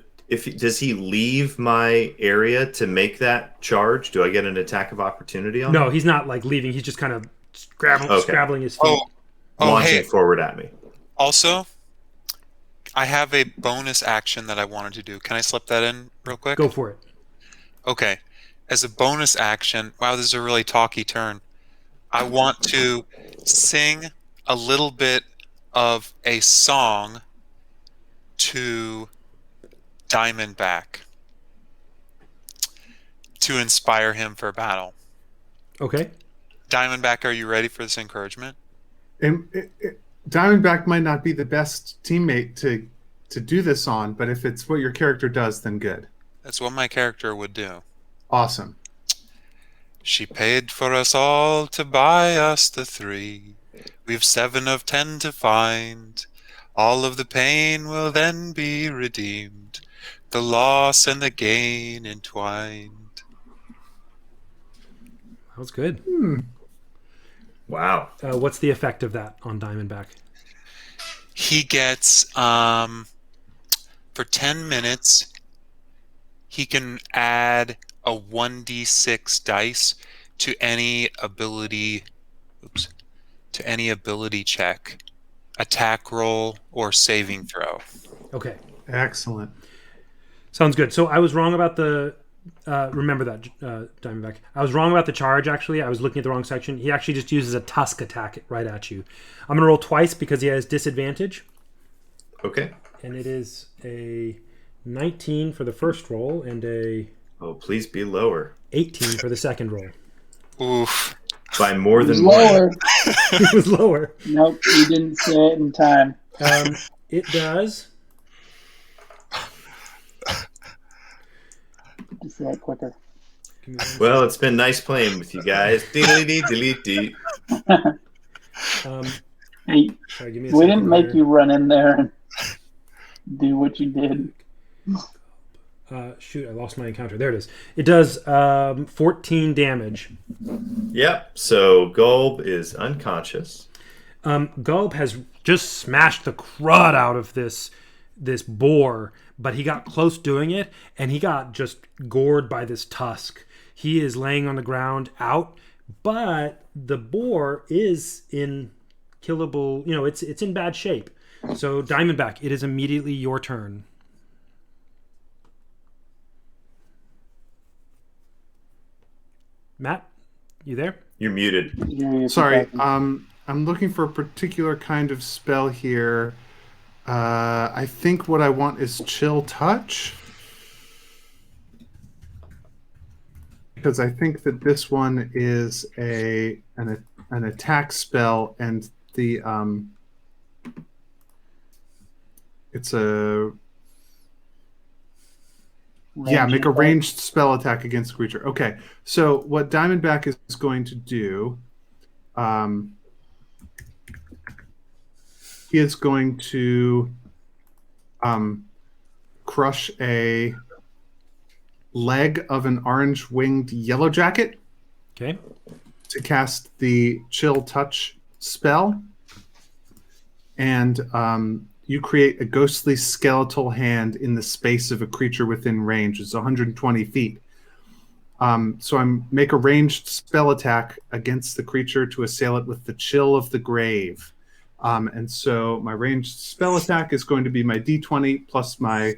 Speaker 6: does he leave my area to make that charge? Do I get an attack of opportunity on
Speaker 1: No,
Speaker 6: him?
Speaker 1: he's not like leaving. He's just kind of
Speaker 6: Okay.
Speaker 1: scrabbling his feet.
Speaker 6: Launching
Speaker 3: hey,
Speaker 6: forward at me.
Speaker 3: also, I have a bonus action that I wanted to do. Can I slip that in real quick?
Speaker 1: Go for it.
Speaker 3: Okay. As a bonus action, wow, this is a really talky turn. I want to sing a little bit of a song to Diamondback to inspire him for battle.
Speaker 1: Okay.
Speaker 3: Diamondback, are you ready for this encouragement?
Speaker 7: Diamondback might not be the best teammate to do this on, but if it's what your character does, then good.
Speaker 3: That's what my character would do.
Speaker 7: Awesome.
Speaker 3: She paid for us all to buy us the 3. We've 7 of 10 to find. All of the pain will then be redeemed. The loss and the gain entwined.
Speaker 1: That was good.
Speaker 6: Wow.
Speaker 1: What's the effect of that on Diamondback?
Speaker 3: He gets, for 10 minutes, he can add a 1d6 dice to any ability check, attack roll, or saving throw.
Speaker 1: Okay.
Speaker 7: Excellent.
Speaker 1: Sounds good. So I was wrong about the... remember that, Diamondback. I was wrong about the charge, actually. I was looking at the wrong section. He actually just uses a tusk attack right at you. I'm going to roll twice because he has disadvantage.
Speaker 6: Okay.
Speaker 1: And it is a 19 for the first roll and a
Speaker 6: Oh, please be lower.
Speaker 1: 18 for the second roll.
Speaker 3: Oof.
Speaker 6: By more
Speaker 2: It was
Speaker 6: than one.
Speaker 2: lower.
Speaker 1: It was lower.
Speaker 2: Nope, you didn't say it in time.
Speaker 1: It does...
Speaker 2: Just say it quicker.
Speaker 1: Give me one
Speaker 6: Well, it's been nice playing with you guys. Delete.
Speaker 2: Hey,
Speaker 1: sorry, give me a
Speaker 2: we
Speaker 1: second
Speaker 2: didn't make
Speaker 1: here.
Speaker 2: you run in there and do what you did.
Speaker 1: Shoot, I lost my encounter. There it is. It does 14 damage.
Speaker 6: Yep. So Gulb is unconscious.
Speaker 1: Gulb has just smashed the crud out of this boar, but he got close doing it, and he got just gored by this tusk. He is laying on the ground out, but the boar is in killable. You know, it's in bad shape. So Diamondback, it is immediately your turn. Matt, you there?
Speaker 6: You're muted.
Speaker 7: Sorry. I'm looking for a particular kind of spell here. I think what I want is Chill Touch. Because I think that this one is an attack spell, and the it's a make a ranged spell attack against a creature. Okay, so what Diamondback is going to do, he is going to crush a leg of an orange-winged yellow jacket.
Speaker 1: Okay.
Speaker 7: To cast the Chill Touch spell, and you create a ghostly skeletal hand in the space of a creature within range. It's 120 feet. So I make a ranged spell attack against the creature to assail it with the Chill of the Grave. And so my ranged spell attack is going to be my D20 plus my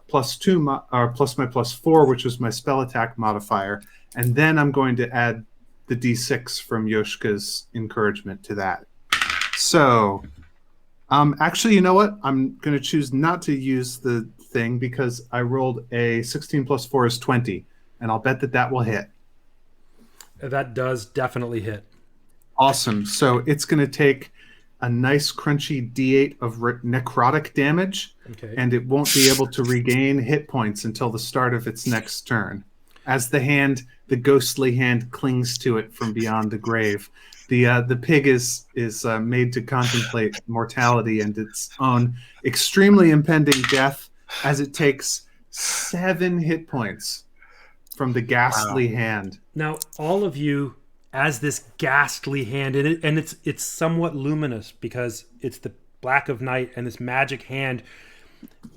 Speaker 7: +2, or plus my +4, which is my spell attack modifier. And then I'm going to add the D6 from Yoshka's encouragement to that. So, actually, you know what? I'm going to choose not to use the thing because I rolled a 16 plus 4 is 20. And I'll bet that will hit.
Speaker 1: That does definitely hit.
Speaker 7: Awesome. So it's going to take a nice crunchy D8 of necrotic damage, and it won't be able to regain hit points until the start of its next turn. As the ghostly hand clings to it from beyond the grave, the pig is made to contemplate mortality and its own extremely impending death as it takes 7 hit points from the ghastly hand.
Speaker 1: Now, all of you, as this ghastly hand, and it's somewhat luminous because it's the black of night, and this magic hand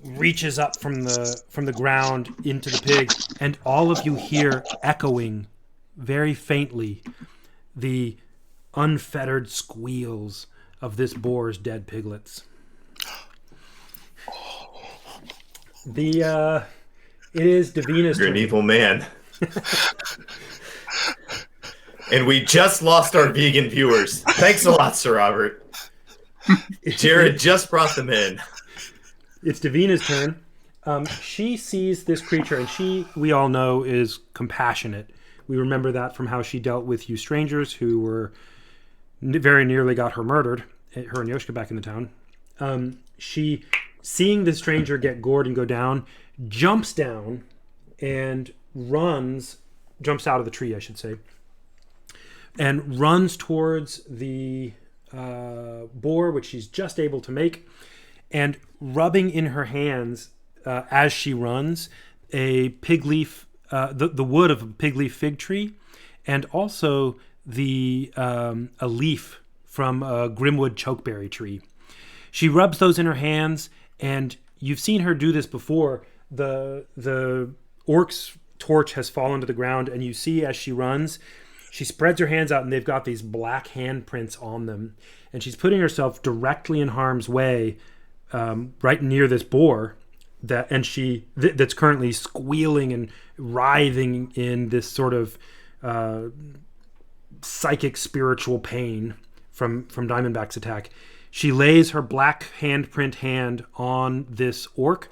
Speaker 1: reaches up from the ground into the pig, and all of you hear echoing very faintly the unfettered squeals of this boar's dead piglets. It is Davina's
Speaker 6: You're
Speaker 1: turn.
Speaker 6: an evil man. And we just lost our vegan viewers. Thanks a lot, Sir Robert. Jared just brought them in.
Speaker 1: It's Davina's turn. She sees this creature, and we all know, is compassionate. We remember that from how she dealt with you strangers who were very nearly got her murdered, her and Yoshka back in the town. She, seeing the stranger get gored and go down, jumps down and jumps out of the tree, I should say, and runs towards the boar, which she's just able to make, and rubbing in her hands as she runs a pig leaf, the wood of a pig leaf fig tree, and also a leaf from a grimwood chokeberry tree. She rubs those in her hands, and you've seen her do this before. The orc's torch has fallen to the ground, and you see as she runs, she spreads her hands out, and they've got these black handprints on them, and she's putting herself directly in harm's way, right near this boar that's currently squealing and writhing in this sort of psychic spiritual pain from Diamondback's attack. She lays her black handprint hand on this orc,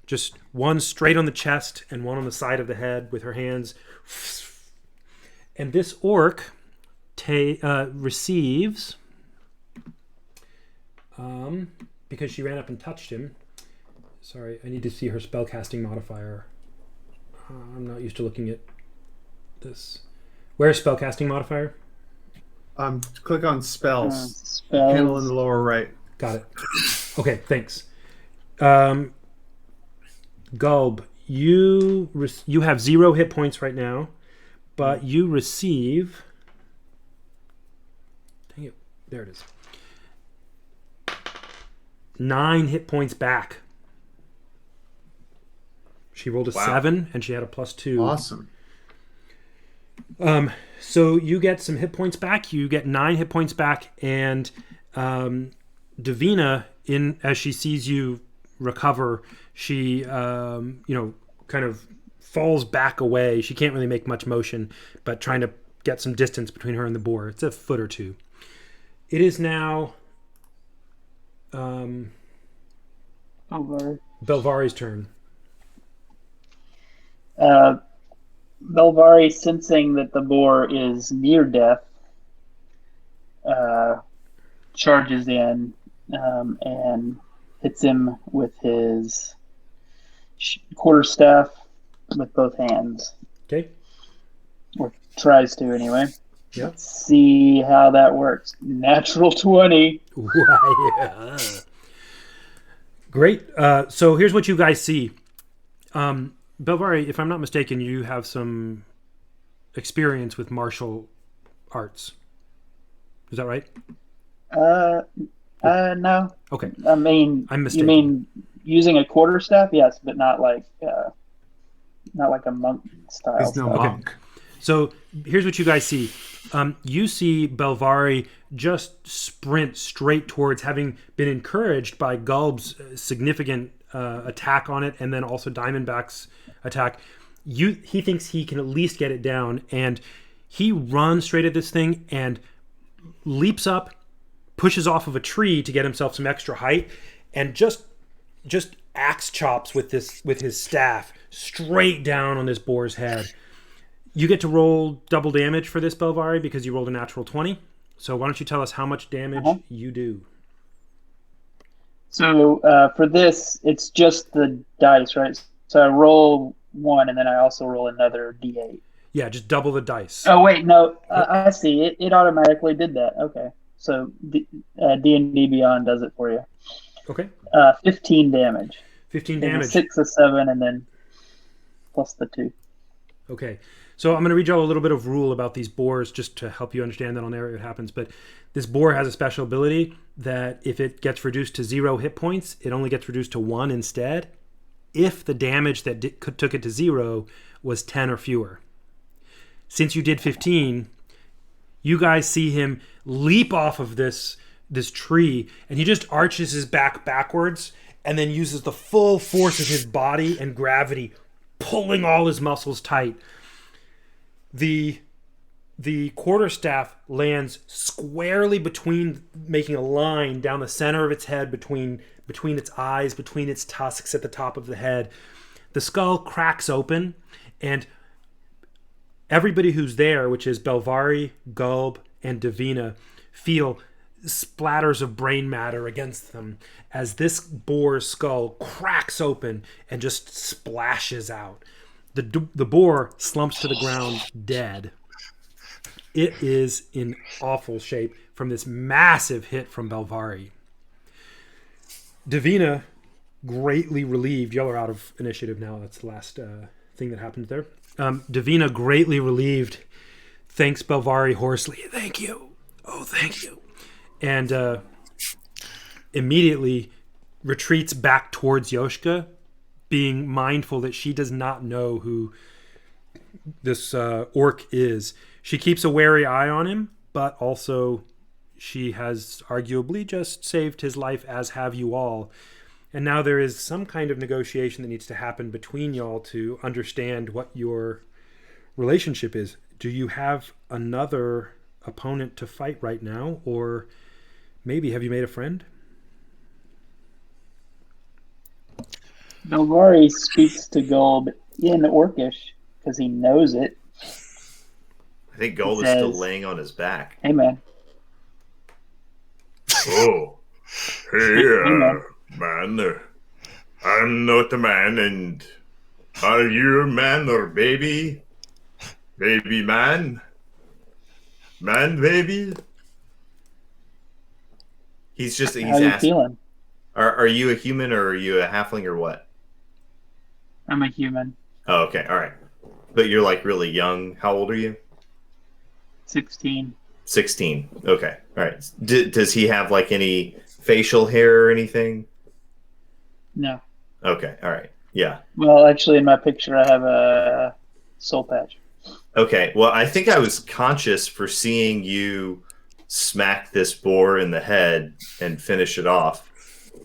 Speaker 1: just one straight on the chest and one on the side of the head with her hands. And this orc receives, because she ran up and touched him. Sorry, I need to see her spellcasting modifier. I'm not used to looking at this. Where's spellcasting modifier?
Speaker 7: Click on spells.
Speaker 2: Spells.
Speaker 7: Panel in the lower right.
Speaker 1: Got it. Okay, thanks. Gulb, you have 0 hit points right now, but you receive... Dang it. There it is. 9 hit points back. She rolled a 7, and she had a +2.
Speaker 7: Awesome.
Speaker 1: So you get some hit points back. You get 9 hit points back, and Davina, as she sees you recover, she kind of falls back away. She can't really make much motion, but trying to get some distance between her and the boar. It's a foot or two. It is now Belvari's turn.
Speaker 2: Belvari, sensing that the boar is near death, charges in and hits him with his quarterstaff with both hands.
Speaker 1: Okay.
Speaker 2: Or tries to, anyway.
Speaker 1: Yep.
Speaker 2: Let's see how that works. Natural 20.
Speaker 1: Great. So here's what you guys see. Belvari, if I'm not mistaken, you have some experience with martial arts. Is that right?
Speaker 2: No.
Speaker 1: Okay.
Speaker 2: I mean,
Speaker 1: I'm mistaken.
Speaker 2: You mean using a quarterstaff? Yes, but not like a monk style.
Speaker 7: He's no monk.
Speaker 1: So here's what you guys see. You see Belvari just sprint straight towards, having been encouraged by Gulb's significant attack on it, and then also Diamondback's attack. He thinks he can at least get it down, and he runs straight at this thing and leaps up, pushes off of a tree to get himself some extra height, and just axe chops with his staff straight down on this boar's head. You get to roll double damage for this, Belvari, because you rolled a natural 20. So why don't you tell us how much damage you do?
Speaker 2: So for this, it's just the dice, right? So I roll 1, and then I also roll another d8.
Speaker 1: Yeah, just double the dice.
Speaker 2: Oh, wait, no. I see. It automatically did that. Okay. So D&D Beyond does it for you.
Speaker 1: Okay.
Speaker 2: 15 damage.
Speaker 1: 15
Speaker 2: Maybe
Speaker 1: damage.
Speaker 2: 6 or 7, and then plus the 2.
Speaker 1: Okay. So I'm going to read you all a little bit of rule about these boars just to help you understand that I'll narrate what happens. But this boar has a special ability that if it gets reduced to 0 hit points, it only gets reduced to 1 instead if the damage that took it to 0 was 10 or fewer. Since you did 15, you guys see him leap off of this tree, and he just arches his back backwards and then uses the full force of his body and gravity, pulling all his muscles tight. The quarterstaff lands squarely between, making a line down the center of its head, between its eyes, between its tusks at the top of the head. The skull cracks open, and everybody who's there, which is Belvari, Gulb, and Davina, feel splatters of brain matter against them as this boar's skull cracks open and just splashes out. The boar slumps to the ground dead. It is in awful shape from this massive hit from Belvari. Davina, greatly relieved, y'all are out of initiative now. That's the last thing that happened there. Davina, greatly relieved, thanks Belvari hoarsely. Thank you. Oh, thank you. And immediately retreats back towards Yoshka, being mindful that she does not know who this orc is. She keeps a wary eye on him, but also she has arguably just saved his life, as have you all. And now there is some kind of negotiation that needs to happen between y'all to understand what your relationship is. Do you have another opponent to fight right now, or maybe have you made a friend?
Speaker 2: Belvari speaks to Gulb in Orcish because he knows it.
Speaker 6: I think Gold is still laying on his back.
Speaker 2: Hey, man.
Speaker 8: Oh, hey, man. I'm not a man, and are you a man or baby? Baby man? Man baby?
Speaker 6: He's
Speaker 2: How you
Speaker 6: asking.
Speaker 2: feeling?
Speaker 6: Are you a human or are you a halfling or what?
Speaker 2: I'm a human.
Speaker 6: Oh, okay, all right. But you're like really young. How old are you?
Speaker 2: 16.
Speaker 6: 16. Okay, all right. Does he have like any facial hair or anything?
Speaker 2: No.
Speaker 6: Okay, all right. Yeah.
Speaker 2: Well, actually, in my picture, I have a soul patch.
Speaker 6: Okay, well, I think I was conscious for seeing you smack this boar in the head and finish it off.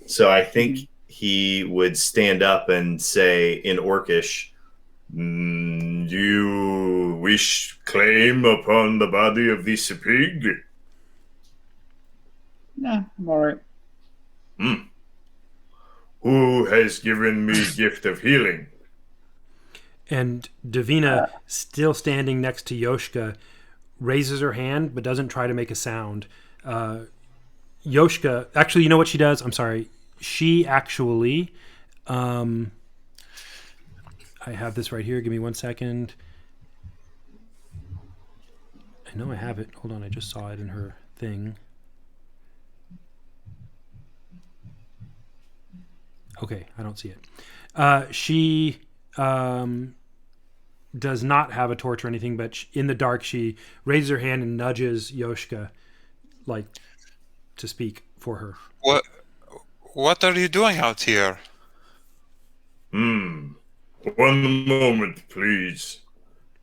Speaker 6: So I think he would stand up and say in Orcish,
Speaker 8: You wish claim upon the body of this pig?
Speaker 2: Nah, I'm alright.
Speaker 8: Who has given me gift of healing?
Speaker 1: And Davina, still standing next to Yoshka, raises her hand but doesn't try to make a sound. Yoshka, actually, you know what she does? I'm sorry. She actually, I have this right here. Give me 1 second. I know I have it. Hold on, I just saw it in her thing. Okay, I don't see it. She does not have a torch or anything, but in the dark, she raises her hand and nudges Yoshka, like, to speak for her.
Speaker 3: What are you doing out here?
Speaker 8: One moment, please.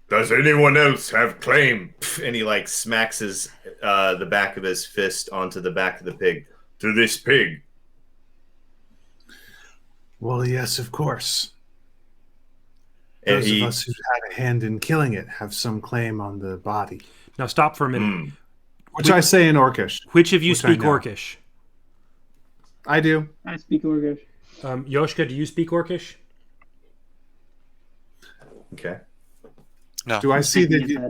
Speaker 8: Does anyone else have claim?
Speaker 6: and he like smacks his the back of his fist onto the back of the pig.
Speaker 8: To this pig?
Speaker 7: Well, yes, of course.
Speaker 6: And
Speaker 7: Those of us who had a hand in killing it have some claim on the body.
Speaker 1: Now stop for a minute.
Speaker 7: Which I say in Orcish.
Speaker 1: Which of you
Speaker 7: Which I
Speaker 1: speak
Speaker 7: know.
Speaker 1: Orcish?
Speaker 7: I do.
Speaker 2: I speak Orcish.
Speaker 1: Yoshka, do you speak Orcish?
Speaker 6: Okay.
Speaker 3: No.
Speaker 7: Do I see that?
Speaker 2: Yeah,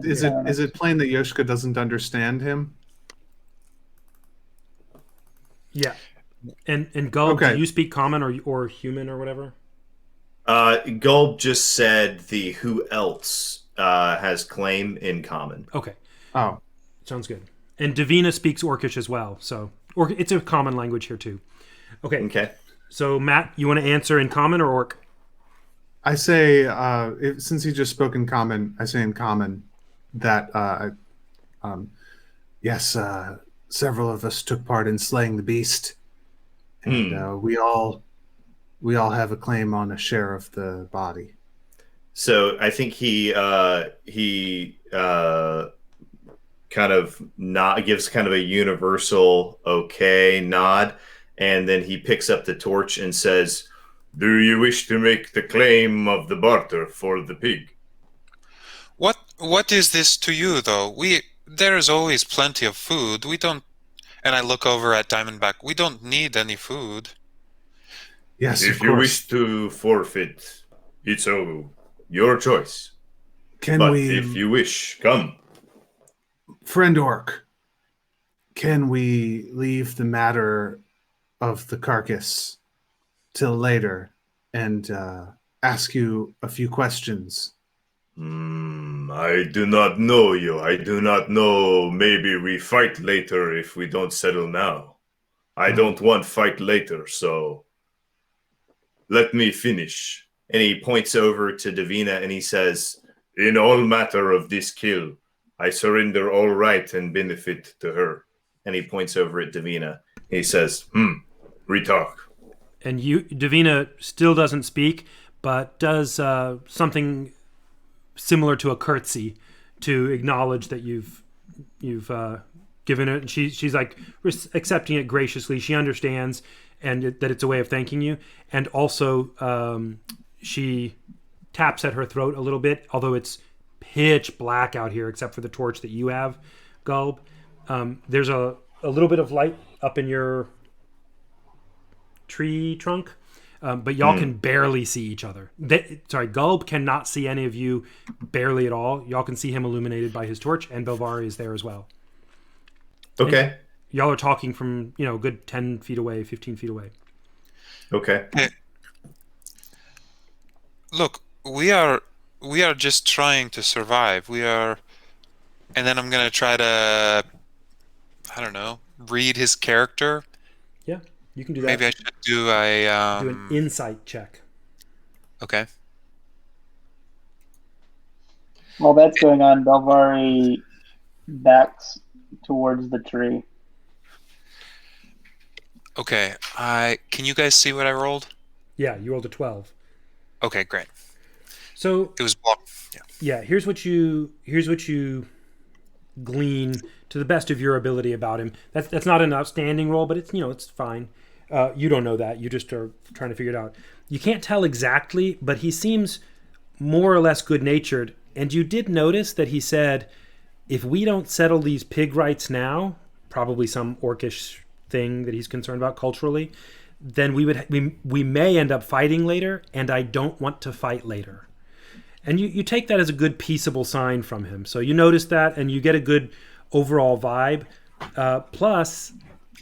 Speaker 7: Is it plain that Yoshka doesn't understand him?
Speaker 1: Yeah. And Gulb,
Speaker 7: Okay.
Speaker 1: do you speak common or human or whatever?
Speaker 6: Gulb just said the who else has claim in common.
Speaker 1: Okay.
Speaker 7: Oh,
Speaker 1: Sounds good. And Davina speaks Orcish as well, so it's a common language here too. Okay.
Speaker 6: Okay.
Speaker 1: So Matt, you want to answer in common or Orc?
Speaker 7: I say, since he just spoke in common, I say in common that, yes, several of us took part in slaying the beast, and we all have a claim on a share of the body.
Speaker 6: So I think he kind of not gives kind of a universal okay nod, and then he picks up the torch and says,
Speaker 8: Do you wish to make the claim of the barter for the pig?
Speaker 3: What is this to you, though? There is always plenty of food. We don't. And I look over at Diamondback. We don't need any food.
Speaker 7: Yes,
Speaker 8: If
Speaker 7: of
Speaker 8: you
Speaker 7: course.
Speaker 8: wish to forfeit, it's your choice.
Speaker 7: Can
Speaker 8: But
Speaker 7: we,
Speaker 8: if you wish, come.
Speaker 7: friend Orc, can we leave the matter of the carcass till later and ask you a few questions?
Speaker 8: I do not know you. I do not know. Maybe we fight later if we don't settle now. I don't want fight later, so let me finish.
Speaker 6: and he points over to Davina and he says,
Speaker 8: In all matter of this kill, I surrender all right and benefit to her.
Speaker 6: and he points over at Davina. He says,
Speaker 8: We talk.
Speaker 1: And Davina still doesn't speak, but does something similar to a curtsy to acknowledge that you've given it. And she's like accepting it graciously. She understands that it's a way of thanking you. And also, she taps at her throat a little bit, although it's pitch black out here, except for the torch that you have, Gulb. There's a little bit of light up in your tree trunk, but y'all can barely see each other. Gulb cannot see any of you barely at all. Y'all can see him illuminated by his torch, and Belvari is there as well.
Speaker 6: okay.
Speaker 1: And y'all are talking from, a good 10 feet away, 15 feet away.
Speaker 6: Okay.
Speaker 3: Look, we are just trying to survive. And then I'm gonna try to, I don't know, read his character.
Speaker 1: Yeah, you can do that.
Speaker 3: Maybe I should do
Speaker 1: do an insight check.
Speaker 3: Okay.
Speaker 2: While that's going on, Belvari backs towards the tree.
Speaker 3: Okay. Can you guys see what I rolled?
Speaker 1: Yeah, you rolled a 12.
Speaker 3: Okay, great.
Speaker 1: So
Speaker 3: It was
Speaker 1: yeah, here's what you glean to the best of your ability about him. That's not an outstanding roll, but it's fine. You don't know that. You just are trying to figure it out. You can't tell exactly, but he seems more or less good-natured. And you did notice that he said, if we don't settle these pig rights now, probably some orcish thing that he's concerned about culturally, then we may end up fighting later, and I don't want to fight later. And you take that as a good peaceable sign from him. So you notice that, and you get a good overall vibe. Plus,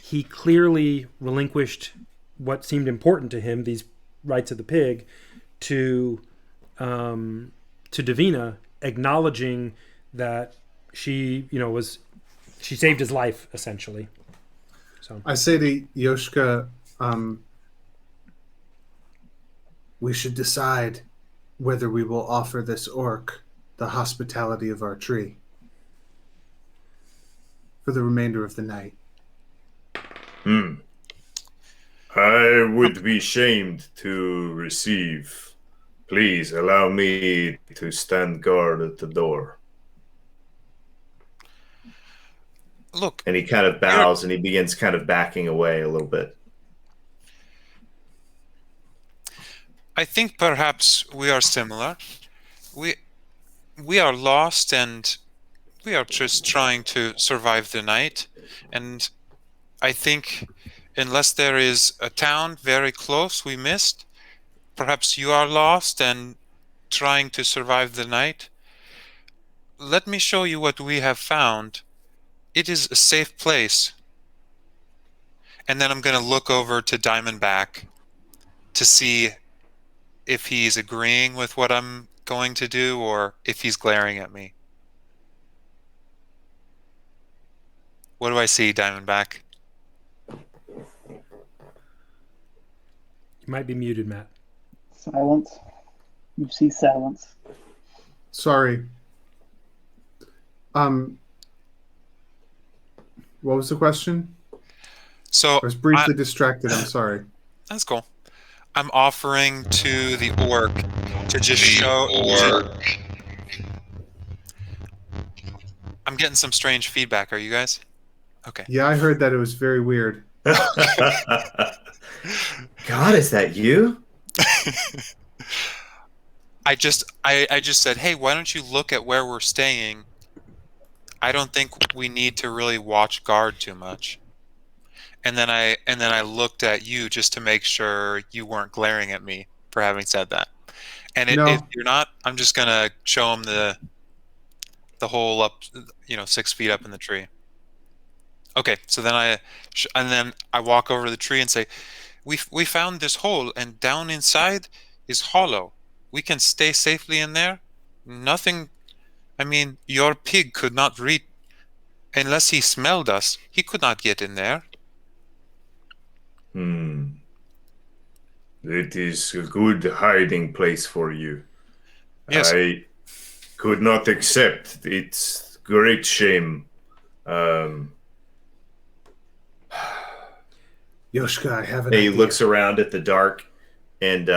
Speaker 1: he clearly relinquished what seemed important to him, these rights of the pig, to Davina, acknowledging that she saved his life, essentially. So
Speaker 7: I say to Yoshka, we should decide whether we will offer this orc the hospitality of our tree for the remainder of the night.
Speaker 8: I would be shamed to receive. Please allow me to stand guard at the door.
Speaker 3: Look.
Speaker 6: And he kind of bows and he begins kind of backing away a little bit.
Speaker 3: I think perhaps we are similar. We are lost and we are just trying to survive the night. And I think unless there is a town very close we missed, perhaps you are lost and trying to survive the night. Let me show you what we have found. It is a safe place. And then I'm going to look over to Diamondback to see if he's agreeing with what I'm going to do or if he's glaring at me. What do I see, Diamondback?
Speaker 1: you might be muted, Matt.
Speaker 2: Silence. You see silence.
Speaker 7: Sorry. What was the question?
Speaker 3: So
Speaker 7: I was briefly distracted. I'm sorry.
Speaker 3: that's cool. I'm offering to the orc to just I'm getting some strange feedback. Are you guys? Okay.
Speaker 7: Yeah, I heard that it was very weird.
Speaker 6: God, is that you?
Speaker 3: I just said, hey, why don't you look at where we're staying? I don't think we need to really watch guard too much. And then I looked at you just to make sure you weren't glaring at me for having said that. And
Speaker 7: No.
Speaker 3: if you're not, I'm just gonna show him the hole up, 6 feet up in the tree. Okay, so then I walk over to the tree and say, we found this hole, and down inside is hollow. We can stay safely in there. Nothing. I mean, your pig could not reach unless he smelled us. He could not get in there.
Speaker 8: It is a good hiding place for you.
Speaker 3: Yes.
Speaker 8: I could not accept. It's great shame.
Speaker 7: Yoshka, I have an
Speaker 6: He
Speaker 7: idea.
Speaker 6: looks around at the dark, and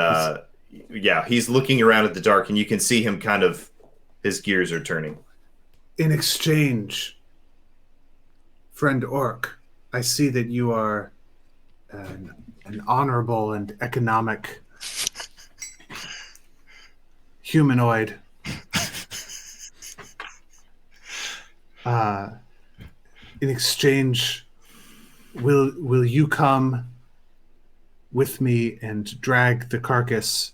Speaker 6: he's looking around at the dark, and you can see him kind of, his gears are turning.
Speaker 7: In exchange, friend Orc, I see that you are an honorable and economic humanoid. In exchange, will you come with me and drag the carcass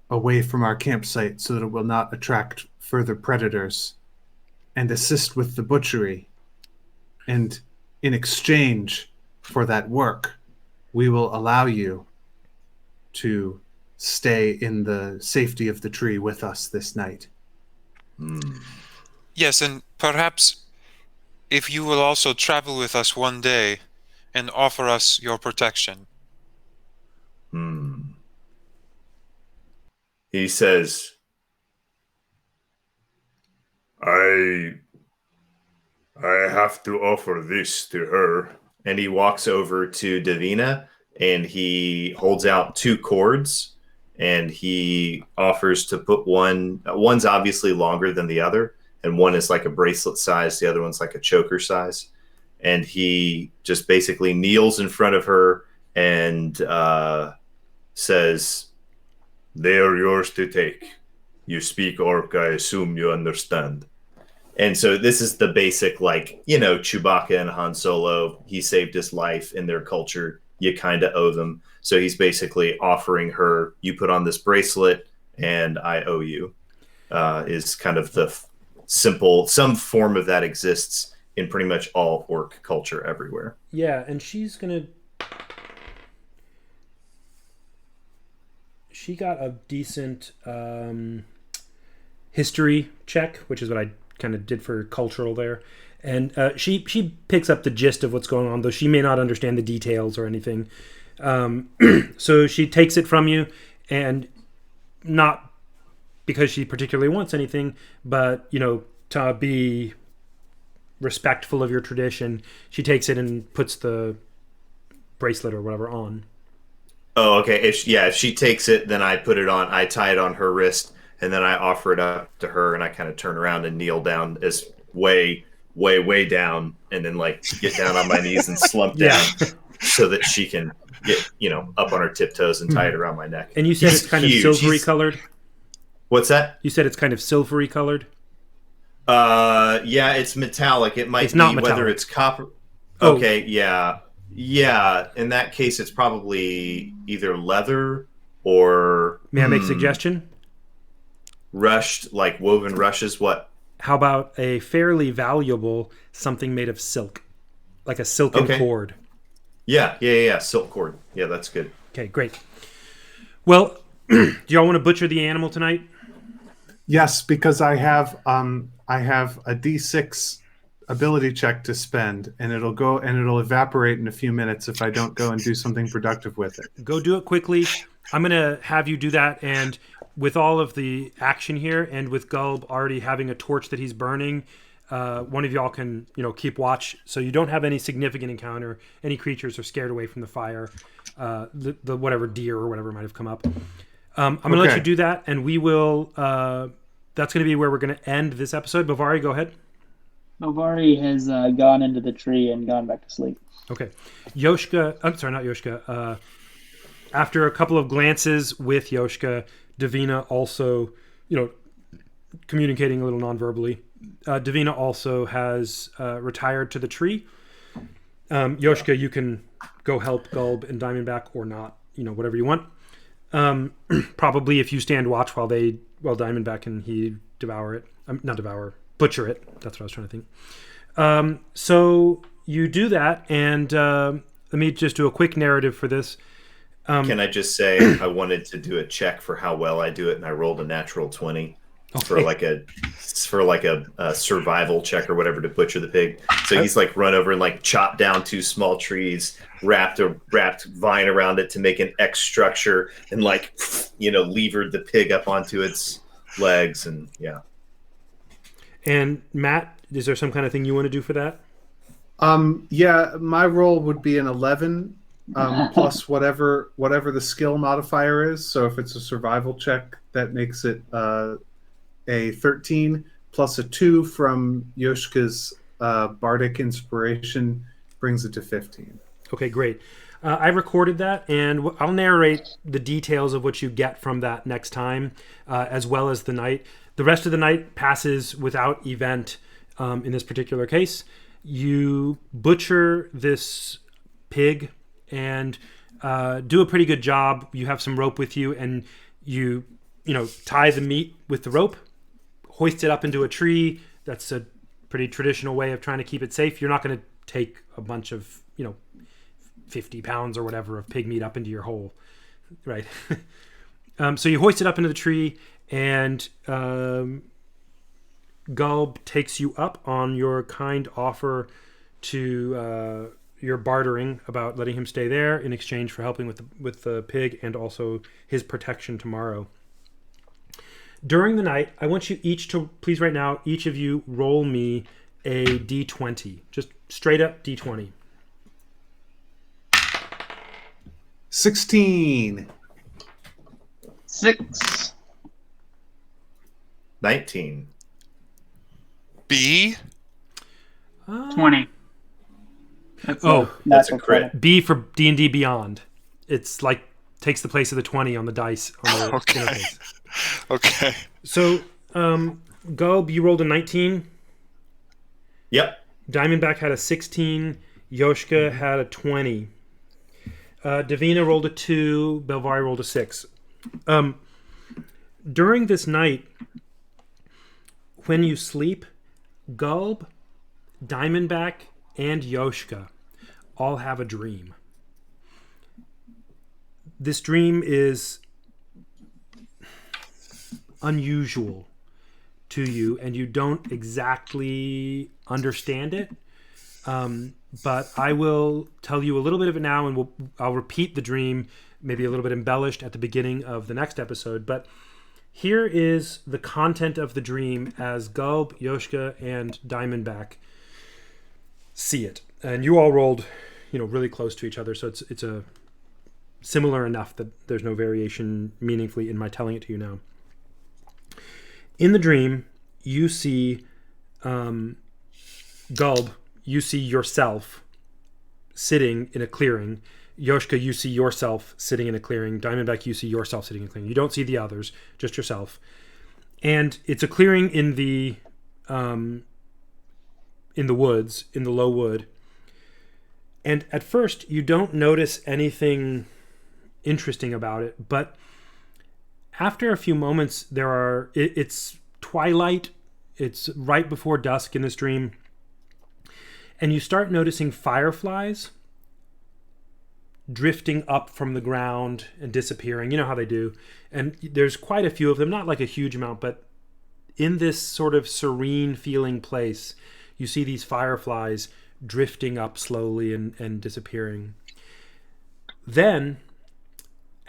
Speaker 7: away from our campsite so that it will not attract further predators, and assist with the butchery? And in exchange for that work, we will allow you to stay in the safety of the tree with us this night.
Speaker 3: Yes, and perhaps if you will also travel with us one day and offer us your protection.
Speaker 6: He says,
Speaker 8: I have to offer this to her.
Speaker 6: and he walks over to Davina, and he holds out 2 cords, and he offers to put one's obviously longer than the other, and one is like a bracelet size, the other one's like a choker size. And he just basically kneels in front of her and says,
Speaker 8: They are yours to take. You speak Orc, I assume you understand.
Speaker 6: and so this is the basic, Chewbacca and Han Solo, he saved his life in their culture. You kind of owe them. So he's basically offering her, you put on this bracelet and I owe you, is kind of the simple, some form of that exists in pretty much all orc culture everywhere.
Speaker 1: Yeah, and she got a decent history check, which is what I kind of did for cultural there. And she picks up the gist of what's going on, though she may not understand the details or anything. So she takes it from you, and not because she particularly wants anything, but, to be respectful of your tradition, she takes it and puts the bracelet or whatever on.
Speaker 6: Oh, okay. If she takes it, then I put it on, I tie it on her wrist, and then I offer it up to her, and I kind of turn around and kneel down as way down, and then get down on my knees and slump down so that she can get, up on her tiptoes and tie it around my neck.
Speaker 1: And you said it's kind of silvery colored?
Speaker 6: What's that?
Speaker 1: You said it's kind of silvery colored?
Speaker 6: Yeah, it's metallic. It might
Speaker 1: It's
Speaker 6: be
Speaker 1: not metallic.
Speaker 6: whether it's copper.
Speaker 1: Oh.
Speaker 6: Okay, yeah. Yeah, in that case, it's probably either leather or...
Speaker 1: May I make a suggestion?
Speaker 6: Rushed, like woven rushes, what?
Speaker 1: How about a fairly valuable something made of silk? Like a silken cord.
Speaker 6: Yeah. Silk cord. Yeah, that's good.
Speaker 1: Okay, great. Well, do y'all want to butcher the animal tonight?
Speaker 7: Yes, because I have a D6 ability check to spend, and it'll evaporate in a few minutes if I don't go and do something productive with it.
Speaker 1: Go do it quickly. I'm going to have you do that, and with all of the action here, and with Gulb already having a torch that he's burning, one of y'all can, keep watch, so you don't have any significant encounter. Any creatures are scared away from the fire, the whatever deer or whatever might have come up. I'm going to let you do that, and we will. That's going to be where we're going to end this episode. Bavari, go ahead.
Speaker 2: Bavari has gone into the tree and gone back to sleep.
Speaker 1: Okay, Yoshka. I'm sorry, not Yoshka. After a couple of glances with Yoshka, Davina also, communicating a little non-verbally. Davina also has retired to the tree. Yoshka, you can go help Gulb and Diamondback or not, whatever you want. Probably if you stand watch while Diamondback and he butcher it. That's what I was trying to think. So you do that, and let me just do a quick narrative for this.
Speaker 6: Can I just say I wanted to do a check for how well I do it, and I rolled a natural 20 for like a survival check or whatever to butcher the pig. So he's like run over and like chopped down 2 small trees, wrapped vine around it to make an X structure, and like levered the pig up onto its legs, and yeah.
Speaker 1: And Matt, is there some kind of thing you want to do for that?
Speaker 7: Yeah, my roll would be an 11 plus whatever the skill modifier is. So if it's a survival check, that makes it a 13 plus a 2 from Yoshka's bardic inspiration brings it to 15.
Speaker 1: Okay, great. I recorded that, and I'll narrate the details of what you get from that next time, as well as the night. The rest of the night passes without event in this particular case. You butcher this pig and do a pretty good job. You have some rope with you, and you tie the meat with the rope, hoist it up into a tree. That's a pretty traditional way of trying to keep it safe. You're not going to take a bunch of 50 pounds or whatever of pig meat up into your hole, right? So you hoist it up into the tree, and Gulb takes you up on your kind offer to your bartering about letting him stay there in exchange for helping with the pig and also his protection tomorrow. During the night, I want you each to, please right now, each of you roll me a d20. Just straight up d20.
Speaker 7: 16.
Speaker 2: 6.
Speaker 6: 19.
Speaker 3: B.
Speaker 2: 20.
Speaker 6: That's a crit.
Speaker 1: B for D&D Beyond. It's like takes the place of the 20 on the dice. On the
Speaker 3: Okay.
Speaker 1: interface.
Speaker 3: Okay.
Speaker 1: So, Gulb, you rolled a 19.
Speaker 6: Yep.
Speaker 1: Diamondback had a 16. Yoshka had a 20. Davina rolled a 2. Belvari rolled a 6. During this night, when you sleep, Gulb, Diamondback, and Yoshka all have a dream. This dream is unusual to you, and you don't exactly understand it. But I will tell you a little bit of it now, and I'll repeat the dream, maybe a little bit embellished at the beginning of the next episode. But here is the content of the dream as Gulb, Yoshka, and Diamondback see it. And you all rolled, really close to each other, so it's a similar enough that there's no variation meaningfully in my telling it to you now. In the dream, you see Gulb, you see yourself sitting in a clearing. Yoshka, you see yourself sitting in a clearing. Diamondback, you see yourself sitting in a clearing. You don't see the others, just yourself. And it's a clearing in the woods, in the low wood. And at first, you don't notice anything interesting about it, but after a few moments, it's twilight. It's right before dusk in this dream. And you start noticing fireflies drifting up from the ground and disappearing. You know how they do. And there's quite a few of them, not like a huge amount, but in this sort of serene feeling place, you see these fireflies drifting up slowly and disappearing. Then,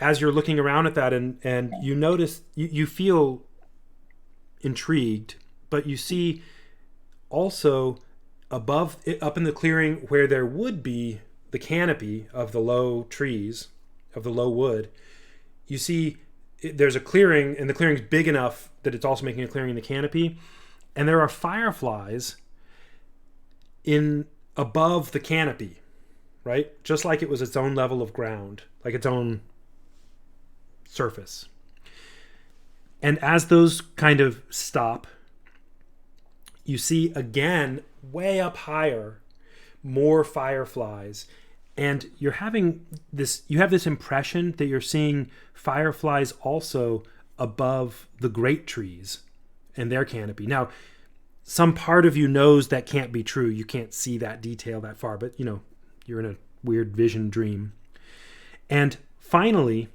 Speaker 1: as you're looking around at that, and you notice, you feel intrigued, but you see also above, up in the clearing where there would be the canopy of the low trees, of the low wood, you see there's a clearing, and the clearing's big enough that it's also making a clearing in the canopy, and there are fireflies in above the canopy, right? Just like it was its own level of ground, like its own surface. And as those kind of stop, you see again, way up higher, more fireflies. And you have this impression that you're seeing fireflies also above the great trees and their canopy. Now, some part of you knows that can't be true. You can't see that detail that far, but you're in a weird vision dream. And finally,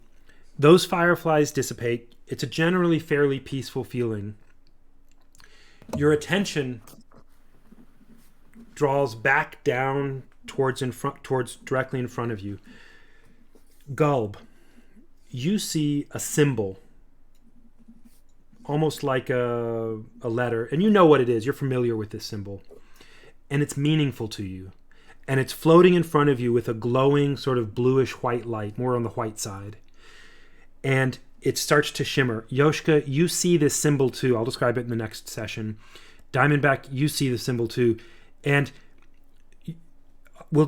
Speaker 1: those fireflies dissipate. It's a generally fairly peaceful feeling. Your attention draws back down towards directly in front of you. Gulb, you see a symbol, almost like a letter, and you know what it is. You're familiar with this symbol, and it's meaningful to you, and it's floating in front of you with a glowing sort of bluish white light, more on the white side, and it starts to shimmer. Yoshka, you see this symbol too. I'll describe it in the next session. Diamondback, you see the symbol too, and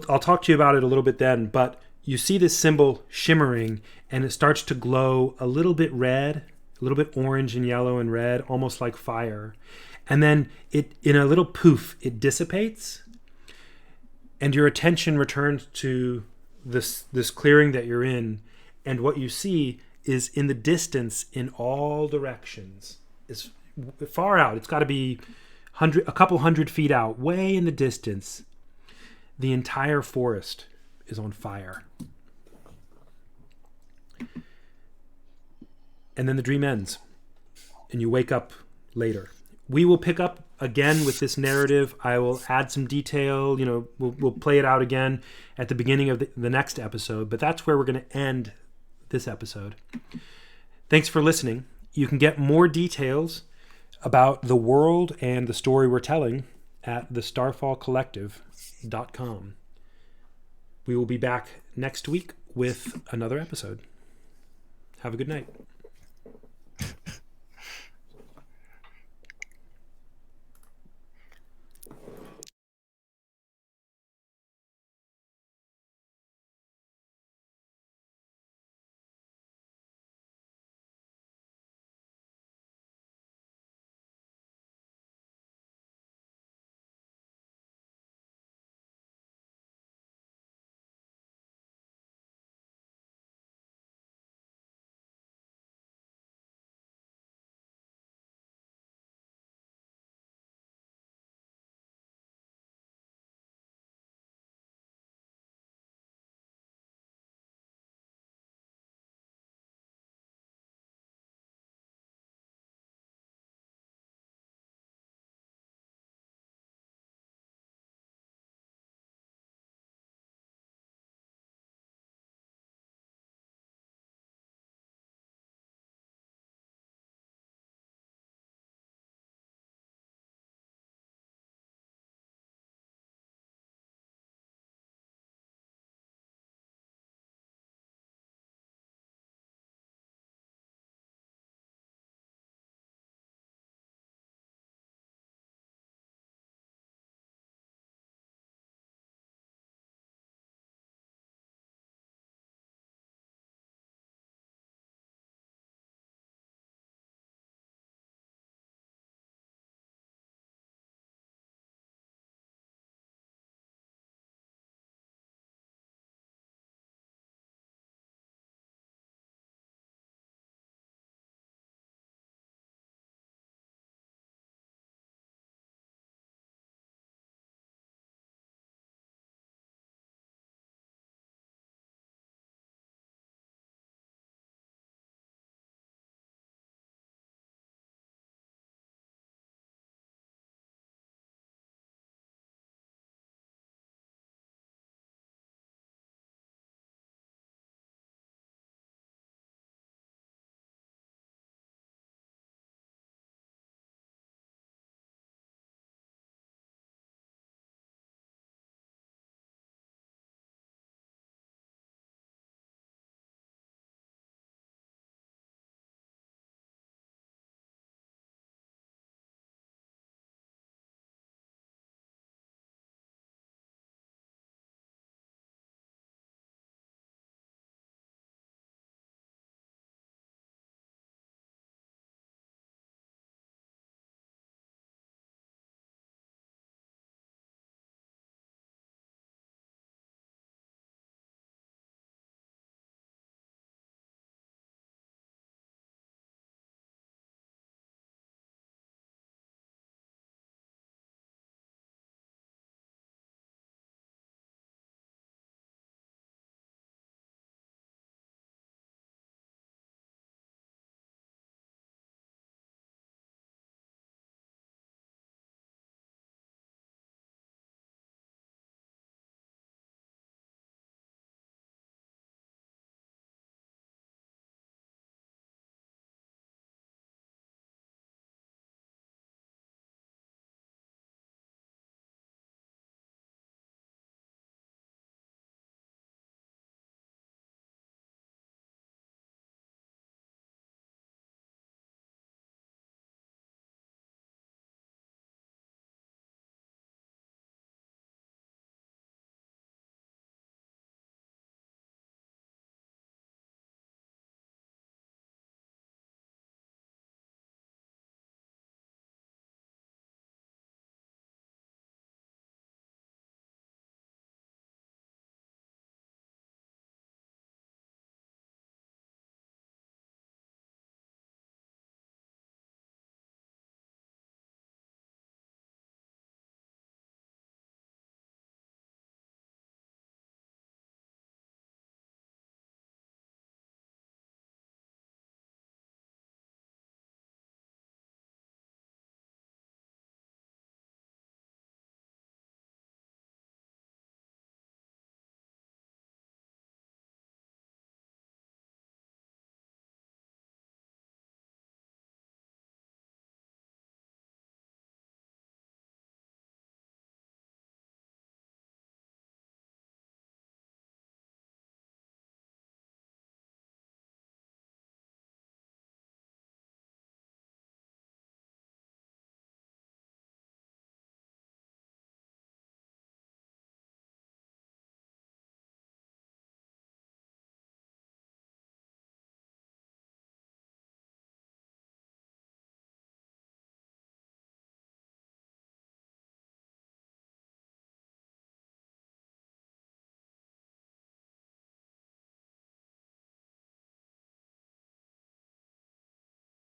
Speaker 1: I'll talk to you about it a little bit then, but you see this symbol shimmering, and it starts to glow a little bit red, a little bit orange and yellow and red, almost like fire. And then in a little poof, it dissipates, and your attention returns to this clearing that you're in, and what you see is in the distance, in all directions, is far out. It's got to be a couple hundred feet out, way in the distance. The entire forest is on fire. And then the dream ends, and you wake up later. We will pick up again with this narrative. I will add some detail. We'll play it out again at the beginning of the next episode, but that's where we're going to end this episode. Thanks for listening. You can get more details about the world and the story we're telling at thestarfallcollective.com. We will be back next week with another episode. Have a good night.